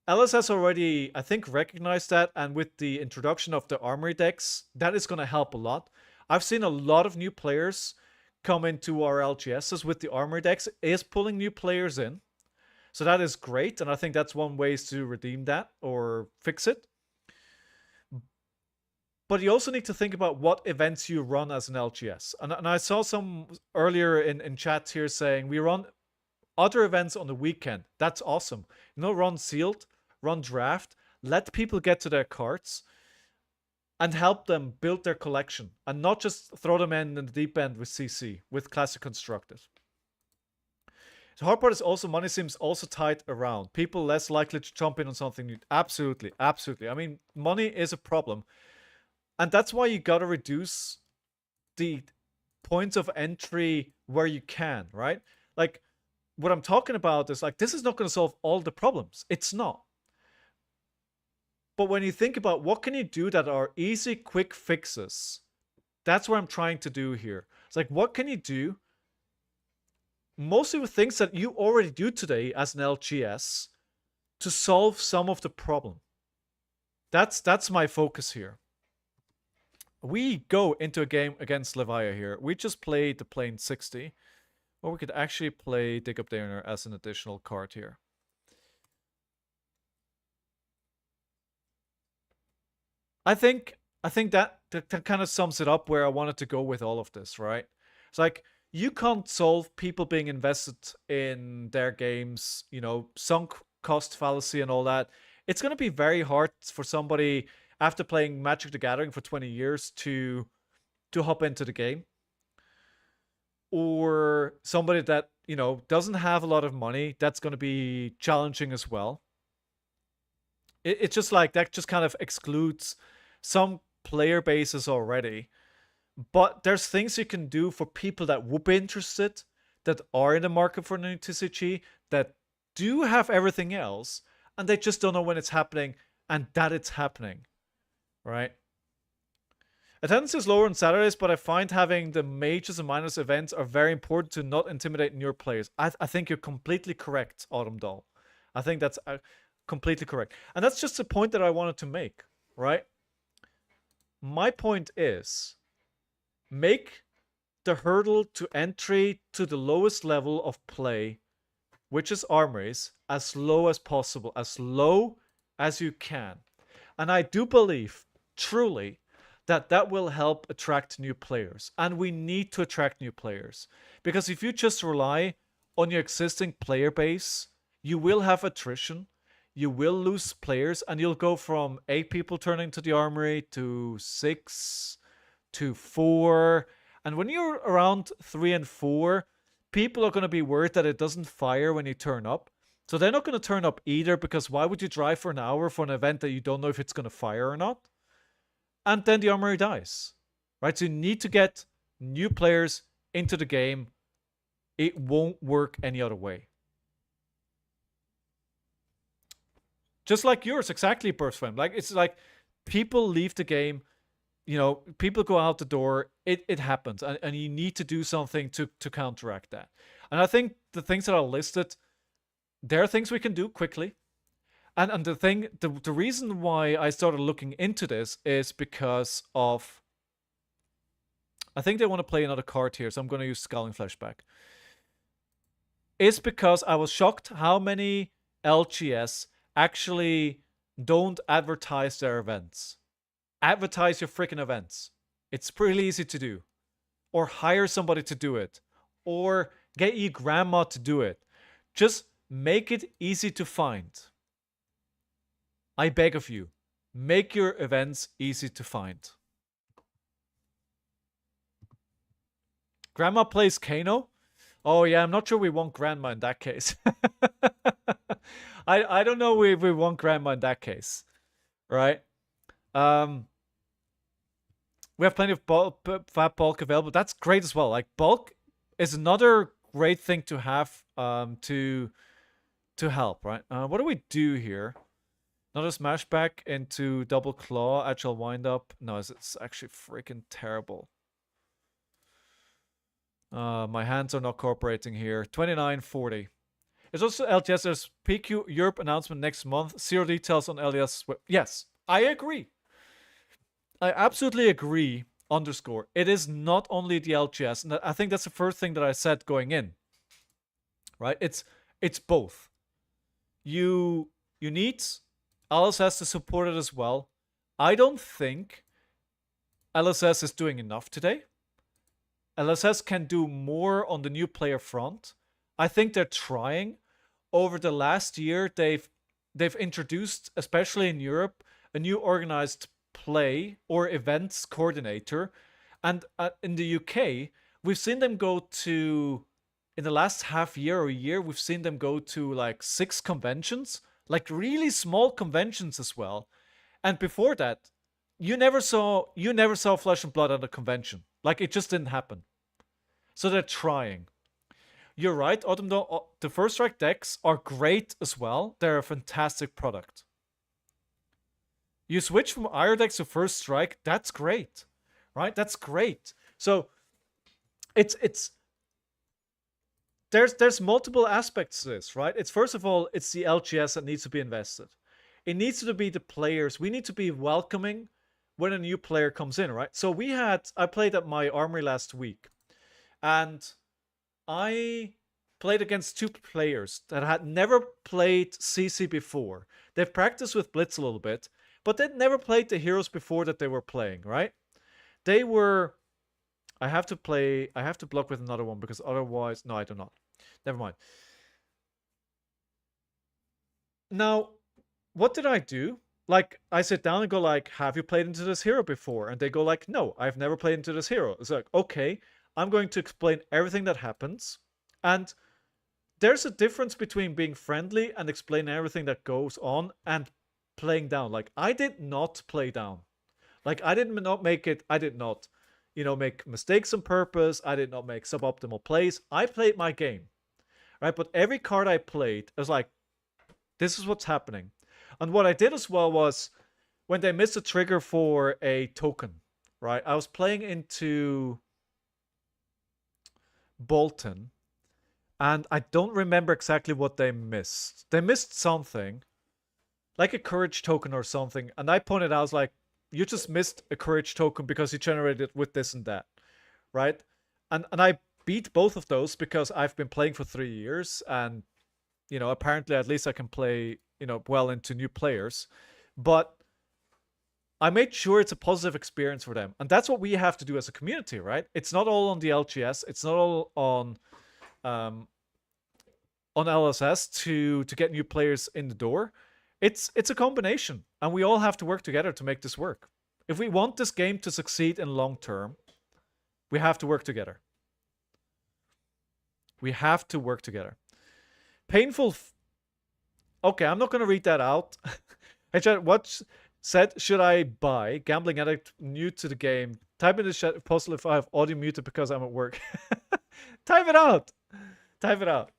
LS has already, I think, recognized that, and with the introduction of the armory decks, that is gonna help a lot. I've seen a lot of new players come into our LGSs with the armory decks. It is pulling new players in. So that is great, and I think that's one way to redeem that or fix it. But you also need to think about what events you run as an LGS. And I saw some earlier in chat here saying we run other events on the weekend. That's awesome. Run sealed, run draft, let people get to their cards, and help them build their collection, and not just throw them in the deep end with CC, with classic constructed. The hard part is also money seems also tight around. People less likely to jump in on something new. Absolutely, absolutely. I mean, money is a problem. And that's why you gotta reduce the points of entry where you can, right? Like, what I'm talking about is, like, this is not gonna solve all the problems. It's not. But when you think about what can you do that are easy, quick fixes, that's what I'm trying to do here. It's like, what can you do? Mostly with things that you already do today as an LGS to solve some of the problem. That's my focus here. We go into a game against Levia here. We just played the plane 60. Or we could actually play Dig Up Diner as an additional card here. I think that kind of sums it up where I wanted to go with all of this, right? It's like, you can't solve people being invested in their games, sunk cost fallacy and all that. It's going to be very hard for somebody after playing Magic the Gathering for 20 years to hop into the game. Or somebody that, doesn't have a lot of money, that's going to be challenging as well. It's just like, that just kind of excludes some player bases already. But there's things you can do for people that would be interested, that are in the market for an new TCG, that do have everything else, and they just don't know when it's happening and that it's happening, right? Attendance is lower on Saturdays, but I find having the majors and minors events are very important to not intimidate newer players. I think you're completely correct, Autumn Doll. I think that's completely correct. And that's just the point that I wanted to make, right? My point is, make the hurdle to entry to the lowest level of play, which is armories, as low as possible, as low as you can. And I do believe, truly, that will help attract new players. And we need to attract new players. Because if you just rely on your existing player base, you will have attrition, you will lose players, and you'll go from 8 people turning to the armory to 6 to 4. And when you're around 3 and 4, people are going to be worried that it doesn't fire when you turn up. So they're not going to turn up either, because why would you drive for an hour for an event that you don't know if it's going to fire or not? And then the armory dies, right? So you need to get new players into the game. It won't work any other way. Just like yours, exactly, Burstflame. Like, it's like people leave the game people go out the door. It happens, and you need to do something to counteract that. And I think the things that are listed, there are things we can do quickly. And the reason why I started looking into this is because of, I think they want to play another card here, so I'm going to use ScowlingFleshBag. It's because I was shocked how many LGS actually don't advertise their events. Advertise your freaking events. It's pretty easy to do. Or hire somebody to do it. Or get your grandma to do it. Just make it easy to find. I beg of you, make your events easy to find. Grandma plays Kano? Oh yeah, I'm not sure we want grandma in that case. I don't know if we want grandma in that case. Right? We have plenty of fat bulk available. That's great as well. Like, bulk is another great thing to have to help, right? What do we do here? Another smash back into double claw, agile wind up. No, it's actually freaking terrible. My hands are not cooperating here. 29.40. It's also LGS. There's PQ Europe announcement next month. 0 details on LGS. Yes, I agree. I absolutely agree. Underscore. It is not only the LGS, and I think that's the first thing that I said going in. Right? It's both. You need LSS to support it as well. I don't think LSS is doing enough today. LSS can do more on the new player front. I think they're trying. Over the last year, they've introduced, especially in Europe, a new organized play or events coordinator. And in the UK, we've seen them go to, in the last half year or year, we've seen them go to like 6 conventions, like really small conventions as well. And before that, you never saw Flesh and Blood at a convention. Like, it just didn't happen. So they're trying. You're right, Autumn. The First Strike decks are great as well. They're a fantastic product. You switch from Ire decks to First Strike, that's great. Right? That's great. So there's multiple aspects to this, right? It's, first of all, it's the LGS that needs to be invested. It needs to be the players. We need to be welcoming when a new player comes in, right? So I played at my armory last week, and I played against 2 players that had never played CC before. They've practiced with Blitz a little bit, but they'd never played the heroes before that they were playing, right? They were... I have to block with another one because otherwise... No, I do not. Never mind. Now, what did I do? Like, I sit down and go like, have you played into this hero before? And they go like, no, I've never played into this hero. It's like, okay, I'm going to explain everything that happens. And there's a difference between being friendly and explaining everything that goes on and playing down. Like, I did not play down. Like, I did not make mistakes on purpose. I did not make suboptimal plays. I played my game. Right? But every card I played, I was like, this is what's happening. And what I did as well was, when they missed a trigger for a token, right? I was playing into Bolton, and I don't remember exactly what they missed. They missed something, like a courage token or something. And I pointed out, I was like, you just missed a courage token because you generated it with this and that, right? And I beat both of those because I've been playing for 3 years, and apparently at least I can play well into new players. But I made sure it's a positive experience for them, and that's what we have to do as a community, right? It's not all on the LGS, it's not all on LSS to get new players in the door. It's a combination, and we all have to work together to make this work. If we want this game to succeed in long term, we have to work together. We have to work together. Painful. Okay, I'm not going to read that out. What said should I buy? Gambling addict new to the game. Type in the chat postal if I have audio muted because I'm at work. Type it out. Type it out.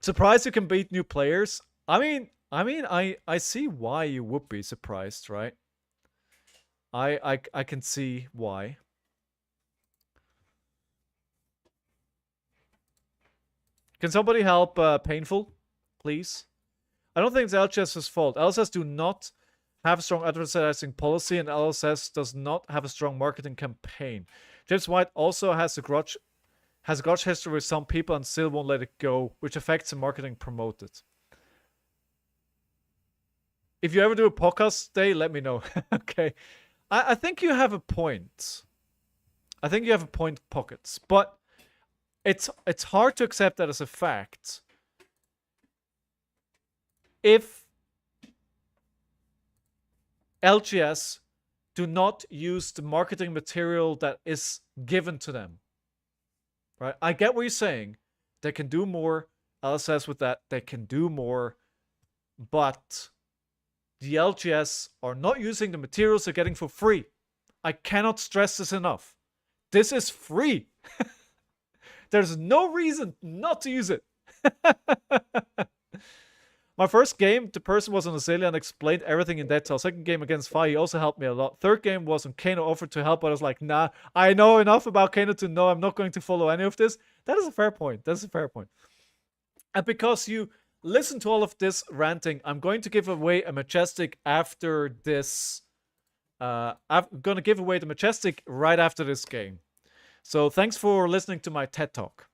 Surprised you can beat new players. I mean, I see why you would be surprised, right? I can see why. Can somebody help Painful, please? I don't think it's LGS's fault. LSS do not have a strong advertising policy, and LSS does not have a strong marketing campaign. James White also has a grudge history with some people and still won't let it go, which affects the marketing promoted. If you ever do a podcast day, let me know. Okay. I think you have a point. I think you have a point, Pockets, but it's hard to accept that as a fact if LGS do not use the marketing material that is given to them. Right? I get what you're saying. They can do more. LSS with that, they can do more. But the LGS are not using the materials they're getting for free. I cannot stress this enough. This is free. There's no reason not to use it. My first game, the person was on Azalea and explained everything in detail. Second game against Fi, he also helped me a lot. Third game was when Kano offered to help, but I was like, nah, I know enough about Kano to know I'm not going to follow any of this. That is a fair point. That's a fair point. And because you listen to all of this ranting, I'm going to give away a Majestic after this. I'm going to give away the Majestic right after this game. So thanks for listening to my TED Talk.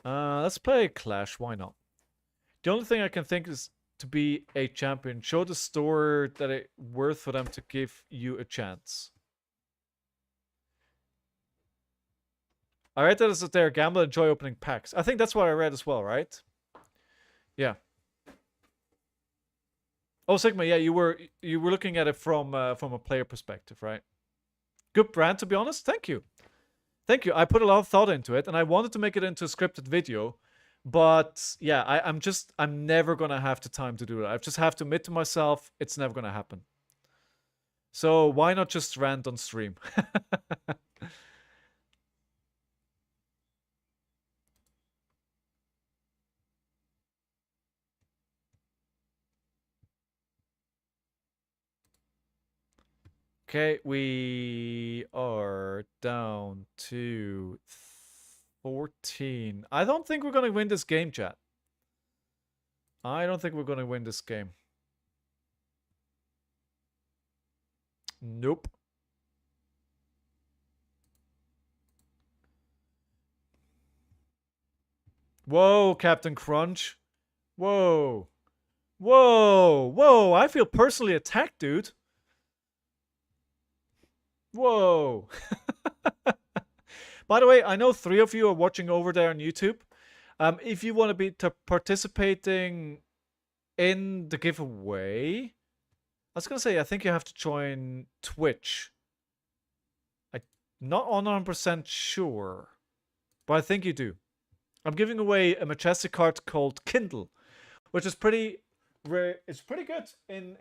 Let's play Clash. Why not? The only thing I can think is to be a champion. Show the store that it's worth for them to give you a chance. I read that as that they're gamble, enjoy opening packs. I think that's what I read as well, right? Yeah. Oh, Sigma, yeah, you were looking at it from a player perspective, right? Good brand, to be honest. Thank you. Thank you. I put a lot of thought into it, and I wanted to make it into a scripted video. But yeah, I'm never gonna have the time to do that. I just have to admit to myself, it's never gonna happen. So why not just rant on stream? Okay, we are down to 14. I don't think we're gonna win this game, chat. I don't think we're gonna win this game. Nope. Whoa, Captain Crunch. Whoa. Whoa. Whoa. I feel personally attacked, dude. Whoa. By the way, I know 3 of you are watching over there on YouTube. If you want to be participating in the giveaway, I was going to say, I think you have to join Twitch. I'm not 100% sure, but I think you do. I'm giving away a Majestic card called Kindle, which is pretty rare. It's pretty good in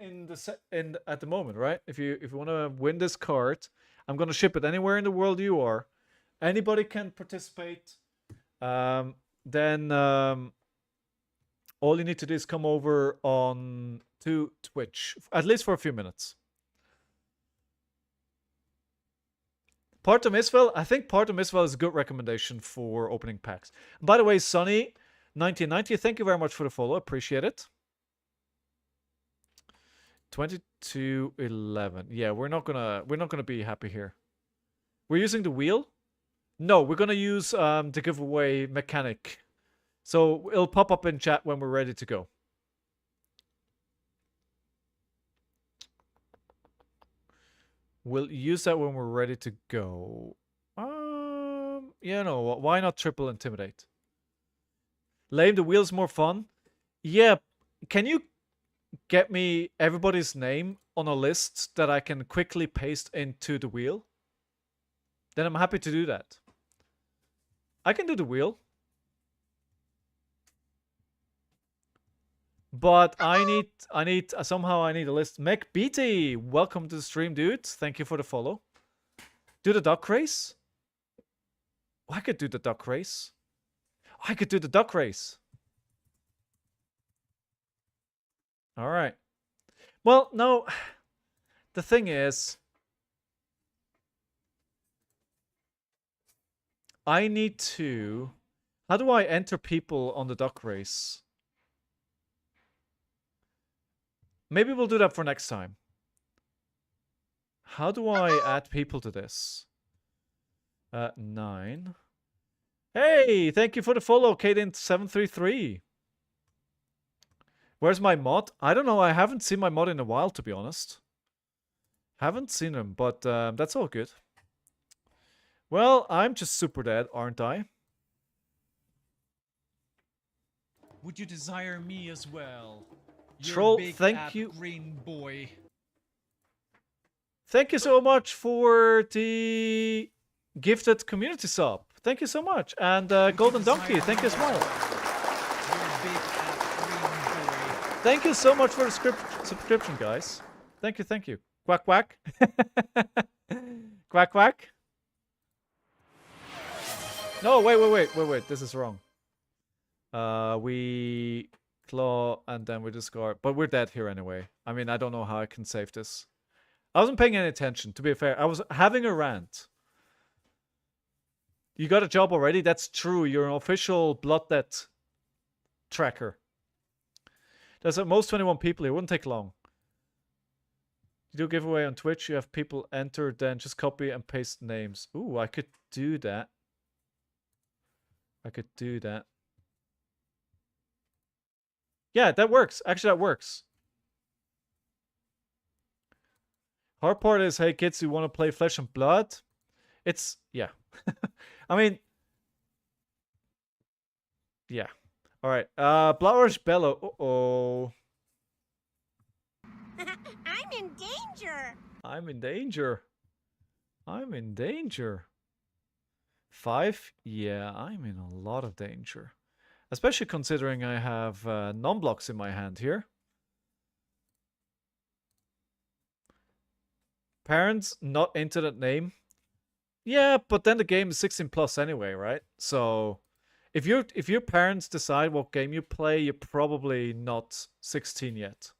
at the moment, right? If you want to win this card, I'm going to ship it anywhere in the world you are. Anybody can participate. Then all you need to do is come over on to Twitch, at least for a few minutes. Part of Misville, I think Part of Misville is a good recommendation for opening packs. By the way, Sonny 1990, thank you very much for the follow. Appreciate it. 2211. Yeah, we're not gonna be happy here. We're using the wheel. No, we're gonna use the giveaway mechanic. So it'll pop up in chat when we're ready to go. We'll use that when we're ready to go. Yeah, no, why not triple intimidate? Lame, the wheel's more fun. Yeah, can you get me everybody's name on a list that I can quickly paste into the wheel? Then I'm happy to do that. I can do the wheel. But I need somehow I need a list. McBeatty, welcome to the stream, dude. Thank you for the follow. Do the duck race? I could do the duck race. I could do the duck race. All right. Well, no. the thing is, I need to... How do I enter people on the duck race? Maybe we'll do that for next time. How do I add people to this? 9. Hey, thank you for the follow, Kaden733. Where's my mod? I don't know. I haven't seen my mod in a while, to be honest. Haven't seen him, but that's all good. Well, I'm just super dead, aren't I? Would you desire me as well? Troll, big thank you. Green boy. Thank you so much for the gifted community sub. Thank you so much. And Golden Donkey, thank you as well. Thank you so much for the subscription, guys. Thank you, thank you. Quack, quack. Quack, quack. No, wait. This is wrong. We claw and then we discard. But we're dead here anyway. I mean, I don't know how I can save this. I wasn't paying any attention, to be fair. I was having a rant. You got a job already? That's true. You're an official blood debt tracker. There's at most 21 people here. It wouldn't take long. You do a giveaway on Twitch. You have people enter, then just copy and paste names. Ooh, I could do that. I could do that. Yeah, that works. Actually, that works. Hard part is, hey kids, you want to play Flesh and Blood? It's, yeah. I mean, yeah. All right. Bloodrush Bellow. Uh-oh. I'm in danger. I'm in danger. I'm in danger. 5? Yeah, I'm in a lot of danger. Especially considering I have non-blocks in my hand here. Parents not into that name. Yeah, but then the game is 16 plus anyway, right? So if your parents decide what game you play, you're probably not 16 yet.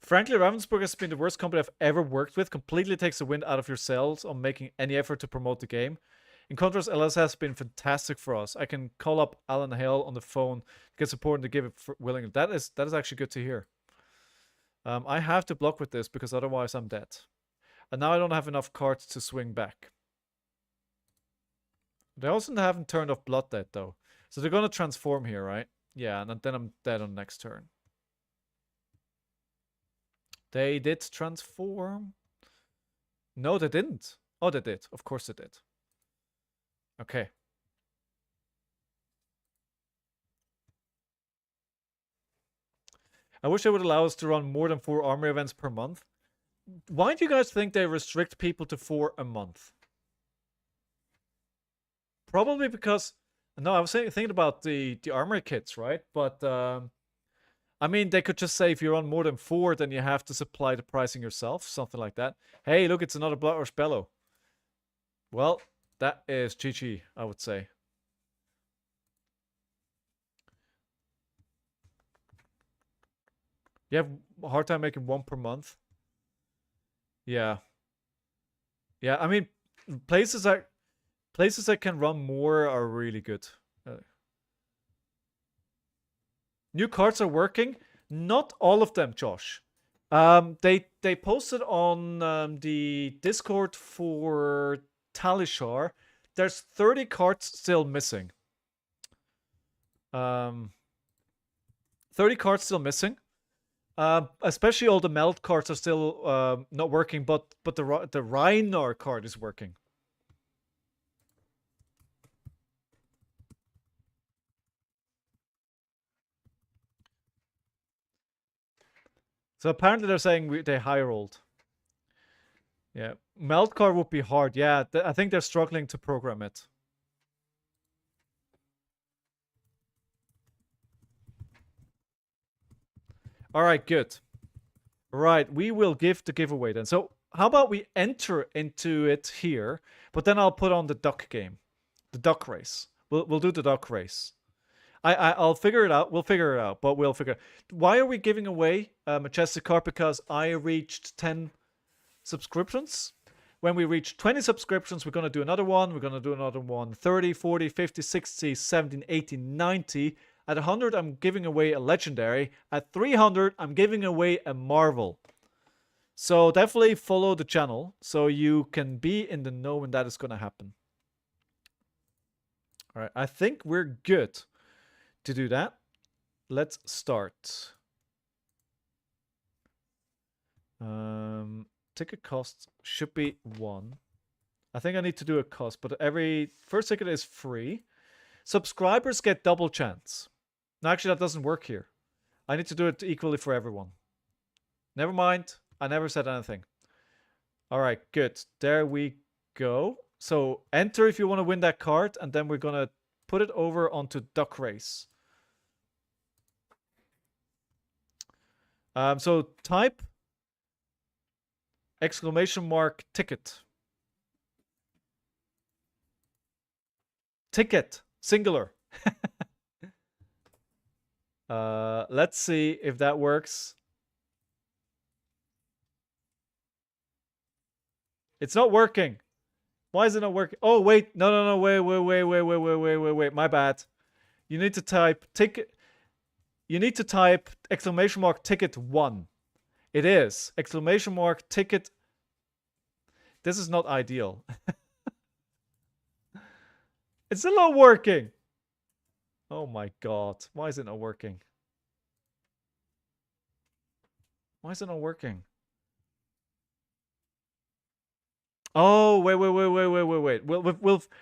Frankly, Ravensburg has been the worst company I've ever worked with. Completely takes the wind out of your sails on making any effort to promote the game. In contrast, LS has been fantastic for us. I can call up Alan Hale on the phone, get support, and to give it willingly. That is actually good to hear. I have to block with this because otherwise I'm dead. And now I don't have enough cards to swing back. They also haven't turned off Blood Debt though. So they're going to transform here, right? Yeah, and then I'm dead on next turn. They did transform. No, they didn't. Oh, they did. Of course they did. Okay. I wish they would allow us to run more than 4 army events per month. Why do you guys think they restrict people to 4 a month? Probably because... No, I was thinking about the armor kits, right? But, I mean, they could just say if you run more than 4, then you have to supply the pricing yourself. Something like that. Hey, look, it's another Bloodrush Bellow. Well, that is GG, I would say. You have a hard time making 1 per month? Yeah. Yeah, I mean, places that can run more are really good. New cards are working. Not all of them, Josh. They posted on the Discord for Talishar. There's 30 cards still missing. 30 cards still missing. Especially all the meld cards are still not working, but the Reinar card is working. So apparently they're saying they high rolled. Yeah, meld card would be hard. Yeah, I think they're struggling to program it. All right, good. Right, we will give the giveaway then. So how about we enter into it here, but then I'll put on the duck game, the duck race. We'll do the duck race. I'll figure it out. We'll figure it out, but we'll figure it. Why are we giving away Majestic card? Because I reached 10 subscriptions. When we reach 20 subscriptions, we're going to do another one. We're going to do another one. 30, 40, 50, 60, 70, 80, 90. At 100, I'm giving away a legendary. At 300, I'm giving away a Marvel. So definitely follow the channel so you can be in the know when that is going to happen. All right, I think we're good to do that. Let's start. Ticket cost should be 1. I think I need to do a cost, but every first ticket is free. Subscribers get double chance. No, actually, that doesn't work here. I need to do it equally for everyone. Never mind. I never said anything. All right, good. There we go. So enter if you want to win that card, and then we're going to put it over onto Duck Race. So type ! ticket. Ticket. Singular. Let's see if that works. It's not working. Why is it not working? Oh, wait. No. Wait. My bad. You need to type ticket. You need to type ! ticket 1. It is ! ticket. This is not ideal. It's still not working. Oh my god. Why is it not working? Why is it not working? Oh, wait.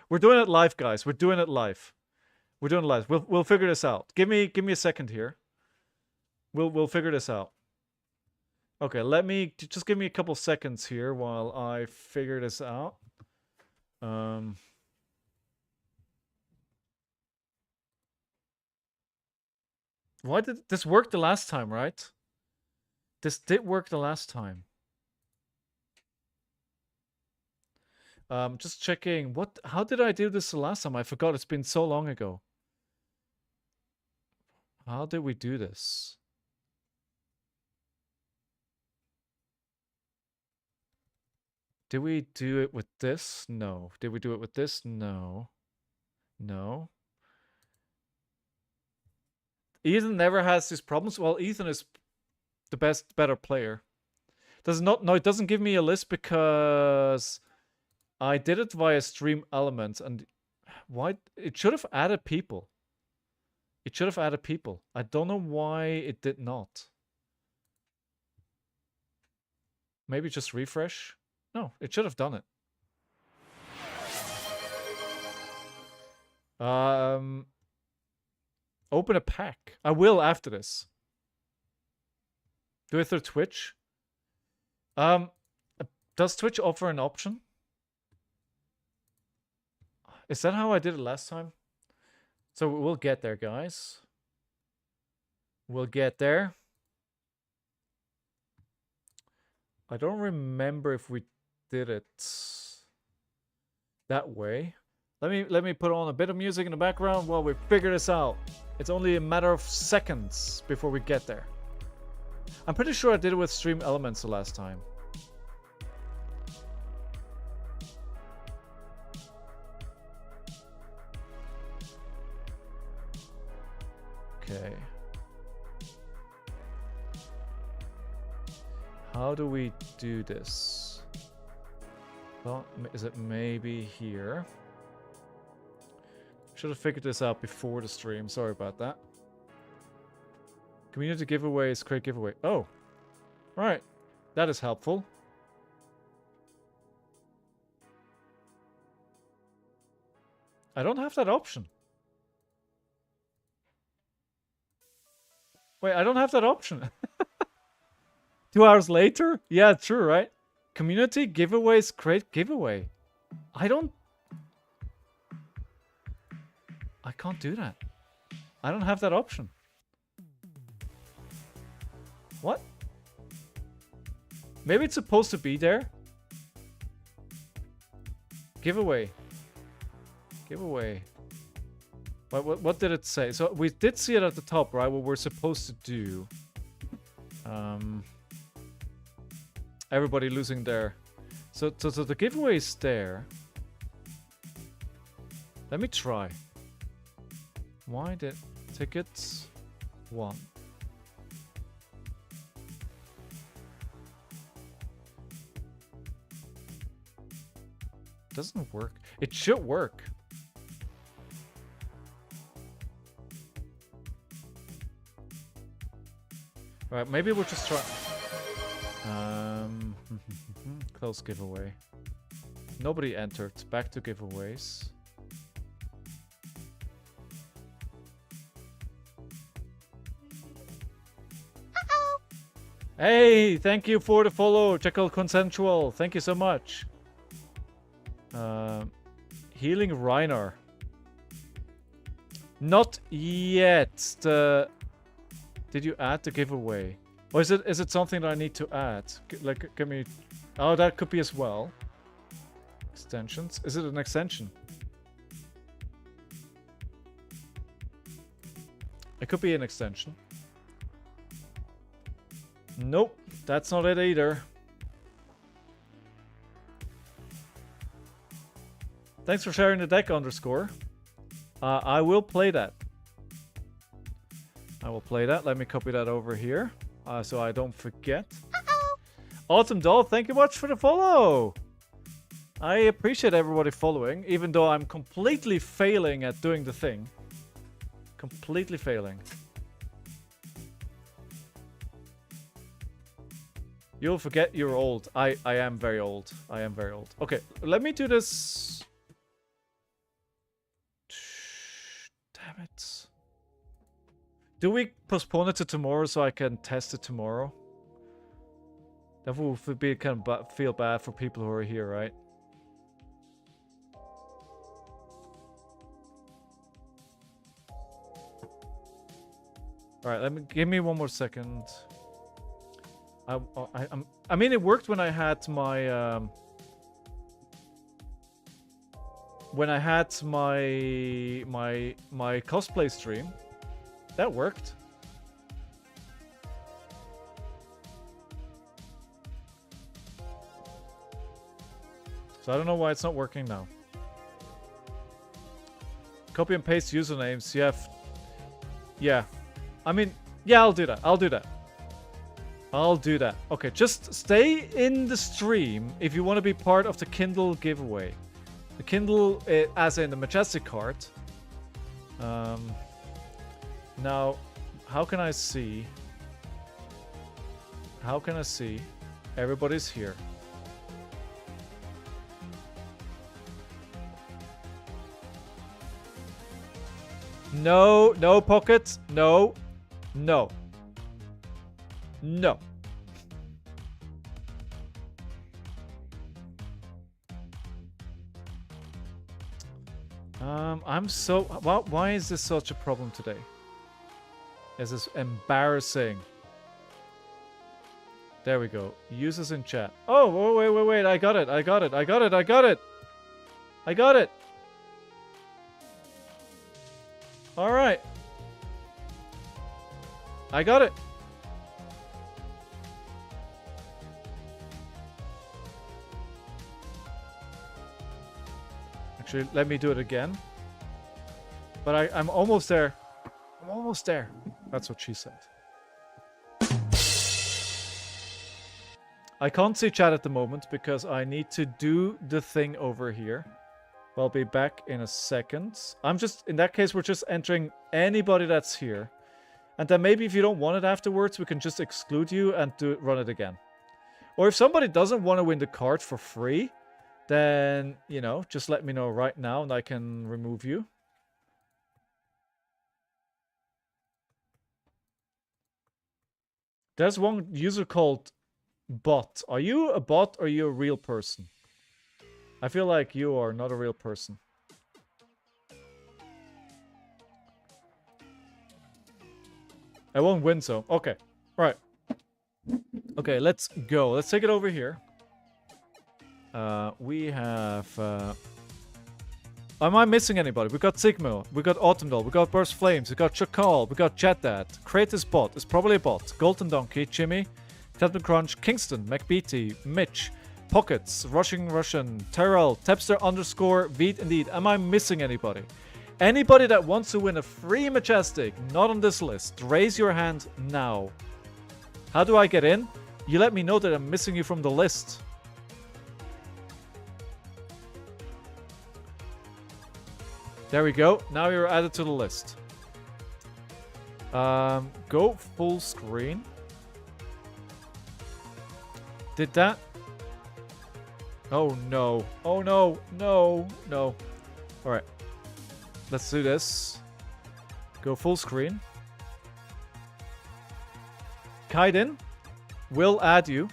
We're doing it live, guys. We're doing it live. We're doing it live. We'll figure this out. Give me a second here. We'll figure this out. Okay, just give me a couple seconds here while I figure this out. Why did this work the last time, right? This did work the last time. Just checking. How did I do this the last time? I forgot. It's been so long ago. How did we do this? Did we do it with this? No. Did we do it with this? No. No. Ethan never has these problems. Well, Ethan is the better player. Does not? No, it doesn't give me a list because I did it via stream elements, and why? It should have added people. It should have added people. I don't know why it did not. Maybe just refresh. No, it should have done it. Open a pack. I will after this. Do it through Twitch. Does Twitch offer an option? Is that how I did it last time? So we'll get there, guys. We'll get there. I don't remember if we did it that way. Let me put on a bit of music in the background while we figure this out. It's only a matter of seconds before we get there. I'm pretty sure I did it with stream elements the last time. Okay. How do we do this? Well, is it maybe here? Should have figured this out before the stream. Sorry about that. Community giveaways, create giveaway. Oh, right. That is helpful. I don't have that option. Wait, I don't have that option. 2 hours later? Yeah, true, right? Community giveaways, create giveaway. I can't do that. I don't have that option. What? Maybe it's supposed to be there. Giveaway. Giveaway. What did it say? So we did see it at the top, right? What we're supposed to do. Everybody losing there. So the giveaway is there. Let me try. Why did tickets 1? Doesn't work. It should work. Alright, maybe we'll just try. Close giveaway. Nobody entered. Back to giveaways. Hey, thank you for the follow, Jekyll Consensual. Thank you so much. Healing Reiner. Not yet. Did you add the giveaway? Or is it something that I need to add? Like, give me... Oh, that could be as well. Extensions. Is it an extension? It could be an extension. Nope, that's not it either. Thanks for sharing the deck, underscore. I will play that. I will play that. Let me copy that over here. So I don't forget. Autumn Doll, thank you much for the follow. I appreciate everybody following, even though I'm completely failing at doing the thing. Completely failing. You'll forget you're old. I am very old. I am very old. Okay, let me do this. Damn it. Do we postpone it to tomorrow so I can test it tomorrow? That would be kind of feel bad for people who are here, right? Alright, give me one more second. I mean, it worked when I had my my cosplay stream. That worked. So I don't know why it's not working now. Copy and paste usernames. Yeah. I mean, yeah, I'll do that. I'll do that. I'll do that. Okay, just stay in the stream if you want to be part of the Kindle giveaway. The Kindle, as in the Majestic card. Now, how can I see? How can I see? Everybody's here. No, no pockets. No. No. No. I'm so... Why is this such a problem today? This is embarrassing. There we go. Users in chat. Oh, wait. I got it. I got it. All right. I got it. Actually, let me do it again. But I'm almost there. I'm almost there. That's what she said. I can't see chat at the moment because I need to do the thing over here. I'll be back in a second. In that case, we're just entering anybody that's here. And then maybe if you don't want it afterwards, we can just exclude you and run it again. Or if somebody doesn't want to win the card for free, then, you know, just let me know right now and I can remove you. There's one user called Bot. Are you a bot or are you a real person? I feel like you are not a real person. I won't win, so... Okay. Right. Okay, let's go. Let's take it over here. We have... Am I missing anybody? We got Sigma, we got Autumnal, we got Burst Flames, we got Chakal, we got Jetdad. Create this bot. It's probably a bot. Golden Donkey, Jimmy, Captain Crunch, Kingston, McBeatty, Mitch, Pockets, Rushing Russian, Terrell, Tepster underscore, Veed indeed. Am I missing anybody? Anybody that wants to win a free Majestic, not on this list, raise your hand now. How do I get in? You let me know that I'm missing you from the list. There we go. Now you're added to the list. Go full screen. Did that? Oh no. Oh no. No. No. Alright. Let's do this. Go full screen. Kaiden will add you.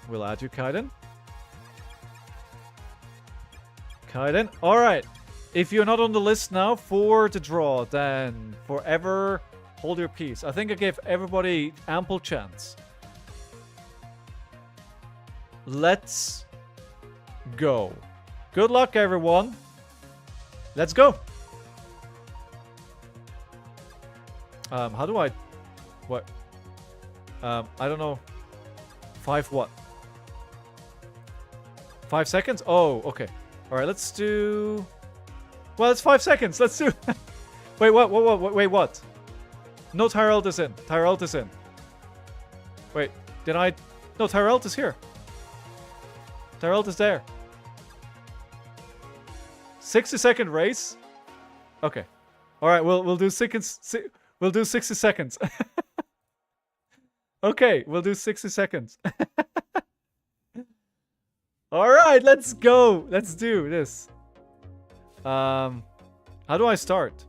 We'll add you, Kaiden. Kaiden. Alright. If you're not on the list now for the draw, then forever hold your peace. I think I gave everybody ample chance. Let's go. Good luck, everyone. Let's go. How do I... What? I don't know. 5 what? 5 seconds? Oh, okay. Alright, let's do... Well, it's 5 seconds. Let's do... Wait, what? Wait, what? No, Tyrell is in. Tyrell is in. Wait, did I... No, Tyrell is here. Tyrell is there. 60-second race? Okay. Alright, we'll do seconds... We'll do 60 seconds. Okay, we'll do 60 seconds. Alright, let's go. Let's do this. How do I start?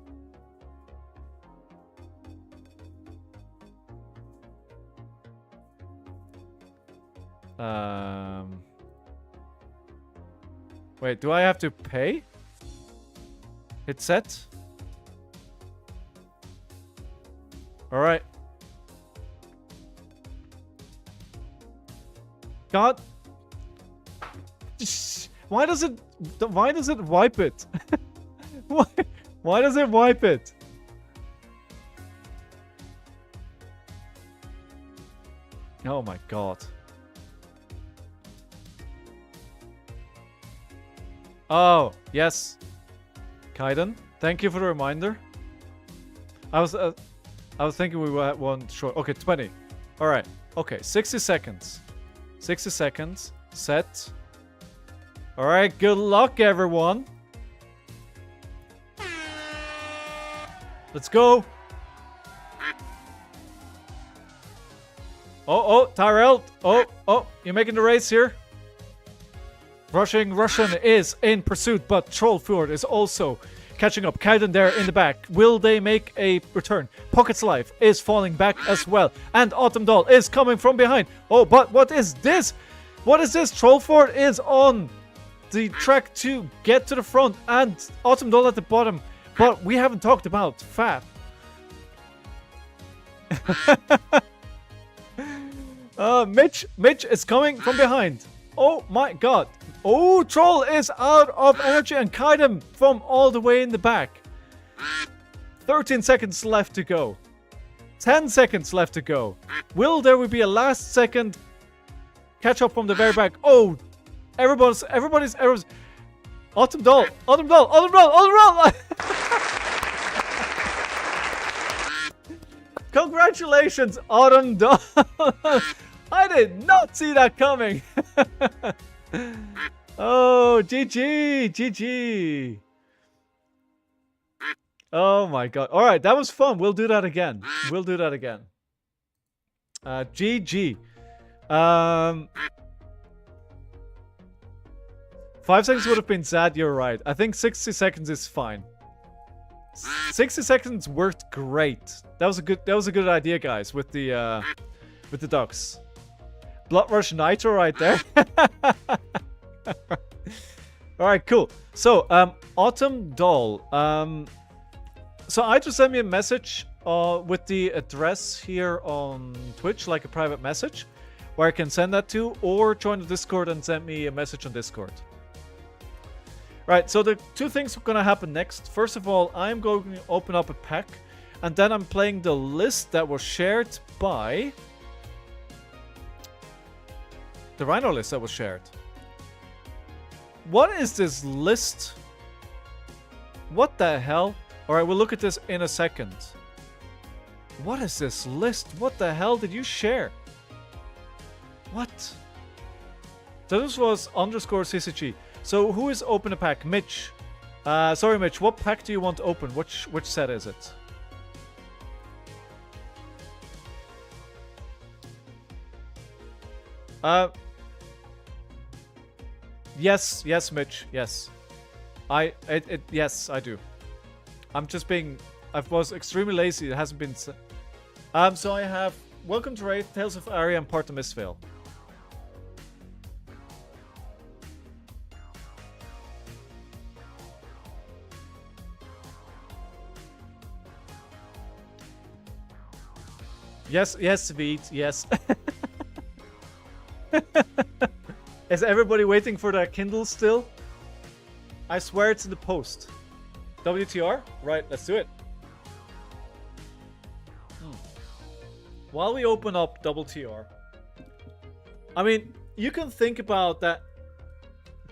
Wait, do I have to pay? Hit set? Alright. God. Why does it wipe it? Why does it wipe it? Oh my god. Oh, yes. Kaiden, thank you for the reminder. I was thinking we were at one short. Okay, 20. All right. Okay, 60 seconds. 60 seconds. Set. All right, good luck, everyone. Let's go. Oh, Tyrell. Oh, you're making the race here. Rushing Russian is in pursuit, but Trollfjord is also catching up. Kaiden there in the back. Will they make a return? Pocket's life is falling back as well. And Autumn Doll is coming from behind. Oh, but what is this? What is this? Trollfjord is on the track to get to the front. And Autumn Doll at the bottom. But we haven't talked about Fat. Mitch is coming from behind. Oh my god. Oh, Troll is out of energy and Kaiden from all the way in the back. 13 seconds left to go. 10 seconds left to go. Will there be a last second catch up from the very back? Oh, everybody's Autumn Doll. Congratulations, Autumn Doll. I did not see that coming. Oh, GG. Oh my god. All right, that was fun. We'll do that again. GG. 5 seconds would have been sad. You're right. I think 60 seconds is fine. 60 seconds worked great. That was a good idea, guys, with the ducks. Blood Rush Nitro right there. Alright, cool. So, Autumn Doll. So I just sent me a message with the address here on Twitch, like a private message, where I can send that to, or join the Discord and send me a message on Discord. Right, so the two things are gonna happen next. First of all, I'm going to open up a pack, and then I'm playing the list that was shared by... the Rhino list that was shared. What is this list? What the hell? Alright, we'll look at this in a second. What is this list? What the hell did you share? What? So this was _CCG. So who is open a pack? Mitch. Sorry, Mitch. What pack do you want to open? Which set is it? Yes, Mitch. Yes. Yes, I do. I'm just being... I was extremely lazy. It hasn't been... So I have Welcome to Wraith, Tales of Aria, and Part of Mistveil. Yes, Veet, yes. Is everybody waiting for their Kindle still? I swear it's in the post. WTR? Right, let's do it. While we open up double TR, I mean, you can think about that.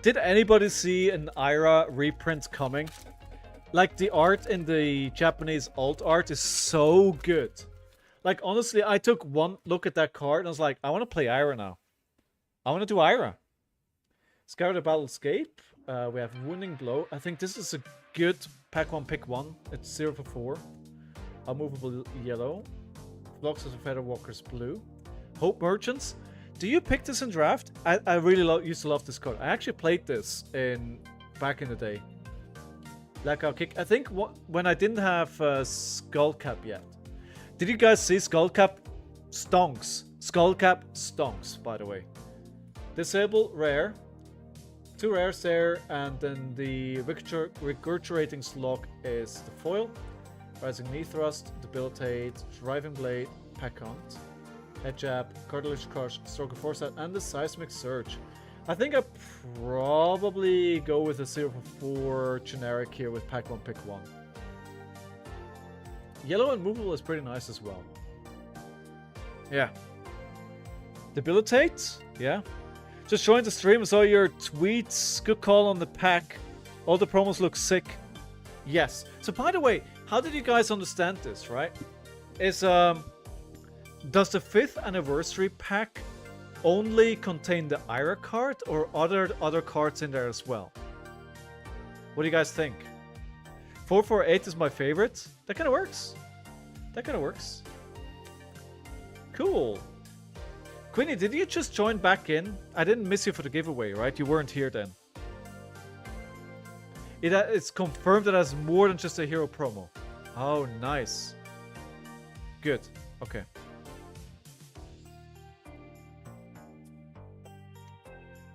Did anybody see an Ira reprint coming? Like, the art in the Japanese alt art is so good. Like, honestly, I took one look at that card and I was like, I want to play Ira now. I want to do Ira. Scour the Battlescape. We have Wounding Blow. I think this is a good pack 1, pick 1. It's 0 for 4. Unmovable yellow. Flocks of Featherwalkers blue. Hope Merchants. Do you pick this in draft? I really used to love this card. I actually played this back in the day. Blackout Kick. I think when I didn't have Skullcap yet. Did you guys see Skullcap? Stonks. Skullcap stonks, by the way. Disable rare. 2 rares there, and then the regurgitating slog is the foil. Rising Knee Thrust, Debilitate, Driving Blade, Pack Hunt, Head Jab, Cartilage Crush, Stroke of Foresight, and the Seismic Surge. I think I probably go with a 0 for 4 generic here with Pack 1, pick 1. Yellow and Movable is pretty nice as well. Yeah. Debilitate? Yeah. Just joined the stream, saw your tweets. Good call on the pack. All the promos look sick. Yes. So by the way, how did you guys understand this, right? Does the 5th anniversary pack only contain the Ira card, or other cards in there as well? What do you guys think? 448 is my favorite. That kind of works. That kind of works. Cool. Queenie, did you just join back in? I didn't miss you for the giveaway, right? You weren't here then. It's confirmed that it has more than just a hero promo. Oh, nice. Good. Okay.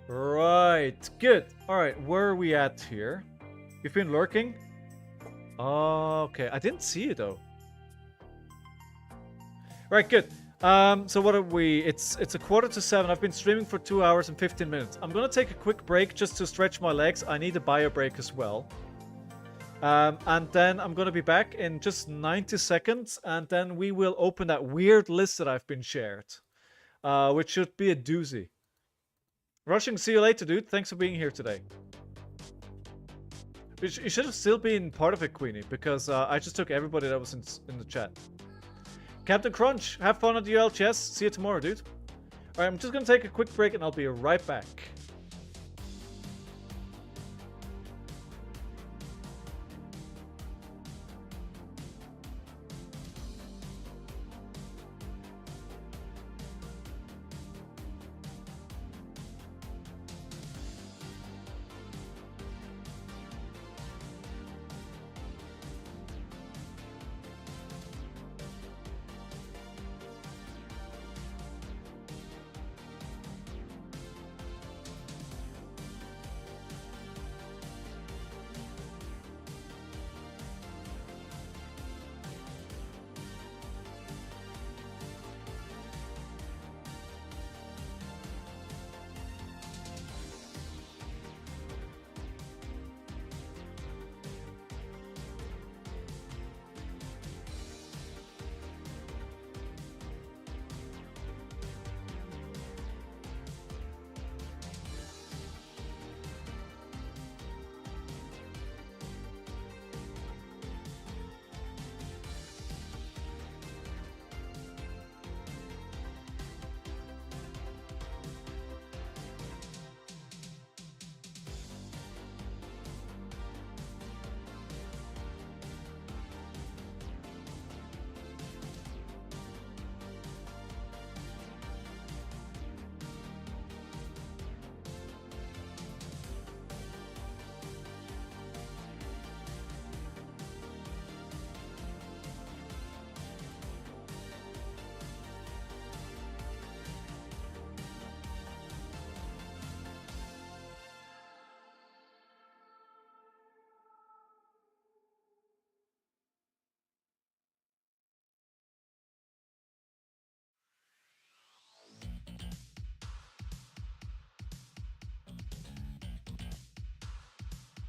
Right. Good. Alright, where are we at here? You've been lurking? Okay. I didn't see you though. Right, good. So what are we? It's a 6:45. I've been streaming for 2 hours and 15 minutes. I'm gonna take a quick break just to stretch my legs. I need a bio break as well. And then I'm gonna be back in just 90 seconds, and then we will open that weird list that I've been shared, which should be a doozy. Rushing, see you later, dude. Thanks for being here today. You should have still been part of it, Queenie, because I just took everybody that was in the chat. Captain Crunch, have fun at the LGS. See you tomorrow, dude. Alright, I'm just gonna take a quick break and I'll be right back.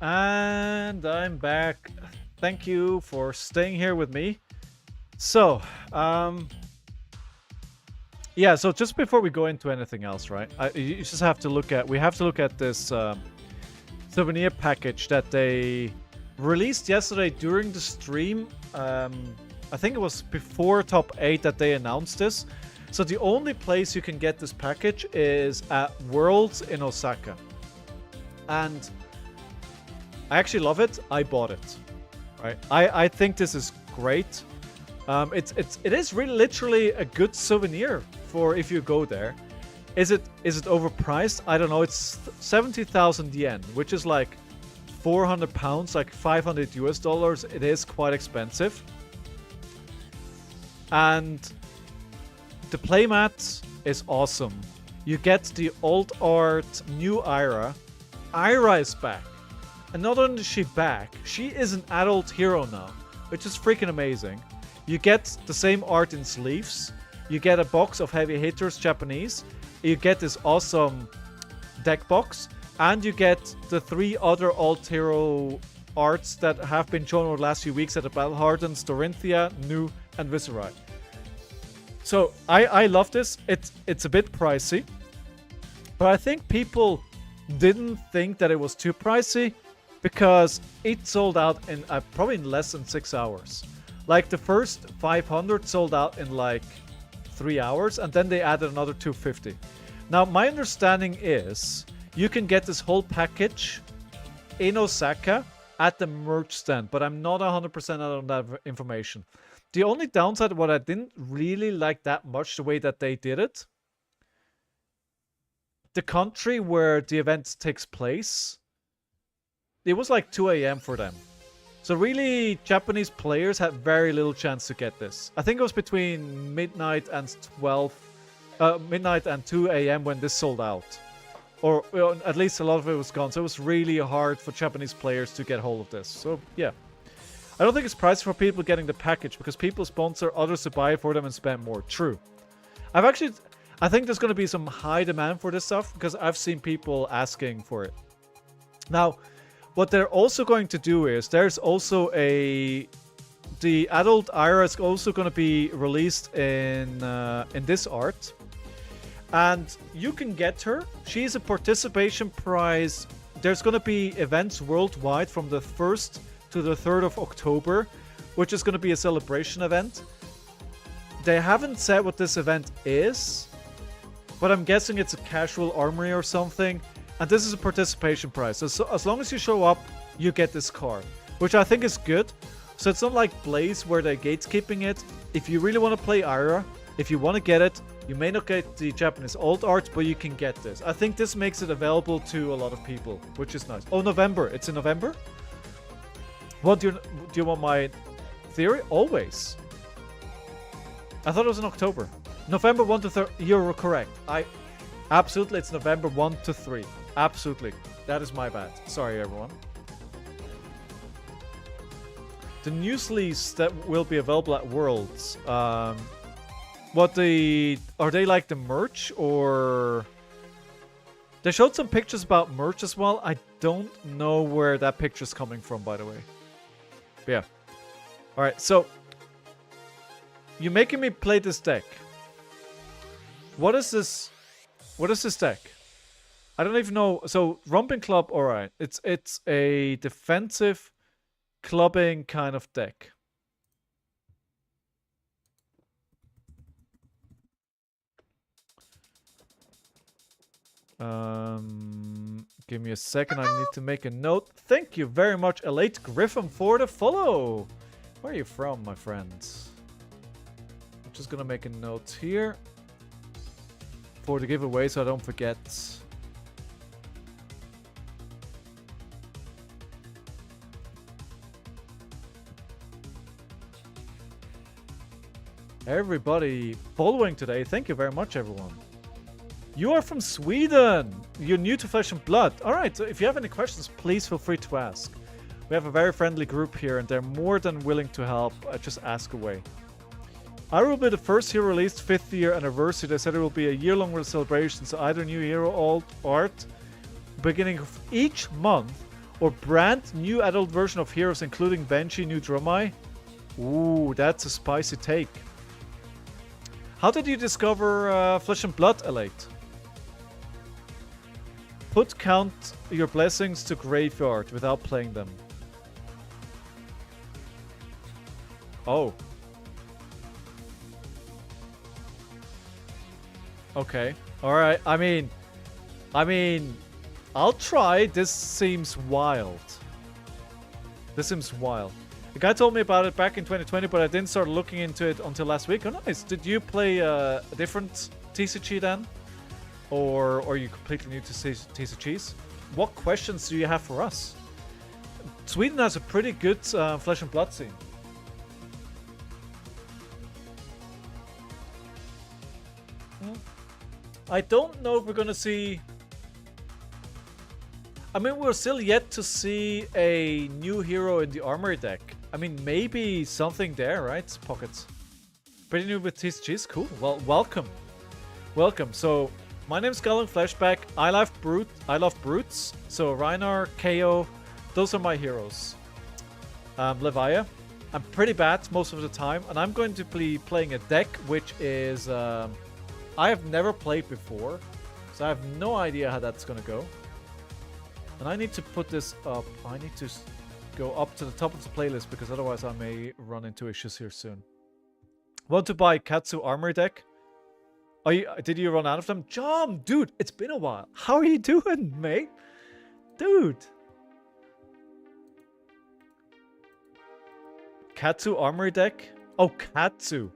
And I'm back. Thank you for staying here with me. So, yeah, so just before we go into anything else, right? You just have to look at, we have to look at this souvenir package that they released yesterday during the stream. I think it was before top 8 that they announced this. So the only place you can get this package is at Worlds in Osaka. And I actually love it. I bought it. Right? I think this is great. It is really literally a good souvenir for if you go there. Is it overpriced? I don't know. It's 70,000 yen, which is like 400 pounds, like 500 US dollars. It is quite expensive. And the playmat is awesome. You get the old art new Ira. Ira is back. And not only is she back, she is an adult hero now, which is freaking amazing. You get the same art in sleeves. You get a box of heavy hitters, Japanese. You get this awesome deck box. And you get the 3 other alt hero arts that have been shown over the last few weeks at the Battle Hardens, Dorinthia, Nu, and Viserai. So I love this. It's a bit pricey. But I think people didn't think that it was too pricey because it sold out in probably in less than 6 hours. Like the first 500 sold out in like 3 hours, and then they added another 250. Now my understanding is you can get this whole package in Osaka at the merch stand, but I'm not 100% out on that information. The only downside, what I didn't really like that much, the way that they did it, the country where the event takes place, it was like 2 a.m. for them. So really, Japanese players had very little chance to get this. I think it was between midnight and 2 a.m. when this sold out. Or well, at least a lot of it was gone. So it was really hard for Japanese players to get hold of this. So yeah. I don't think it's pricey for people getting the package because people sponsor others to buy it for them and spend more. True. I think there's going to be some high demand for this stuff because I've seen people asking for it. Now, what they're also going to do is there's also the adult Ira is also going to be released in this art. And you can get her. She's a participation prize. There's going to be events worldwide from the 1st to the 3rd of October, which is going to be a celebration event. They haven't said what this event is, but I'm guessing it's a casual armory or something. And this is a participation prize. So as long as you show up, you get this card, which I think is good. So it's not like Blaze where they're gatekeeping it. If you really want to play Ira, if you want to get it, you may not get the Japanese old art, but you can get this. I think this makes it available to a lot of people, which is nice. Oh, November. It's in November? What do you want my theory? Always. I thought it was in October. November 1 to 3. You're correct. Absolutely, it's November 1 to 3. Absolutely. That is my bad. Sorry, everyone. The new sleeves that will be available at Worlds. Are they like the merch or... They showed some pictures about merch as well. I don't know where that picture's coming from, by the way. But yeah. Alright, so... You're making me play this deck. What is this? What is this deck? I don't even know. So, Romping Club, alright. It's a defensive clubbing kind of deck. Give me a second. I need to make a note. Thank you very much, Elate Griffin, for the follow. Where are you from, my friends? I'm just gonna make a note here for the giveaway so I don't forget. Everybody following today. Thank you very much, everyone. You are from Sweden. You're new to Flesh and Blood. All right, so if you have any questions, please feel free to ask. We have a very friendly group here, and they're more than willing to help. Just ask away. I will be the first hero released 5th year anniversary. They said it will be a year-long celebration, so either new hero old art beginning of each month Or brand new adult version of heroes, including Benji, new Dromai. Ooh, that's a spicy take. How did you discover Flesh and Blood, Elate? Put count your blessings to graveyard without playing them. Oh. Okay. Alright. I mean, I'll try. This seems wild. This seems wild. The guy told me about it back in 2020, but I didn't start looking into it until last week. Oh, nice. Did you play a different TCG then? Or are you completely new to TCGs? What questions do you have for us? Sweden has a pretty good Flesh and Blood scene. I don't know if we're gonna see... I mean, we're still yet to see a new hero in the armory deck. I mean, maybe something there, right? Pockets. Pretty new with TCGs? Cool. Well, welcome. Welcome. So, my name's ScowlingFleshBag. I love brutes. So, Reinar, KO, those are my heroes. Levia. I'm pretty bad most of the time. And I'm going to be playing a deck which is... I have never played before. So, I have no idea how that's going to go. And I need to put this up. I need to go up to the top of the playlist because otherwise I may run into issues here soon. Want to buy Katsu armor deck? Did you run out of them? John, dude, it's been a while. How are you doing, mate? Dude. Katsu armor deck? Oh, Katsu.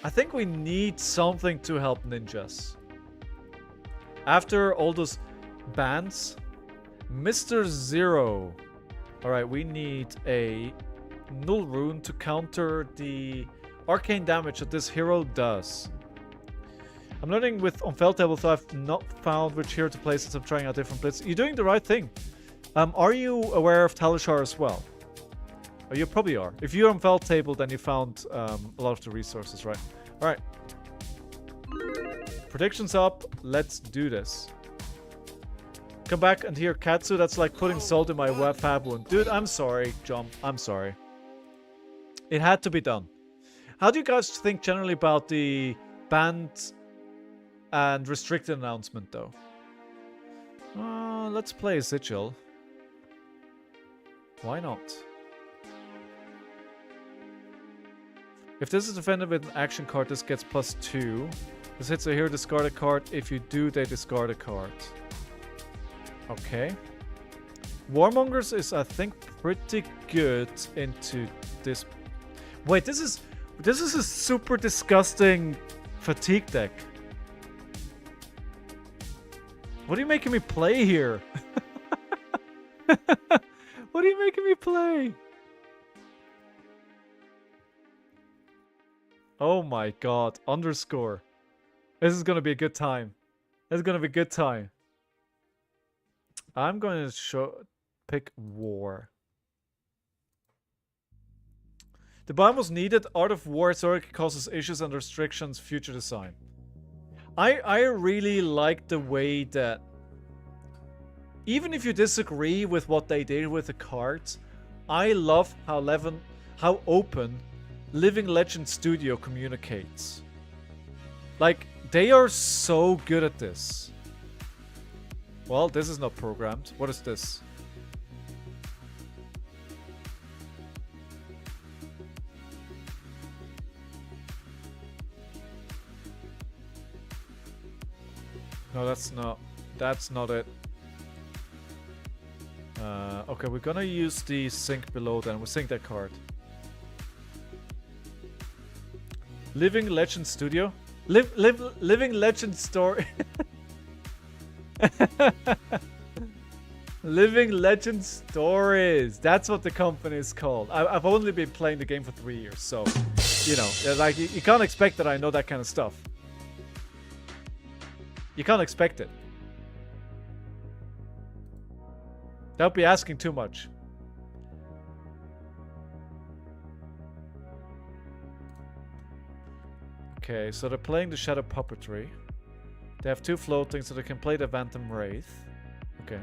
I think we need something to help ninjas. After all those bans, Mr. Zero. Alright, we need a null rune to counter the arcane damage that this hero does. I'm learning with Unfell Table, so I've not found which hero to play since I'm trying out different blitz. You're doing the right thing. Are you aware of Talishar as well? Oh, you probably are. If you're on Fell Table, then you found a lot of the resources, right? Alright. Predictions up. Let's do this. Come back and hear Katsu. That's like putting salt in my fab wound. Dude, I'm sorry, John. I'm sorry. It had to be done. How do you guys think generally about the banned and restricted announcement, though? Let's play a Sigil. Why not? If this is defended with an action card, this gets +2. This hits a hero, discard a card. If you do, they discard a card. Okay. Warmongers is, I think, pretty good into this. Wait, this is a super disgusting fatigue deck. What are you making me play here? What are you making me play? Oh my god. Underscore. This is gonna be a good time. This is gonna be a good time. I'm going to pick War. The biome was needed. Art of War historically causes issues and restrictions. Future design. I really like the way that even if you disagree with what they did with the cards, I love how open Living Legend Studio communicates. Like, they are so good at this. Well, this is not programmed. What is this? No, that's not it. Okay, we're gonna use the sync below then. We'll sync that card. Living Legend Studio? Living Legend Story. Living Legend Stories. That's what the company is called. I've only been playing the game for 3 years, so you know, like you can't expect that I know that kind of stuff. You can't expect it. That would be asking too much. Okay, so they're playing the Shadow Puppetry. They have 2 floating, so they can play the Phantom Wraith. Okay.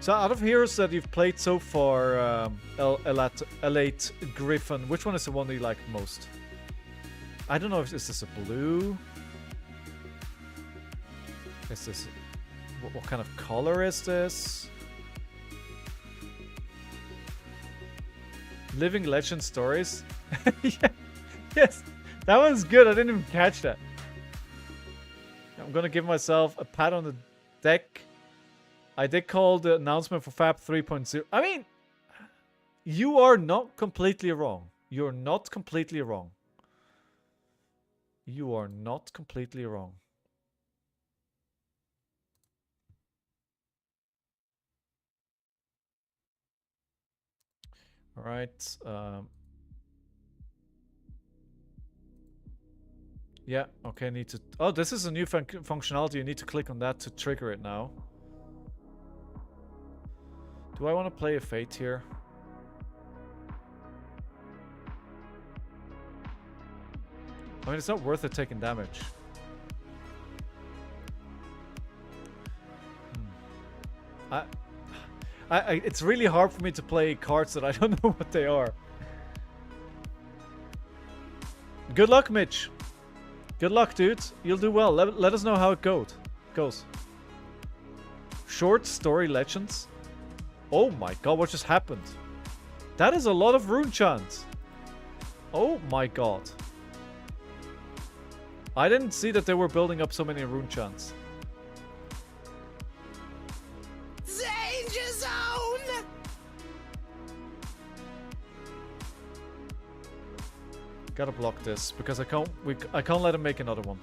So out of heroes that you've played so far, Elate Griffin, which one is the one that you like most? I don't know if is this a blue? Is this... What kind of color is this? Living Legend Stories? Yeah. Yes, that one's good. I didn't even catch that. I'm gonna give myself a pat on the deck. I did call the announcement for Fab 3.0. I mean, you are not completely wrong. You're not completely wrong. You are not completely wrong. All right. Yeah, okay, I need to... Oh, this is a new functionality. You need to click on that to trigger it now. Do I want to play a Fate here? I mean, it's not worth it taking damage. It's really hard for me to play cards that I don't know what they are. Good luck, Mitch. Good luck, dude. You'll do well. Let us know how it goes. Short story legends. Oh my god, what just happened? That is a lot of rune chants. Oh my god. I didn't see that they were building up so many rune chants. Danger zone! Gotta block this because I can't let him make another one.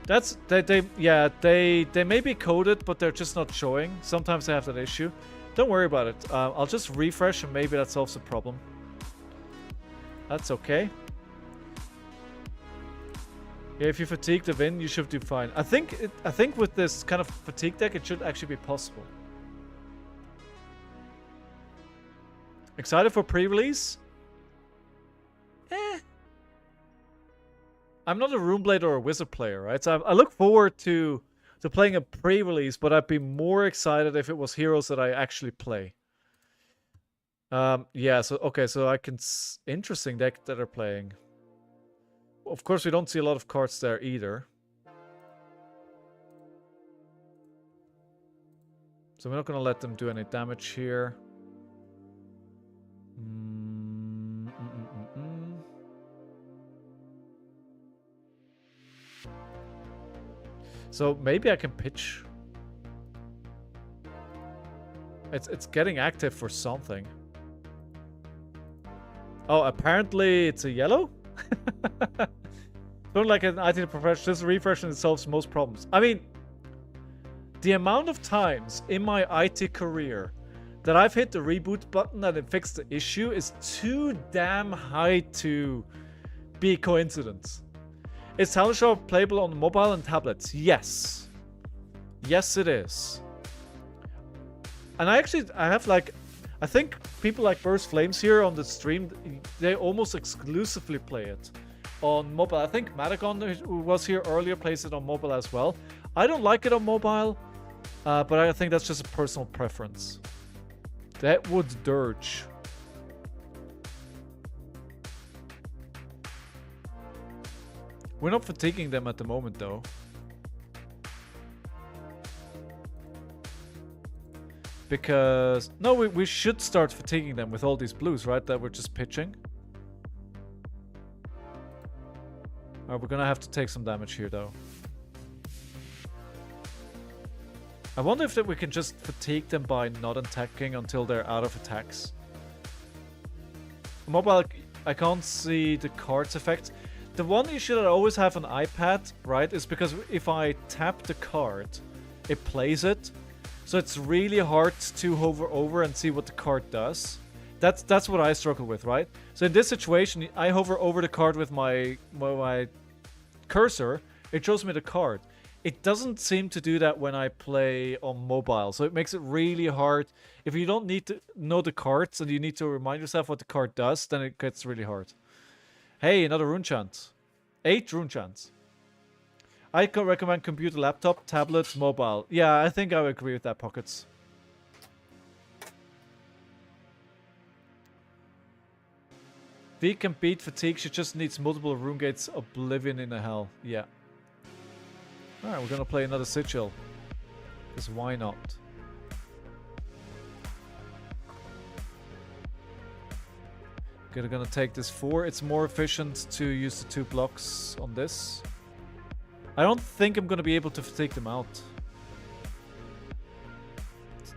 That's they may be coded, but they're just not showing. Sometimes they have that issue. Don't worry about it. I'll just refresh and maybe that solves the problem. That's okay. Yeah, if you fatigue the win, you should do fine. I think with this kind of fatigue deck, it should actually be possible. Excited for pre-release? I'm not a Runeblade or a Wizard player, right? So I look forward to playing a pre-release, but I'd be more excited if it was heroes that I actually play. Yeah, so okay, so I can... Interesting deck that they're playing. Of course, we don't see a lot of cards there either. So we're not going to let them do any damage here. So maybe I can pitch. It's getting active for something. Oh, apparently it's a yellow? Don't like an IT professional. This refresh and it solves most problems. I mean, the amount of times in my IT career that I've hit the reboot button and it fixed the issue is too damn high to be a coincidence. Is Talent Show playable on mobile and tablets? Yes. Yes, it is. And I have like... I think people like Burst Flames here on the stream, they almost exclusively play it on mobile. I think Madagon, who was here earlier, plays it on mobile as well. I don't like it on mobile, but I think that's just a personal preference. That would dirge. We're not fatiguing them at the moment, though. Because... No, we should start fatiguing them with all these blues, right? That we're just pitching. Alright, we're gonna have to take some damage here, though. I wonder if we can just fatigue them by not attacking until they're out of attacks. Mobile, I can't see the cards effect. The one issue that I always have on iPad, right, is because if I tap the card, it plays it. So it's really hard to hover over and see what the card does. That's what I struggle with, right? So in this situation, I hover over the card with my cursor. It shows me the card. It doesn't seem to do that when I play on mobile. So it makes it really hard. If you don't need to know the cards and you need to remind yourself what the card does, then it gets really hard. Hey, another rune chant. 8 rune chants. I could recommend computer, laptop, tablet, mobile. Yeah, I think I would agree with that, Pockets. V can beat fatigue, she just needs multiple room gates, oblivion in a hell. Yeah. Alright, we're gonna play another sigil. Because why not? Gonna take this 4. It's more efficient to use the 2 blocks on this. I don't think I'm gonna be able to fatigue them out.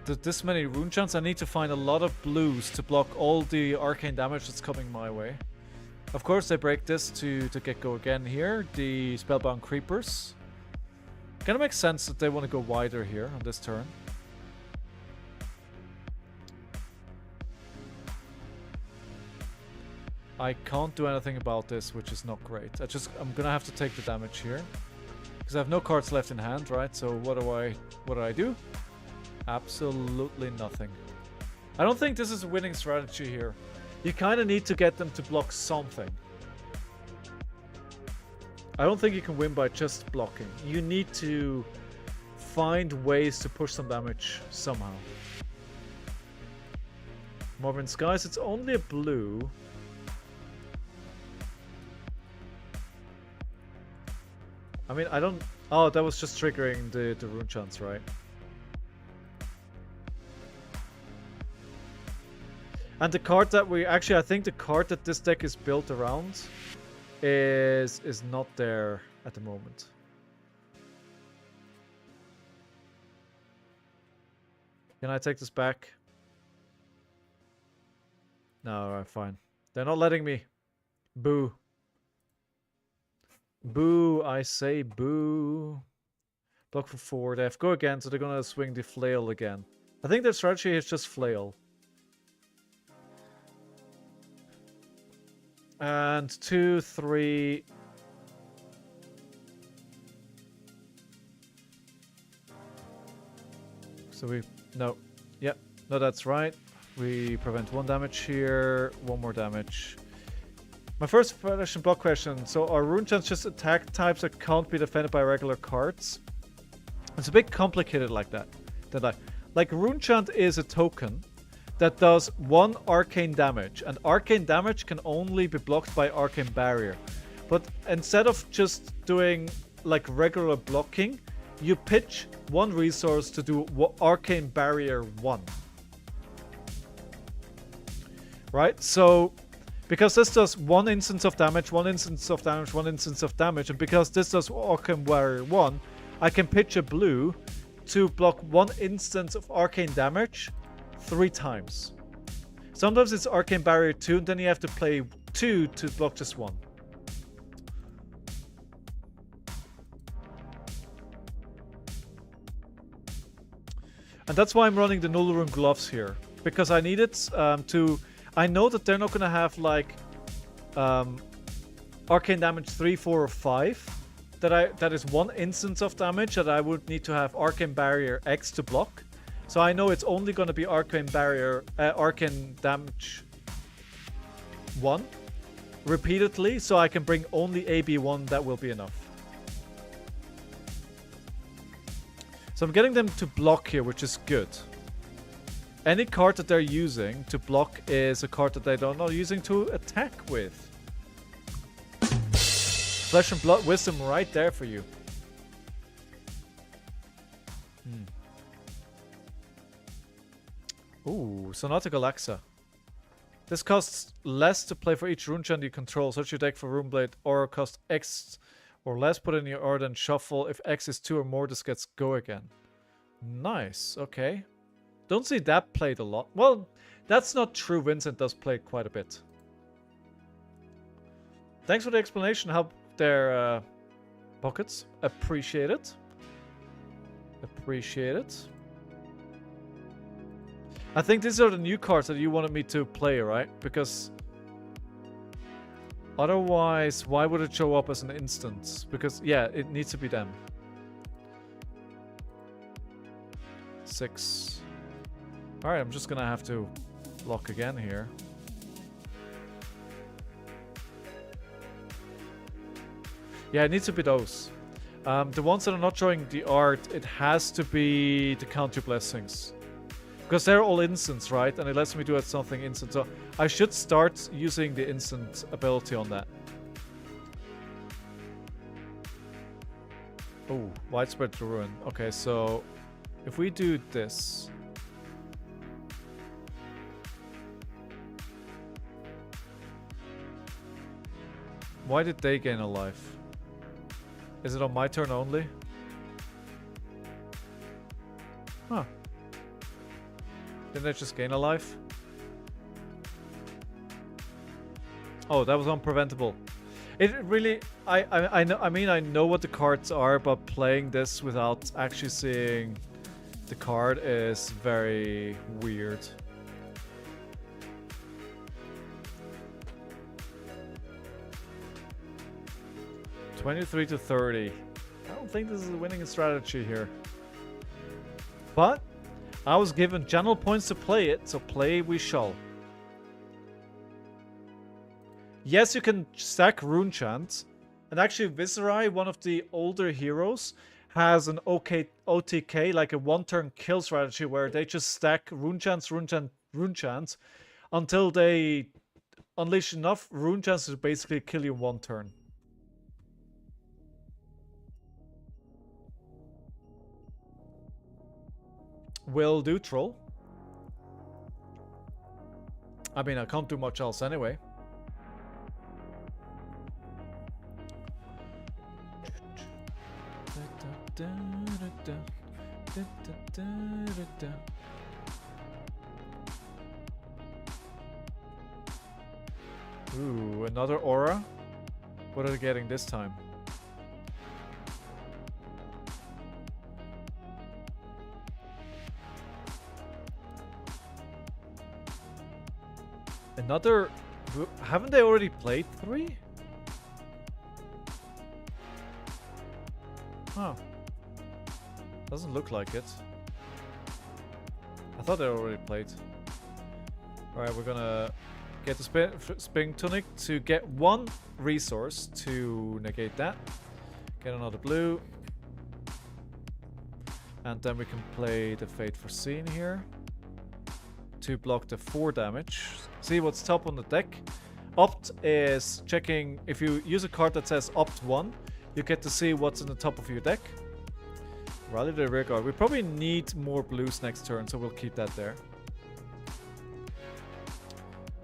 This many rune chants, I need to find a lot of blues to block all the arcane damage that's coming my way. Of course, they break this to get go again here. The Spellbound Creepers. Kinda makes sense that they want to go wider here on this turn. I can't do anything about this, which is not great. I'm gonna have to take the damage here. Because I have no cards left in hand, right? So what do I do? Absolutely nothing. I don't think this is a winning strategy here. You kind of need to get them to block something. I don't think you can win by just blocking. You need to find ways to push some damage somehow. Morbid Skies, it's only a blue. I mean, I don't... Oh, that was just triggering the rune chants, right? And the card that we... Actually, I think the card that this deck is built around is not there at the moment. Can I take this back? No, alright, fine. They're not letting me. Boo. Boo, I say boo. Block for 4. They have to go again, so they're gonna swing the flail again. I think their strategy is just flail. And 2, 3. So we... No. Yep. No, that's right. We prevent 1 damage here. 1 more damage. My first question, block question. So are rune chants just attack types that can't be defended by regular cards? It's a bit complicated like that. Like rune chant is a token that does 1 arcane damage, and arcane damage can only be blocked by arcane barrier. But instead of just doing like regular blocking, you pitch 1 resource to do arcane barrier 1. Right? So because this does 1 instance of damage, 1 instance of damage, 1 instance of damage, and because this does arcane barrier 1, I can pitch a blue to block 1 instance of arcane damage 3 times. Sometimes it's arcane barrier 2, and then you have to play 2 to block just 1. And that's why I'm running the Null Rune Gloves here, because I need it to... I know that they're not going to have like arcane damage 3, 4, or 5. That is 1 instance of damage that I would need to have arcane barrier X to block. So I know it's only going to be arcane barrier, arcane damage 1 repeatedly, so I can bring only AB1. That will be enough. So I'm getting them to block here, which is good. Any card that they're using to block is a card that they're not using to attack with. Flesh and Blood Wisdom right there for you. Ooh, Sonata Galaxa. This costs less to play for each rune chant you control. Search your deck for Runeblade, or cost X or less. Put in your order and shuffle. If X is 2 or more, this gets go again. Nice, okay. Don't see that played a lot. Well, that's not true. Vincent does play quite a bit. Thanks for the explanation. Help their pockets. Appreciate it. Appreciate it. I think these are the new cards that you wanted me to play, right? Because otherwise, why would it show up as an instance? Because, yeah, it needs to be them. 6. Alright, I'm just gonna have to block again here. Yeah, it needs to be those. The ones that are not showing the art, it has to be the Count Your Blessings. Because they're all instants, right? And it lets me do something instant. So I should start using the instant ability on that. Oh, Widespread Ruin. Okay, so if we do this... Why did they gain a life? Is it on my turn only? Huh. Didn't they just gain a life? Oh, that was unpreventable. It really... I know, I mean, I know what the cards are, but playing this without actually seeing the card is very weird. $23-30. I don't think this is a winning strategy here. But I was given general points to play it, so play we shall. Yes, you can stack rune chants. And actually, Viserai, one of the older heroes, has an OTK, like a one-turn kill strategy, where they just stack rune chants, until they unleash enough rune chants to basically kill you in one turn. Will do, troll. I mean, I can't do much else anyway. Ooh, another aura? What are they getting this time? Another... Haven't they already played 3? Huh. Doesn't look like it. I thought they already played. Alright, we're gonna get the Spring Tunic to get 1 resource to negate that. Get another blue. And then we can play the Fate Foreseen here to block the 4 damage. See what's top on the deck. Opt is checking, if you use a card that says Opt 1, you get to see what's in the top of your deck. Rally the Rearguard. We probably need more blues next turn, so we'll keep that there.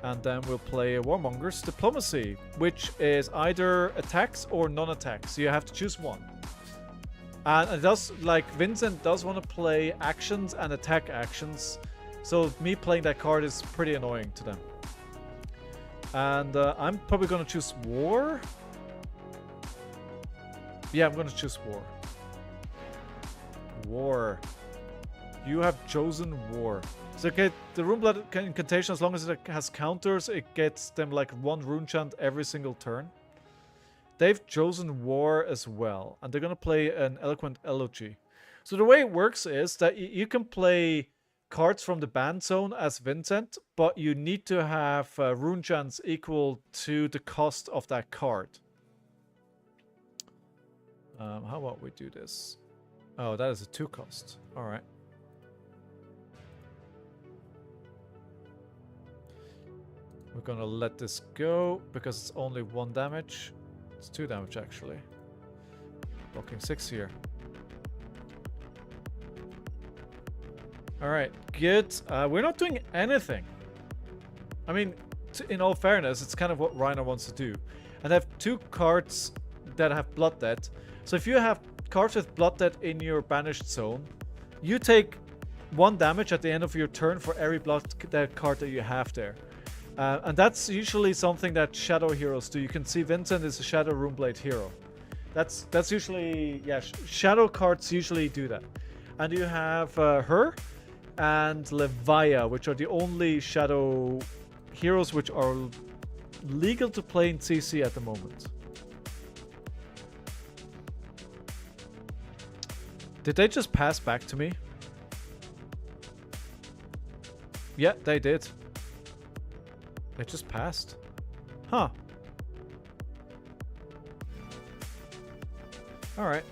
And then we'll play a Warmonger's Diplomacy, which is either attacks or non-attacks. So you have to choose one. And it does, like, Vincent does want to play actions and attack actions. So me playing that card is pretty annoying to them. And I'm probably going to choose War. Yeah, I'm going to choose War. War. You have chosen War. So okay, the Runeblood incantation, as long as it has counters, it gets them like 1 rune chant every single turn. They've chosen War as well. And they're going to play an Eloquent Elegy. So the way it works is that you can play cards from the ban zone as Vincent, but you need to have rune chants equal to the cost of that card. How about we do this? Oh, that is a 2 cost. Alright. We're gonna let this go because it's only 1 damage. It's 2 damage actually. Blocking 6 here. Alright, good. We're not doing anything. I mean, in all fairness, it's kind of what Reiner wants to do. And I have 2 cards that have Blood Debt. So if you have cards with Blood Debt in your banished zone, you take 1 damage at the end of your turn for every Blood Debt card that you have there. And that's usually something that Shadow heroes do. You can see Vincent is a Shadow Runeblade hero. That's usually... Yeah, Shadow cards usually do that. And you have her and Levia, which are the only Shadow heroes which are legal to play in CC at the moment. Did they just pass back to me? Yeah, they did. They just passed. Huh. Alright.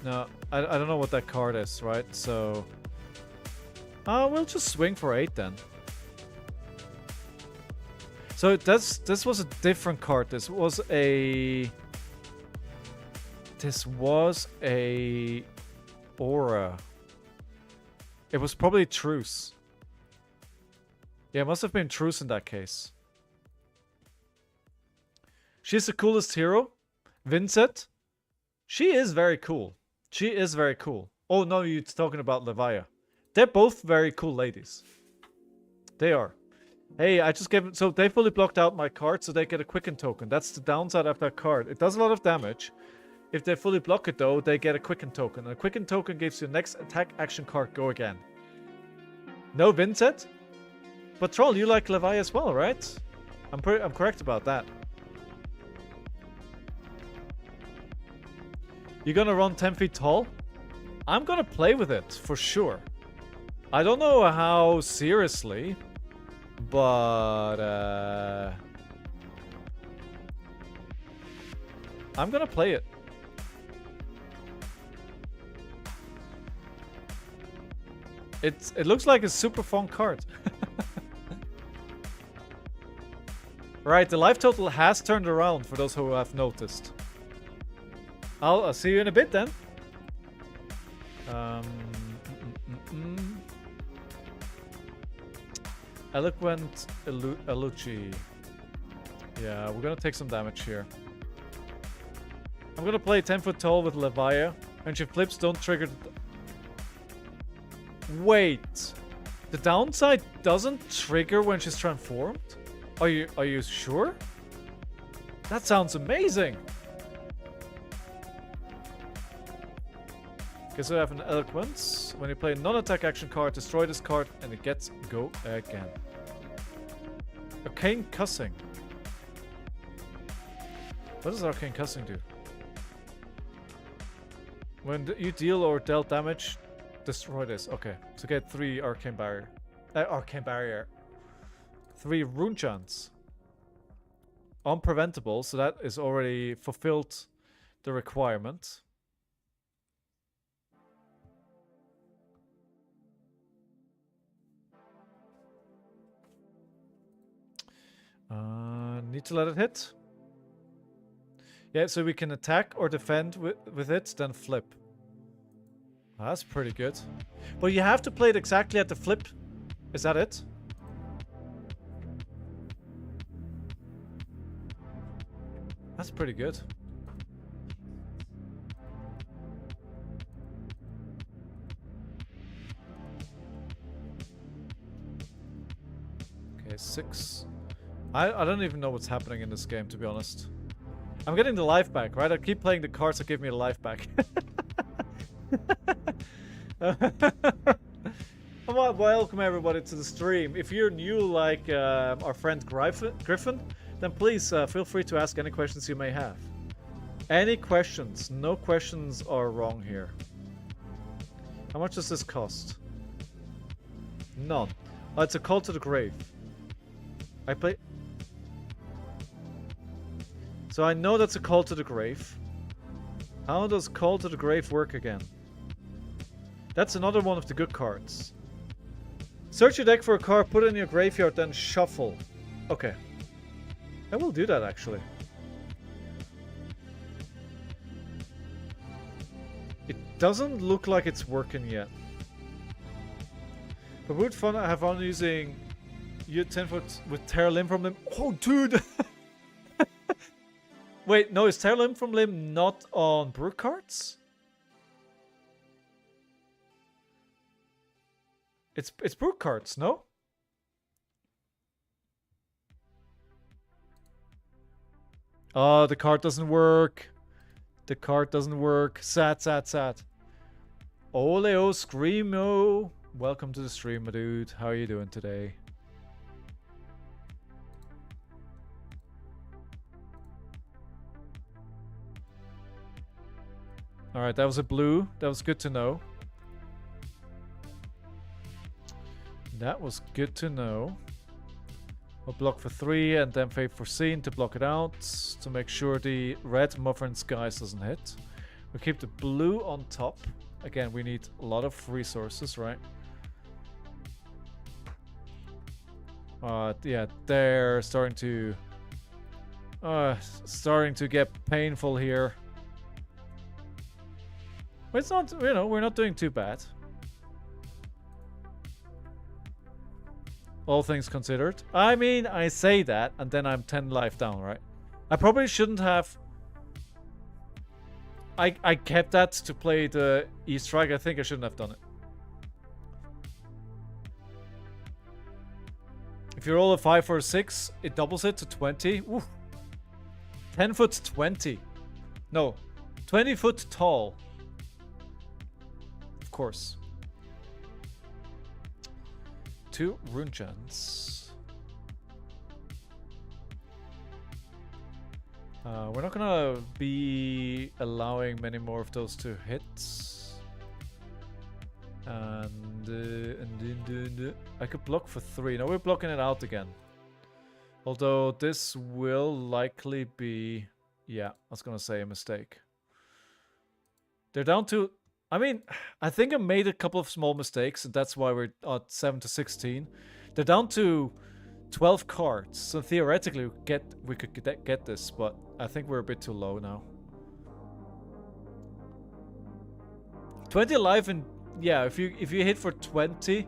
No, I don't know what that card is, right? So... we'll just swing for 8 then. So this was a different card. This was a aura. It was probably truce. Yeah, it must have been truce in that case. She's the coolest hero. Vincent. She is very cool. She is very cool. Oh no, you're talking about Levia. They're both very cool ladies. They are. Hey, I just gave them... So they fully blocked out my card, so they get a quicken token. That's the downside of that card. It does a lot of damage. If they fully block it, though, they get a quicken token. And a quicken token gives you the next attack action card go again. No Vincent? But Troll, you like Levi as well, right? I'm correct about that. You're gonna run 10 feet tall? I'm gonna play with it, for sure. I don't know how seriously, but I'm gonna play it. It looks like a super fun card. Right, the life total has turned around for those who have noticed. I'll see you in a bit then. Eloquent Eluci. Yeah, we're gonna take some damage here. I'm gonna play 10 foot tall with Levia. When she flips, don't trigger the... Wait. The downside doesn't trigger when she's transformed? Are you sure? That sounds amazing. Okay, so I have an Eloquence. When you play a non-attack action card, destroy this card and it gets go again. Arcane Cussing. What does Arcane Cussing do? When you deal or dealt damage, destroy this. Okay, so get 3 Arcane Barrier. Arcane Barrier. 3 Rune Chants. Unpreventable, so that is already fulfilled the requirement. Need to let it hit. Yeah, so we can attack or defend with it, then flip. That's pretty good. But you have to play it exactly at the flip. Is that it? That's pretty good. Okay, 6. I don't even know what's happening in this game, to be honest. I'm getting the life back, right? I keep playing the cards that give me the life back. Welcome everybody to the stream. If you're new like our friend Griffin, then please feel free to ask any questions you may have. Any questions. No questions are wrong here. How much does this cost? None. Oh, it's a call to the grave. I play... So I know that's a call to the grave. How does call to the grave work again? That's another one of the good cards. Search your deck for a card, put it in your graveyard, then shuffle. Okay. I will do that actually. It doesn't look like it's working yet. But would fun have fun using you 10 foot with Terra Limb from Limb. Oh dude! Wait, no, is Terra Limb from Limb not on brew cards? It's brew cards, no? Oh, the card doesn't work. The card doesn't work. Sad, sad, sad. Oleo Screamo. Welcome to the stream, my dude. How are you doing today? Alright, that was a blue. That was good to know. That was good to know. We'll block for 3 and then Fate Foreseen to block it out. To make sure the red Mother in Skies doesn't hit. We keep the blue on top. Again, we need a lot of resources, right? Yeah, they're starting to get painful here. But it's not, you know, we're not doing too bad. All things considered. I mean, I say that, and then I'm 10 life down, right? I probably shouldn't have... I kept that to play the E-Strike. I think I shouldn't have done it. If you roll a 5 or a 6, it doubles it to 20. Ooh. 10 foot 20. No, 20 foot tall. Of course. 2 rune gems. We're not gonna be allowing many more of those to hit. And I could block for 3. No, we're blocking it out again. Although this will likely be... Yeah, I was gonna say a mistake. They're down to... I mean, I think I made a couple of small mistakes, and that's why we're at 7 to 16. They're down to 12 cards, so theoretically we could get this, but I think we're a bit too low now. 20 life in... Yeah, if you hit for 20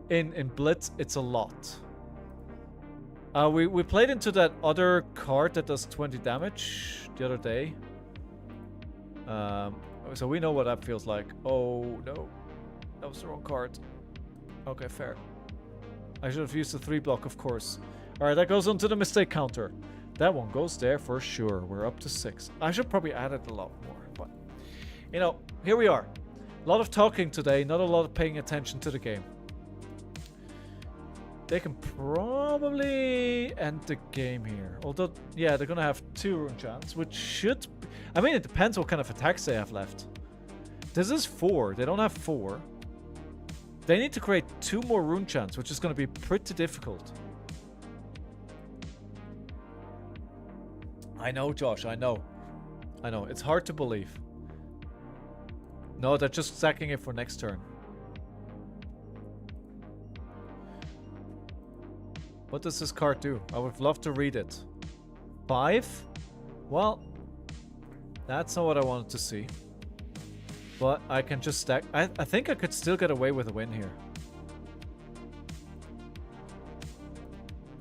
in Blitz, it's a lot. We played into that other card that does 20 damage the other day. So we know what that feels like. Oh no, that was the wrong card. Okay, fair. I should have used the 3 block, of course. Alright, that goes onto the mistake counter. That one goes there for sure. We're up to 6. I should probably add it a lot more, but... You know, here we are. A lot of talking today, not a lot of paying attention to the game. They can probably end the game here. Although, yeah, they're gonna have 2 rune chants, which should... I mean, it depends what kind of attacks they have left. This is 4. They don't have 4. They need to create 2 more rune chants, which is gonna be pretty difficult. I know, Josh, I know. I know, it's hard to believe. No, they're just sacking it for next turn. What does this card do? I would love to read it. 5? Well, that's not what I wanted to see. But I can just stack. I think I could still get away with a win here.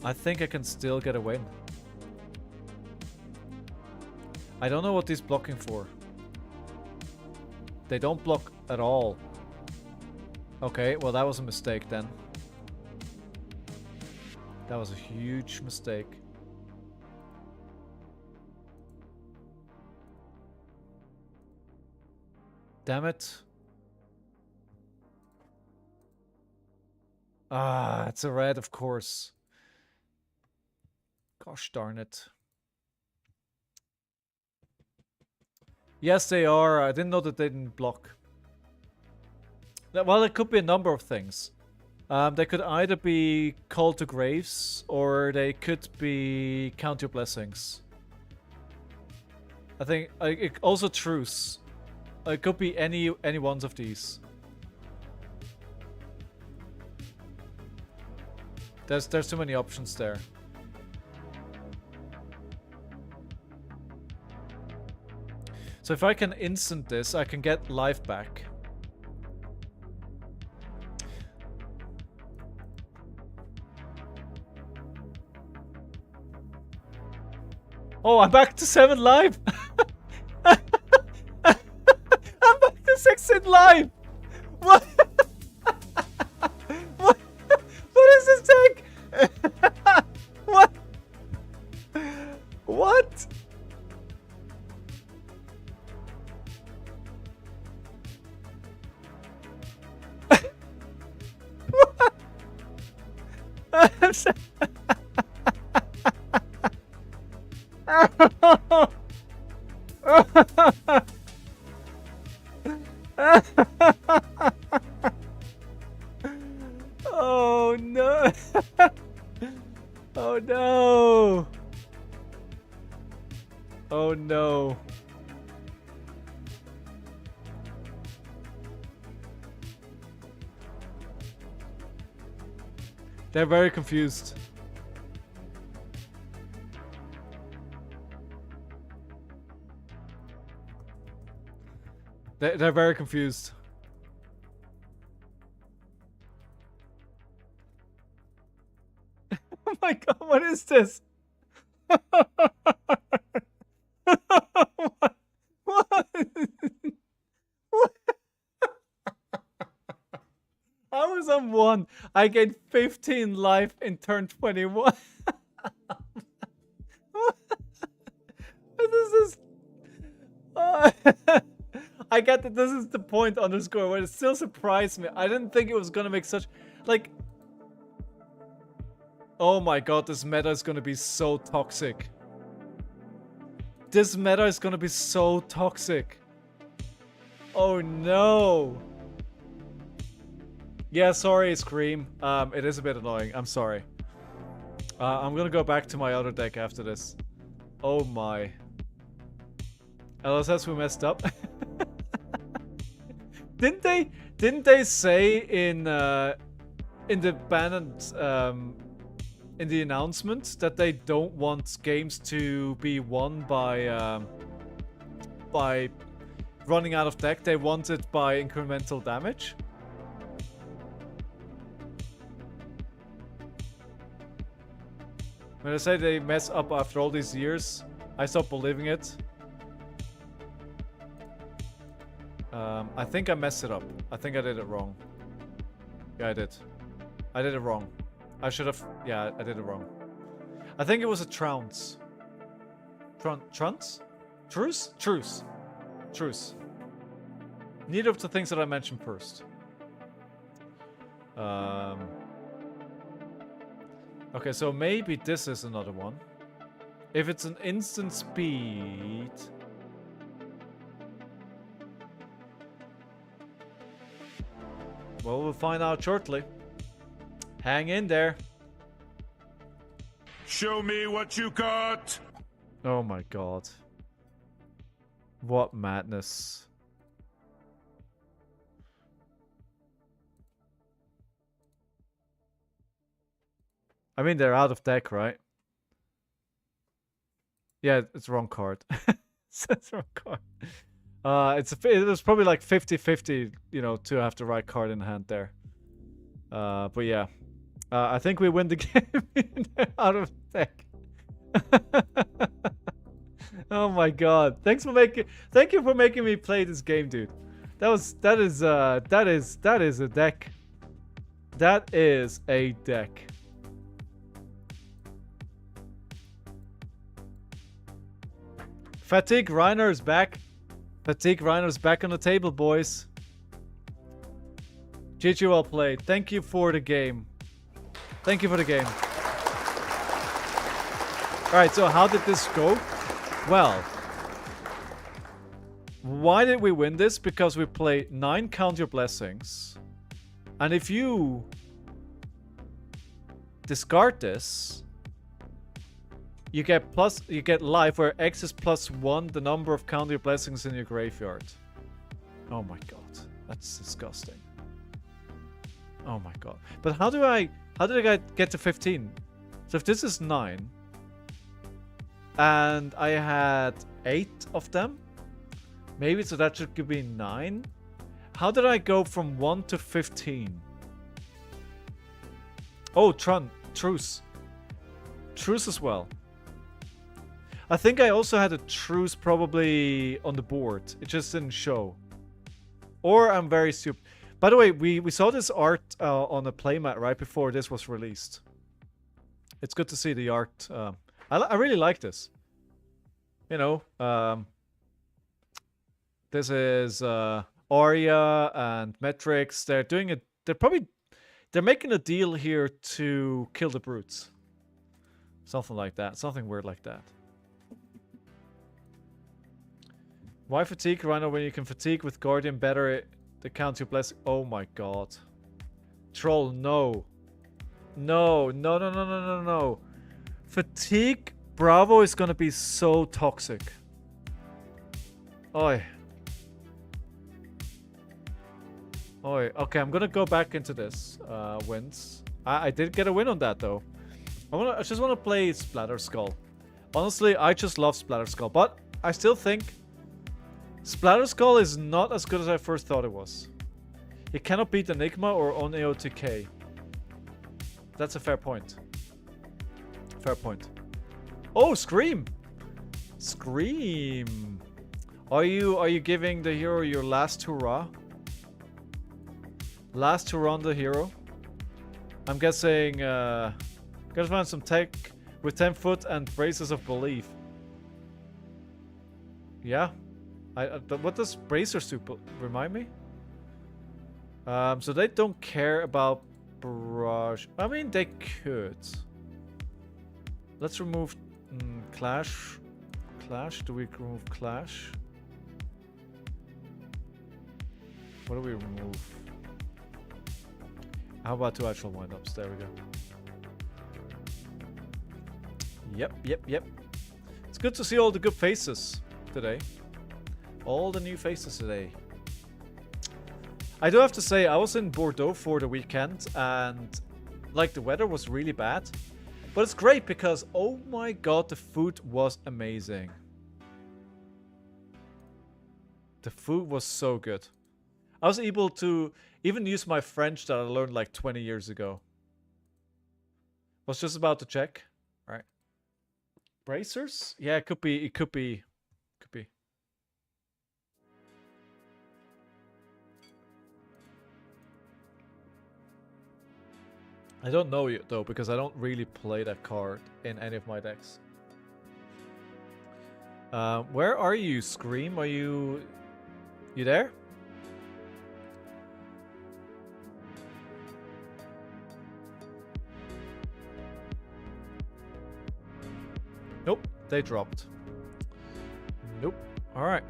I think I can still get a win. I don't know what he's blocking for. They don't block at all. Okay, well that was a mistake then. That was a huge mistake. Damn it. Ah, it's a red, of course. Gosh darn it. Yes, they are. I didn't know that they didn't block. Well, it could be a number of things. They could either be Call to Graves, or they could be Count Your Blessings. I think also Truce. It could be any ones of these. There's too many options there. So if I can instant this, I can get life back. Oh, I'm back to 7 life! I'm back to 6 in life! What? What is this take? What? What? I'm sorry. Oh no. Oh no. Oh no. They're very confused. They're very confused. Oh my god, what is this? What? What? I was on 1. I gained 15 life in turn 21. This is... I get that this is the point underscore, but it still surprised me. I didn't think it was gonna make such... Like... Oh my god, this meta is gonna be so toxic. This meta is gonna be so toxic. Oh no. Yeah, sorry, Scream. It is a bit annoying. I'm sorry. I'm gonna go back to my other deck after this. Oh my. LSS, we messed up. Didn't they say in the ban in the announcement that they don't want games to be won by running out of deck? They want it by incremental damage. When I say they mess up after all these years, I stopped believing it. I think I messed it up. I think I did it wrong. Yeah, I did. I did it wrong. I should have... Yeah, I did it wrong. I think it was a trounce. Trounce? Truce? Truce. Truce. Neither of the things that I mentioned first. Okay, so maybe this is another one. If it's an instant speed... Well, we'll find out shortly. Hang in there. Show me what you got. Oh my god. What madness. I mean, they're out of deck, right? Yeah, it's the wrong card. It's the wrong card. It was probably like 50-50, you know, to have the right card in hand there. But yeah. I think we win the game out of deck. Oh my god. Thank you for making me play this game, dude. That is a deck. That is a deck. Fatigue Reiner is back. Fatigue Reiner is back on the table, boys. GG, well played. Thank you for the game. Thank you for the game. Alright, so how did this go? Well, why did we win this? Because we played 9 Count Your Blessings. And if you discard this, you get life, where X is +1 the number of Count Your Blessings in your graveyard. Oh my god, that's disgusting. Oh my god. But how did I get to 15? So if this is 9 and I had 8 of them, maybe, so that should be 9. How did I go from 1 to 15? Oh, Truce. Truce as well. I think I also had a Truce probably on the board. It just didn't show. Or I'm very stupid. By the way, we saw this art on a playmat right before this was released. It's good to see the art. I really like this. You know, this is Arya and Metrix. They're doing it. They're making a deal here to kill the brutes. Something like that. Something weird like that. Why fatigue Rhino when you can fatigue with Guardian better? The Count Your Blessing. Oh my god. Troll, no. No. Fatigue Bravo is gonna be so toxic. Oi. Oi. Okay, I'm gonna go back into this. Wins. I did get a win on that though. I just want to play Splatter Skull. Honestly, I just love Splatter Skull, but I still think Splatter Skull is not as good as I first thought it was. He cannot beat Enigma or on AOTK. That's a fair point. Fair point. Oh, Scream! Scream! Are you giving the hero your last hurrah? Last hurrah on the hero? I'm guessing, gotta find some tech with 10 foot and braces of belief. Yeah? What does bracers do? Remind me? So they don't care about barrage. I mean, they could. Let's remove Clash. Clash? Do we remove Clash? What do we remove? How about 2 actual wind-ups? There we go. Yep. It's good to see all the good faces today. All the new faces today. I do have to say, I was in Bordeaux for the weekend and like the weather was really bad. But it's great because, oh my god, the food was amazing. The food was so good. I was able to even use my French that I learned like 20 years ago. Was just about to check. All right. Bracers? Yeah, it could be. It could be. Could be. I don't know yet though, because I don't really play that card in any of my decks. Where are you, Scream? Are you there? Nope, they dropped. Nope. All right.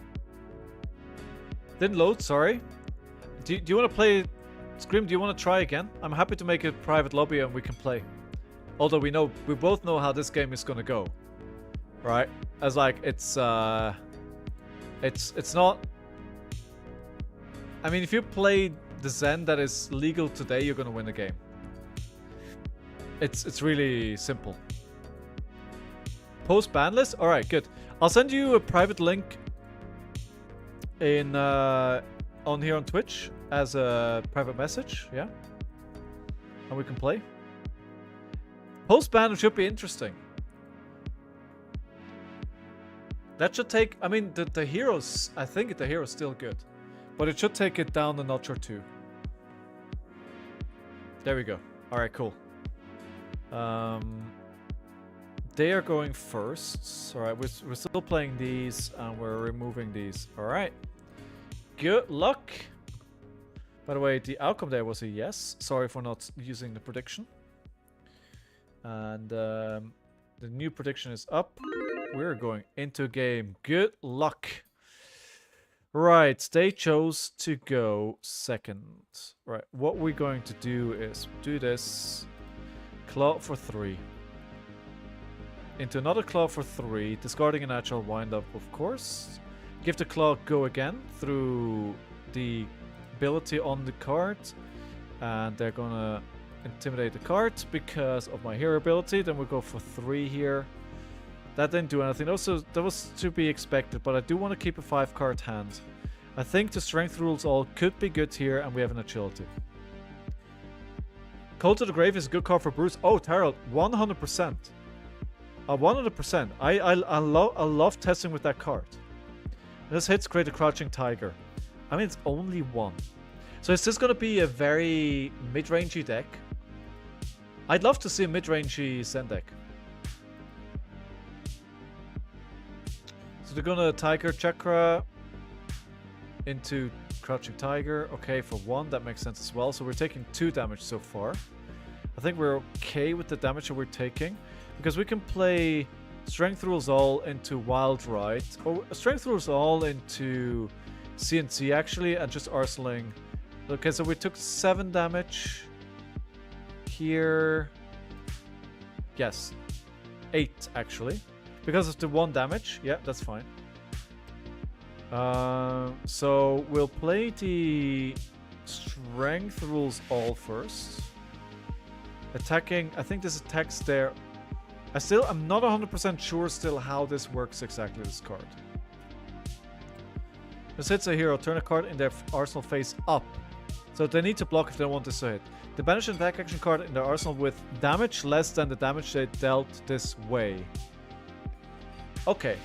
Didn't load. Sorry. Do you want to play? Scream, do you want to try again? I'm happy to make a private lobby and we can play. Although we both know how this game is gonna go, right? As like it's not. I mean, if you play the Zen that is legal today, you're gonna win the game. It's really simple. Post ban list. All right, good. I'll send you a private link in on here on Twitch as a private message, yeah? And we can play. Post-ban should be interesting. That should take... I mean, the heroes... I think the hero's still good. But it should take it down a notch or two. There we go. Alright, cool. They are going first. Alright, we're still playing these and we're removing these. Alright. Good luck. By the way, the outcome there was a yes. Sorry for not using the prediction. And the new prediction is up. We're going into game. Good luck. Right, they chose to go second. Right, what we're going to do is do this. Claw for 3. Into another claw for 3. Discarding a natural wind-up, of course. Give the claw go again through the ability on the card, and they're gonna intimidate the card because of my hero ability. Then we go for 3 here. That didn't do anything. Also, that was to be expected, but I do want to keep a 5-card hand. I think the strength rules all could be good here, and we have an agility. Cold to the Grave is a good card for Bruce. Oh, Tarot, 100%. 100%. I love testing with that card. This hits create a Crouching Tiger. I mean, it's only 1. So is this going to be a very mid-rangey deck? I'd love to see a mid-rangey Zen deck. So they're going to Tiger Chakra into Crouching Tiger. Okay, for 1, that makes sense as well. So we're taking 2 damage so far. I think we're okay with the damage that we're taking. Because we can play Strength Rules All into Wild Ride. Or Strength Rules All into CNC actually, and just arsenling. Okay, so we took 7 damage here. Yes, 8 actually, because of the 1 damage. Yeah, that's fine. So we'll play the Strength Rules All first. Attacking, I think this attacks there. I'm not 100% sure still how this works exactly, this card. This hits a hero, turn a card in their arsenal face up. So they need to block if they want this to hit. They banish an attack action card in their arsenal with damage less than the damage they dealt this way. Okay.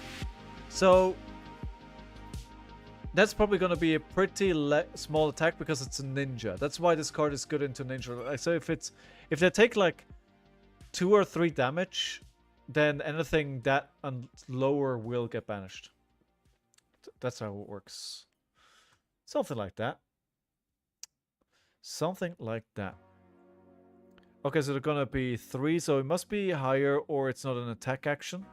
So that's probably going to be a pretty small attack because it's a ninja. That's why this card is good into ninja. So if they take like 2 or 3 damage, then anything that and lower will get banished. That's how it works. Something like that. Something like that. Okay, so they're gonna be 3, so it must be higher or it's not an attack action.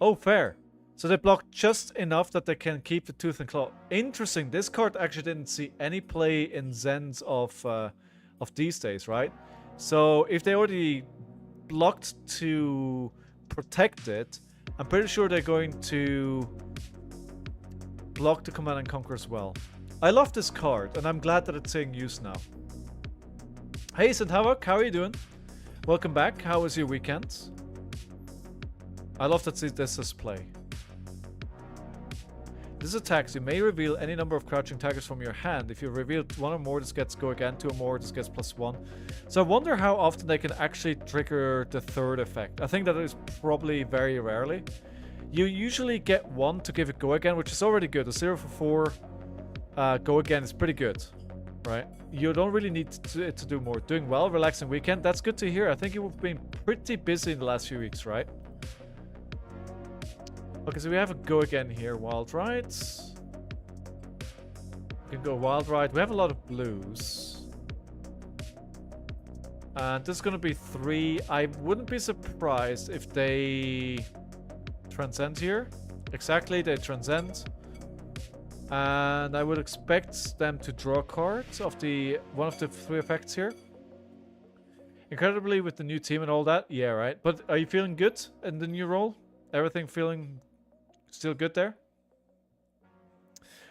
Oh, fair. So they block just enough that they can keep the Tooth and Claw. Interesting. This card actually didn't see any play in Zens of these days, right? So if they already blocked to protect it, I'm pretty sure they're going to block the Command and Conquer as well. I love this card, and I'm glad that it's seeing use now. Hey, St. Havok, how are you doing? Welcome back. How was your weekend? I love that this is play. This attacks. You may reveal any number of crouching tigers from your hand. If you reveal 1 or more, this gets go again. 2 or more, this gets +1. So I wonder how often they can actually trigger the 3rd effect. I think that is probably very rarely. You usually get 1 to give it go again, which is already good. A 0 for 4 go again is pretty good, right? You don't really need it to do more. Doing well, relaxing weekend. That's good to hear. I think you've been pretty busy in the last few weeks, right? Okay, so we have a go again here. Wild rides. We can go wild ride. We have a lot of blues. And this is going to be 3. I wouldn't be surprised if they transcend here. Exactly, they transcend. And I would expect them to draw cards of one of the 3 effects here. Incredibly with the new team and all that. Yeah, right. But are you feeling good in the new role? Everything feeling still good there?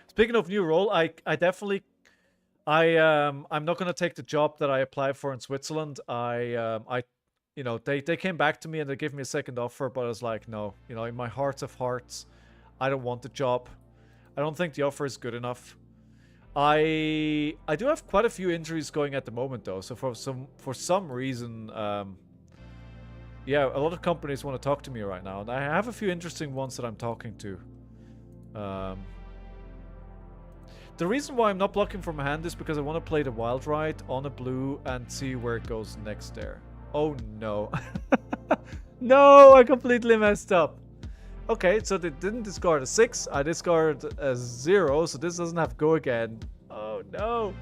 Speaking of new role, I'm not gonna take the job that I applied for in Switzerland. You know, they came back to me and they gave me a second offer, but I was like, no, you know, in my heart of hearts, I don't want the job. I don't think the offer is good enough. I do have quite a few injuries going at the moment though, so for some reason, yeah, a lot of companies want to talk to me right now, and I have a few interesting ones that I'm talking to. The reason why I'm not blocking from hand is because I want to play the Wild Ride on a blue and see where it goes next there. Oh no. No, I completely messed up. Okay, so they didn't discard a 6. I discarded a 0, so this doesn't have go again. Oh no.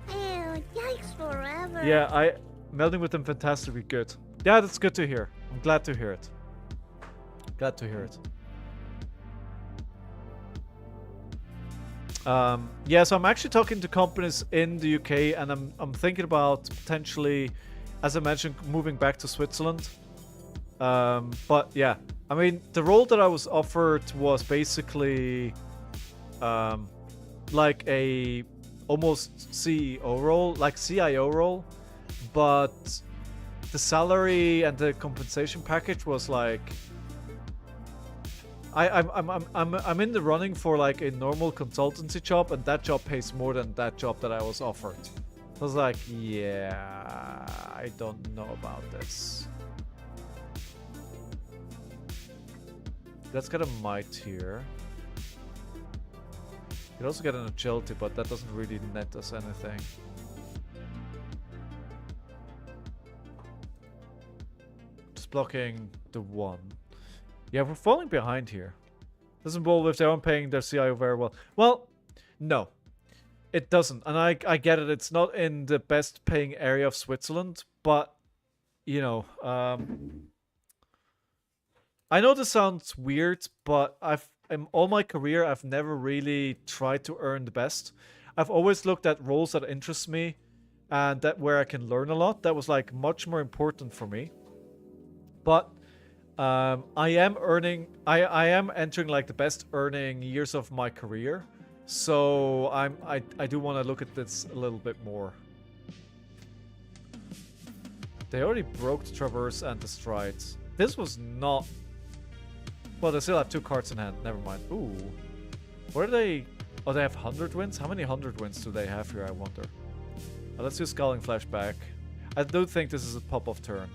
Ew, yikes forever. Yeah, melding with them fantastically good. Yeah, that's good to hear. I'm glad to hear it. Glad to hear it. Yeah, so I'm actually talking to companies in the UK, and I'm thinking about potentially, as I mentioned, moving back to Switzerland. But yeah, I mean, the role that I was offered was basically like a almost CEO role, like CIO role, but the salary and the compensation package was like, I'm in the running for like a normal consultancy job, and that job pays more than that job that I was offered. I was like, yeah, I don't know about this. Let's get a might here. You can also get an agility, but that doesn't really net us anything. Blocking the 1. Yeah, we're falling behind here. Doesn't involve if they aren't paying their CIO very well. Well, no, it doesn't. And I get it. It's not in the best paying area of Switzerland, but you know, I know this sounds weird, but in all my career, I've never really tried to earn the best. I've always looked at roles that interest me and that where I can learn a lot. That was like much more important for me. But I am entering like the best earning years of my career, so I do want to look at this a little bit more. They already broke the Traverse and the Strides. This was not... Well, they still have 2 cards in hand. Never mind. Ooh. What are they... Oh, they have 100 wins? How many 100 wins do they have here, I wonder? Let's do ScowlingFleshBag. I do think this is a pop-off turn.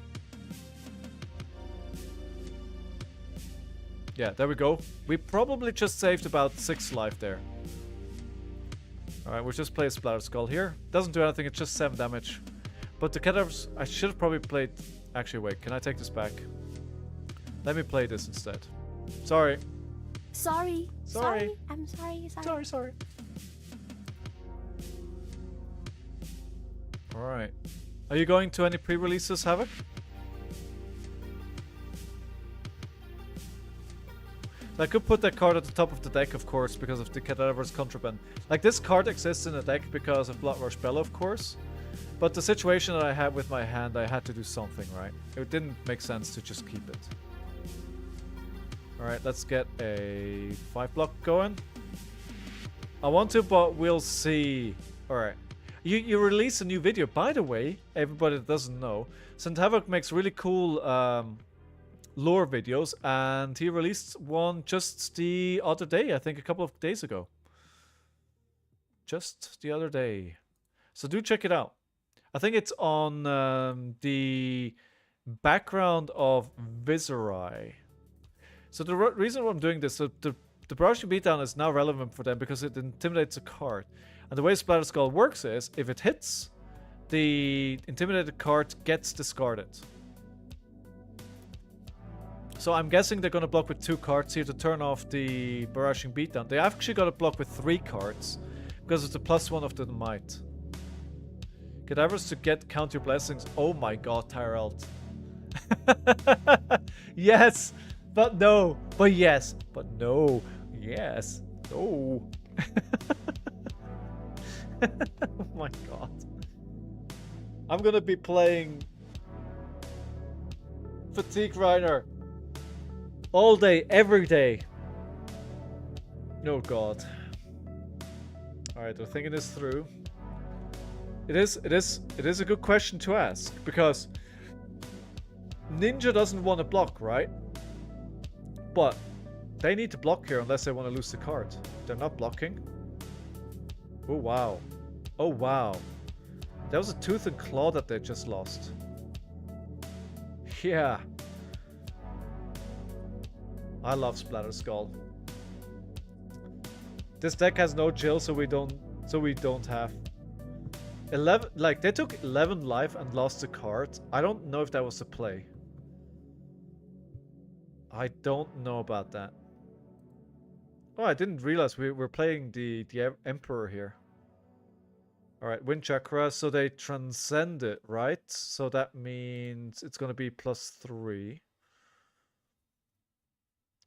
Yeah, there we go. We probably just saved about 6 life there. Alright, we'll just play a Splatter Skull here. Doesn't do anything, it's just 7 damage. But the cadavers, I should have probably played... Actually, wait, can I take this back? Let me play this instead. Sorry. Sorry. Sorry. I'm sorry. Sorry. Alright. Are you going to any pre-releases, Havoc? I could put that card at the top of the deck, of course, because of the Cadaver's Contraband. Like, this card exists in the deck because of Bloodrush Bella, of course. But the situation that I had with my hand, I had to do something, right? It didn't make sense to just keep it. Alright, let's get a 5-block going. I want to, but we'll see. Alright. You release a new video. By the way, everybody that doesn't know, St. Havoc makes really cool lore videos, and he released one just the other day, I think a couple of days ago. Just the other day. So do check it out. I think it's on the background of Viserai. So the reason why I'm doing this, so the Barraging Beatdown is now relevant for them because it intimidates a card. And the way Splatter Skull works is, if it hits, the intimidated card gets discarded. So I'm guessing they're going to block with 2 cards here to turn off the Barraging Beatdown. They actually got to block with 3 cards because it's the +1 of the might. Cadavers to get count your blessings. Oh my god, Tyrell. Yes, but no. But yes, but no. Yes, no. Oh my god. I'm gonna be playing Fatigue Reiner all day, every day. Oh god. Alright, we're thinking this through. It is a good question to ask, because Ninja doesn't want to block, right? But they need to block here unless they want to lose the card. They're not blocking. Oh wow. Oh wow. That was a Tooth and Claw that they just lost. Yeah. I love Splatter Skull. This deck has no chill, so we don't have 11. Like, they took 11 life and lost the card. I don't know if that was the play. I don't know about that. Oh, I didn't realize we're playing the Emperor here. Alright, Wind Chakra, so they transcend it, right? So that means it's going to be +3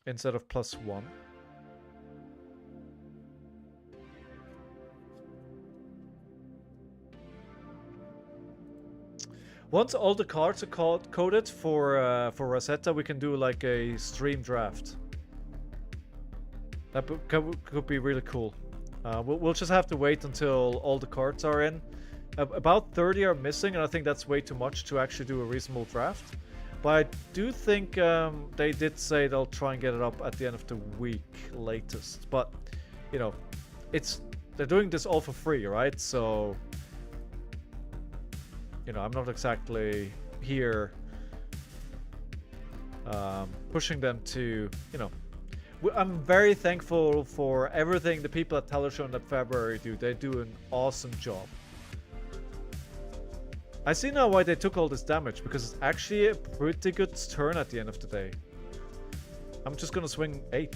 instead of +1. Once all the cards are coded for Rosetta, we can do like a stream draft. That could be really cool. We'll just have to wait until all the cards are in. About 30 are missing, and I think that's way too much to actually do a reasonable draft. But I do think they did say they'll try and get it up at the end of the week, latest. But, you know, they're doing this all for free, right? So, you know, I'm not exactly here pushing them to, you know. I'm very thankful for everything the people at Teleshone that February do. They do an awesome job. I see now why they took all this damage, because it's actually a pretty good turn at the end of the day. I'm just gonna swing 8.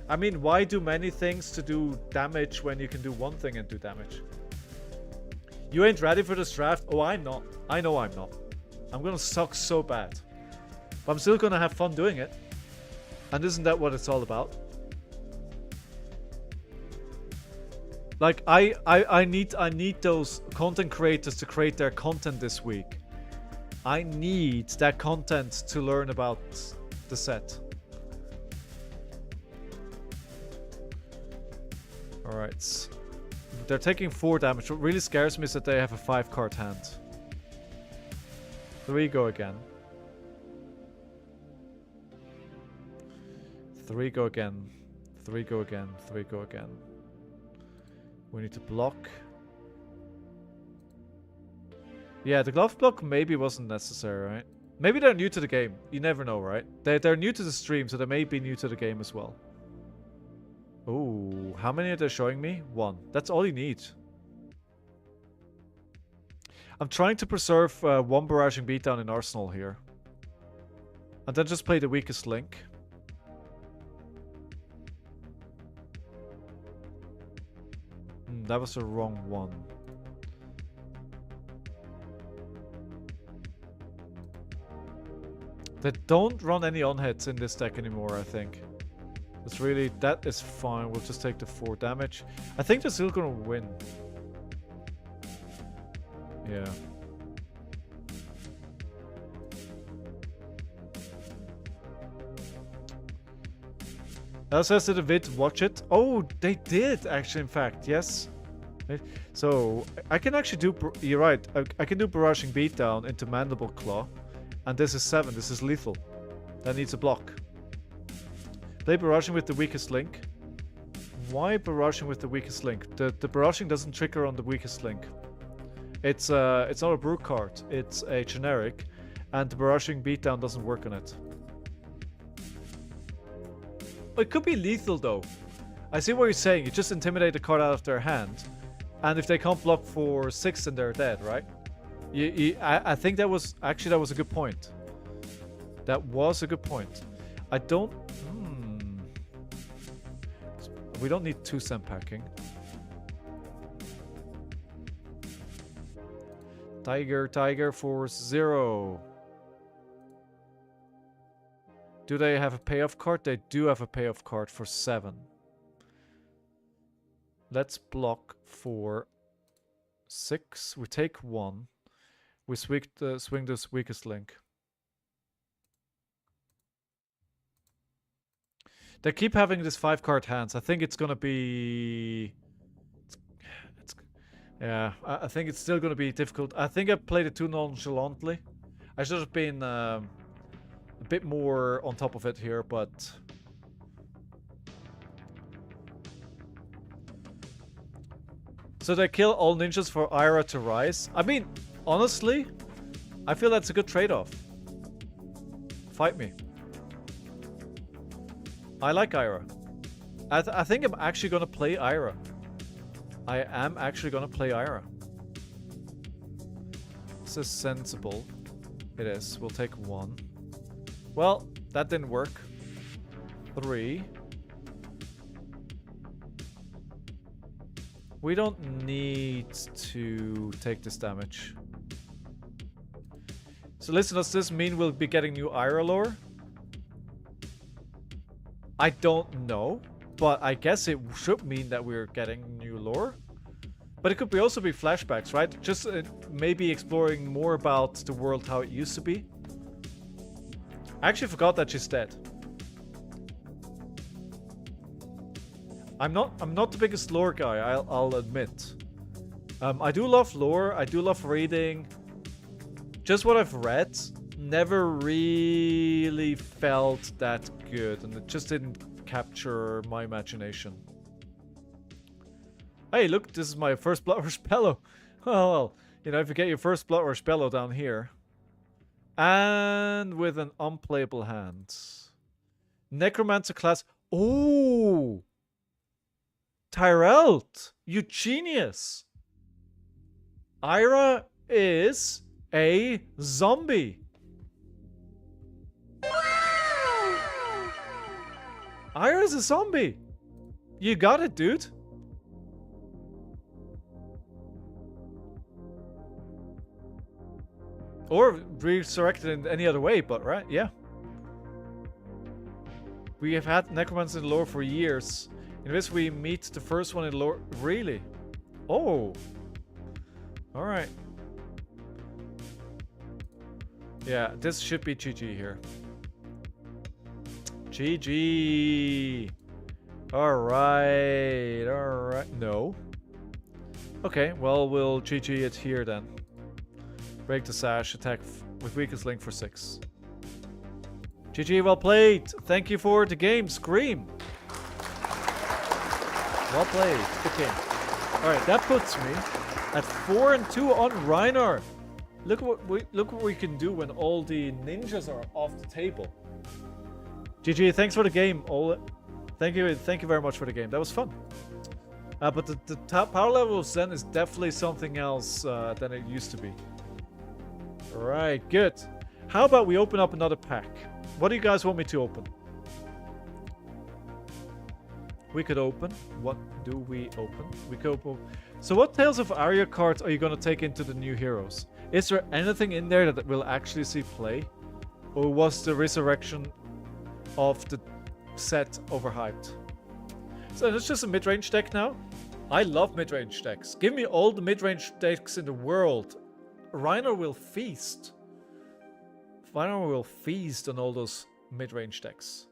I mean, why do many things to do damage when you can do one thing and do damage? You ain't ready for this draft? Oh, I'm not. I know I'm not. I'm gonna suck so bad. But I'm still gonna have fun doing it. And isn't that what it's all about? Like, I need those content creators to create their content this week. I need that content to learn about the set. Alright. They're taking 4 damage. What really scares me is that they have a 5-card hand. 3 go again. 3 go again. 3 go again. 3 go again. We need to block. Yeah, the glove block maybe wasn't necessary, right? Maybe they're new to the game. You never know, right? They're new to the stream, so they may be new to the game as well. Oh, how many are they showing me? 1. That's all you need. I'm trying to preserve 1 barraging beatdown in Arsenal here. And then just play the weakest link. That was the wrong one. They don't run any on-hits in this deck anymore, I think. It's really... That is fine. We'll just take the 4 damage. I think they're still gonna win. Yeah. LGS did a vid, watch it. Oh, they did, actually, in fact. Yes. So, I can actually do... You're right. I can do Barraging Beatdown into Mandible Claw. And this is 7. This is lethal. That needs a block. Play Barraging with the weakest link. Why Barraging with the weakest link? The Barraging doesn't trigger on the weakest link. It's not a brew card. It's a generic. And the Barraging Beatdown doesn't work on it. It could be lethal though. I see what you're saying. You just intimidate the card out of their hand. And if they can't block for 6 then they're dead, right? I think that was... Actually, that was a good point. That was a good point. I don't... We don't need 2 sand packing. Tiger for 0. Do they have a payoff card? They do have a payoff card for 7. Let's block for 6. We take 1. We swing this weakest link. They keep having this 5-card hands. I think it's gonna be... Yeah, I think it's still gonna be difficult. I think I played it too nonchalantly. I should have been a bit more on top of it here, but... So they kill all ninjas for Ira to rise. I mean... Honestly, I feel that's a good trade-off. Fight me. I like Ira. I think I'm actually gonna play Ira. I am actually gonna play Ira. This is sensible. It is. We'll take 1. Well, that didn't work. 3. We don't need to take this damage. So listen, does this mean we'll be getting new Ira lore? I don't know, but I guess it should mean that we're getting new lore. But it could be also be flashbacks, right? Just maybe exploring more about the world, how it used to be. I actually forgot that she's dead. I'm not the biggest lore guy, I'll admit. I do love lore, I do love reading. Just what I've read never really felt that good, and it just didn't capture my imagination. Hey, look, this is my first Bloodrush Bellow. Well, you know, if you get your first Bloodrush Bellow down here. And with an unplayable hand. Necromancer class. Oh! Tyrelt! You genius! Ira is a zombie. Ira's a zombie. You got it, dude. Or resurrected in any other way, but right, yeah. We have had Necromancer in lore for years. In this we meet the first one in lore. Really? Oh. Alright. Yeah, this should be GG here. GG. Alright, alright. No. Okay, well, we'll GG it here then. Break the sash, attack with weakest link for 6. GG, well played. Thank you for the game, Scream. Well played. Good game. Alright, that puts me at 4-2 on Reiner. Look what we can do when all the ninjas are off the table. GG, thanks for the game, Ole. Thank you very much for the game. That was fun. But the top power level of Zen is definitely something else than it used to be. Alright, good. How about we open up another pack? What do you guys want me to open? We could open. What do we open? We could open. So what Tales of Aria cards are you going to take into the new heroes? Is there anything in there that will actually see play? Or was the resurrection of the set overhyped? So it's just a mid-range deck now? I love mid-range decks. Give me all the mid-range decks in the world. Reiner will feast. Reiner will feast on all those mid-range decks.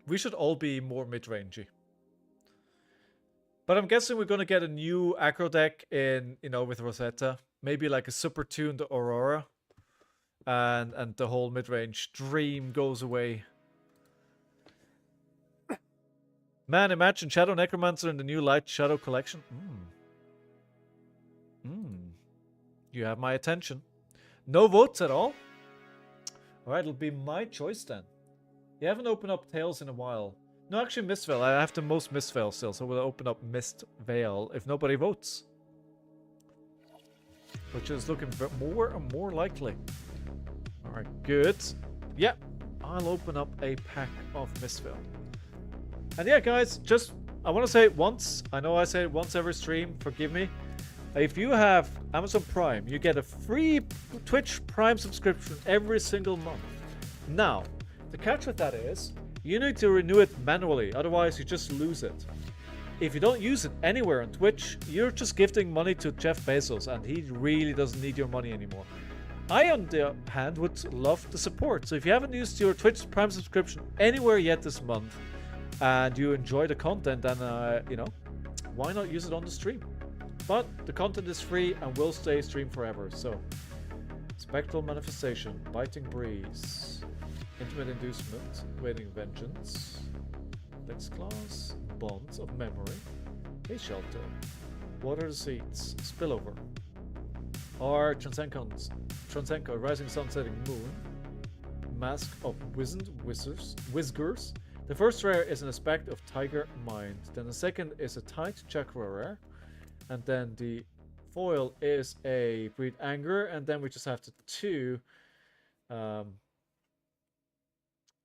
We should all be more mid-rangey. But I'm guessing we're going to get a new aggro deck in, you know, with Rosetta. Maybe like a super tuned Aurora. And the whole mid-range dream goes away. Man, imagine Shadow Necromancer in the new Light Shadow collection. You have my attention. No votes at all? Alright, it'll be my choice then. You haven't opened up Tales in a while. No, actually Mistveil. I have the most Mistveil still, so we'll open up Mistveil if nobody votes. Which is looking more and more likely. Alright, good. Yeah, I'll open up a pack of Mistveil. And yeah, guys, just, I want to say it once. I know I say it once every stream, forgive me. If you have Amazon Prime, you get a free Twitch Prime subscription every single month. Now, the catch with that is, you need to renew it manually, otherwise you just lose it. If you don't use it anywhere on Twitch, you're just gifting money to Jeff Bezos, and he really doesn't need your money anymore. I, on the hand, would love the support. So if you haven't used your Twitch Prime subscription anywhere yet this month, and you enjoy the content, then, you know, why not use it on the stream? But the content is free and will stay streamed forever, so... Spectral Manifestation, Biting Breeze, Intimate Inducement, Waiting Vengeance, Lex Claws, Bonds of Memory, A Shelter, Water the Seeds, Spillover, or Transcenco, Rising Sun, Setting Moon, Mask of Wizened Whiskers. The first rare is an aspect of Tiger Mind, then the second is a Tight Chakra rare, and then the foil is a Breed Anger, and then we just have the 2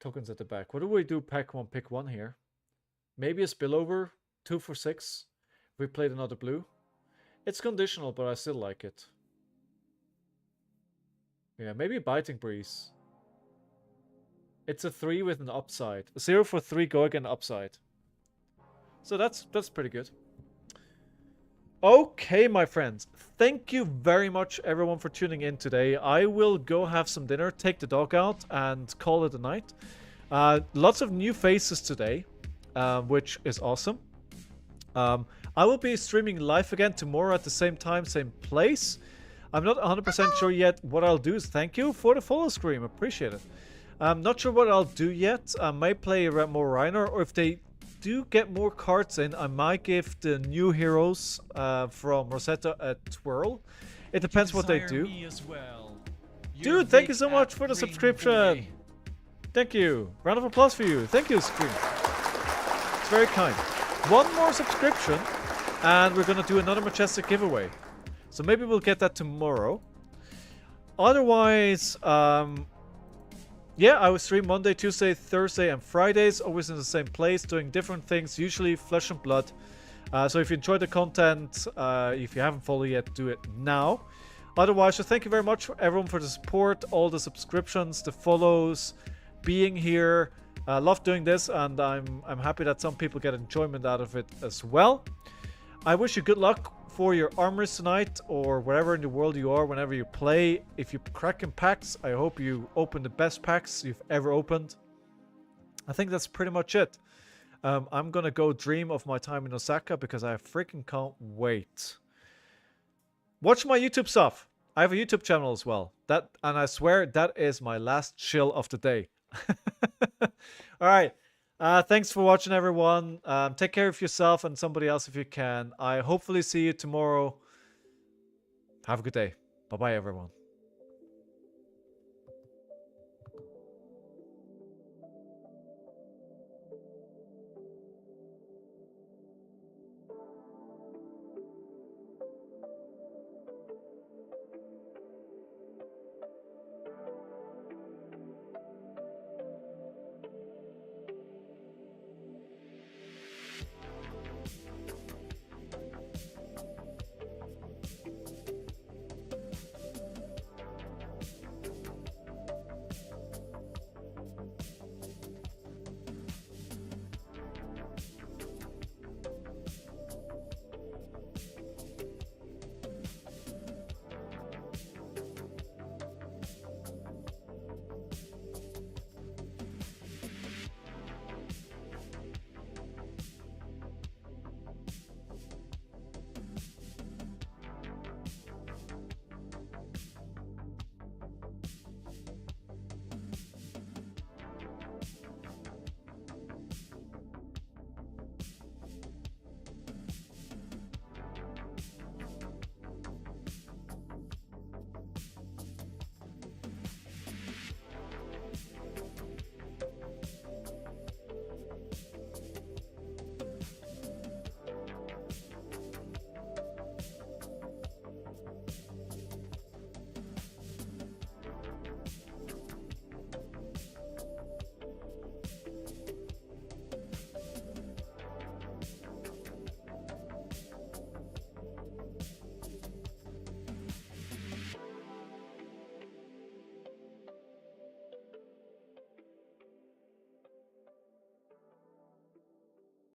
tokens at the back. What do we do? Pack 1, pick 1 here. Maybe a Spillover, 2 for 6. We played another blue. It's conditional, but I still like it. Yeah, maybe Biting Breeze. It's a 3 with an upside. A 0 for 3, go again upside. So that's pretty good. Okay, my friends. Thank you very much, everyone, for tuning in today. I will go have some dinner, take the dog out, and call it a night. Lots of new faces today, which is awesome. I will be streaming live again tomorrow at the same time, same place. I'm not 100% sure yet what I'll do. Thank you for the follow screen. Appreciate it. I'm not sure what I'll do yet. I might play more Reiner, or if they do get more cards in, I might give the new heroes from Rosetta a twirl. It depends what they do. Well. Dude, thank you so much for the subscription. Boy. Thank you. Round of applause for you. Thank you, Scream. It's very kind. One more subscription, and we're going to do another Majestic giveaway. So maybe we'll get that tomorrow. Otherwise, yeah, I will stream Monday, Tuesday, Thursday, and Fridays, always in the same place, doing different things, usually Flesh and Blood. So if you enjoyed the content, if you haven't followed yet, do it now. Otherwise, so thank you very much, everyone, for the support, all the subscriptions, the follows, being here. I love doing this, and I'm happy that some people get enjoyment out of it as well. I wish you good luck for your armors tonight, or wherever in the world you are, whenever you play. If you crack in packs, I hope you open the best packs you've ever opened. I think that's pretty much it. I'm gonna go dream of my time in Osaka because I freaking can't wait. Watch my YouTube stuff. I have a YouTube channel as well. And I swear that is my last chill of the day. All right. Thanks for watching, everyone. Take care of yourself and somebody else if you can. I hopefully see you tomorrow. Have a good day. Bye-bye, everyone.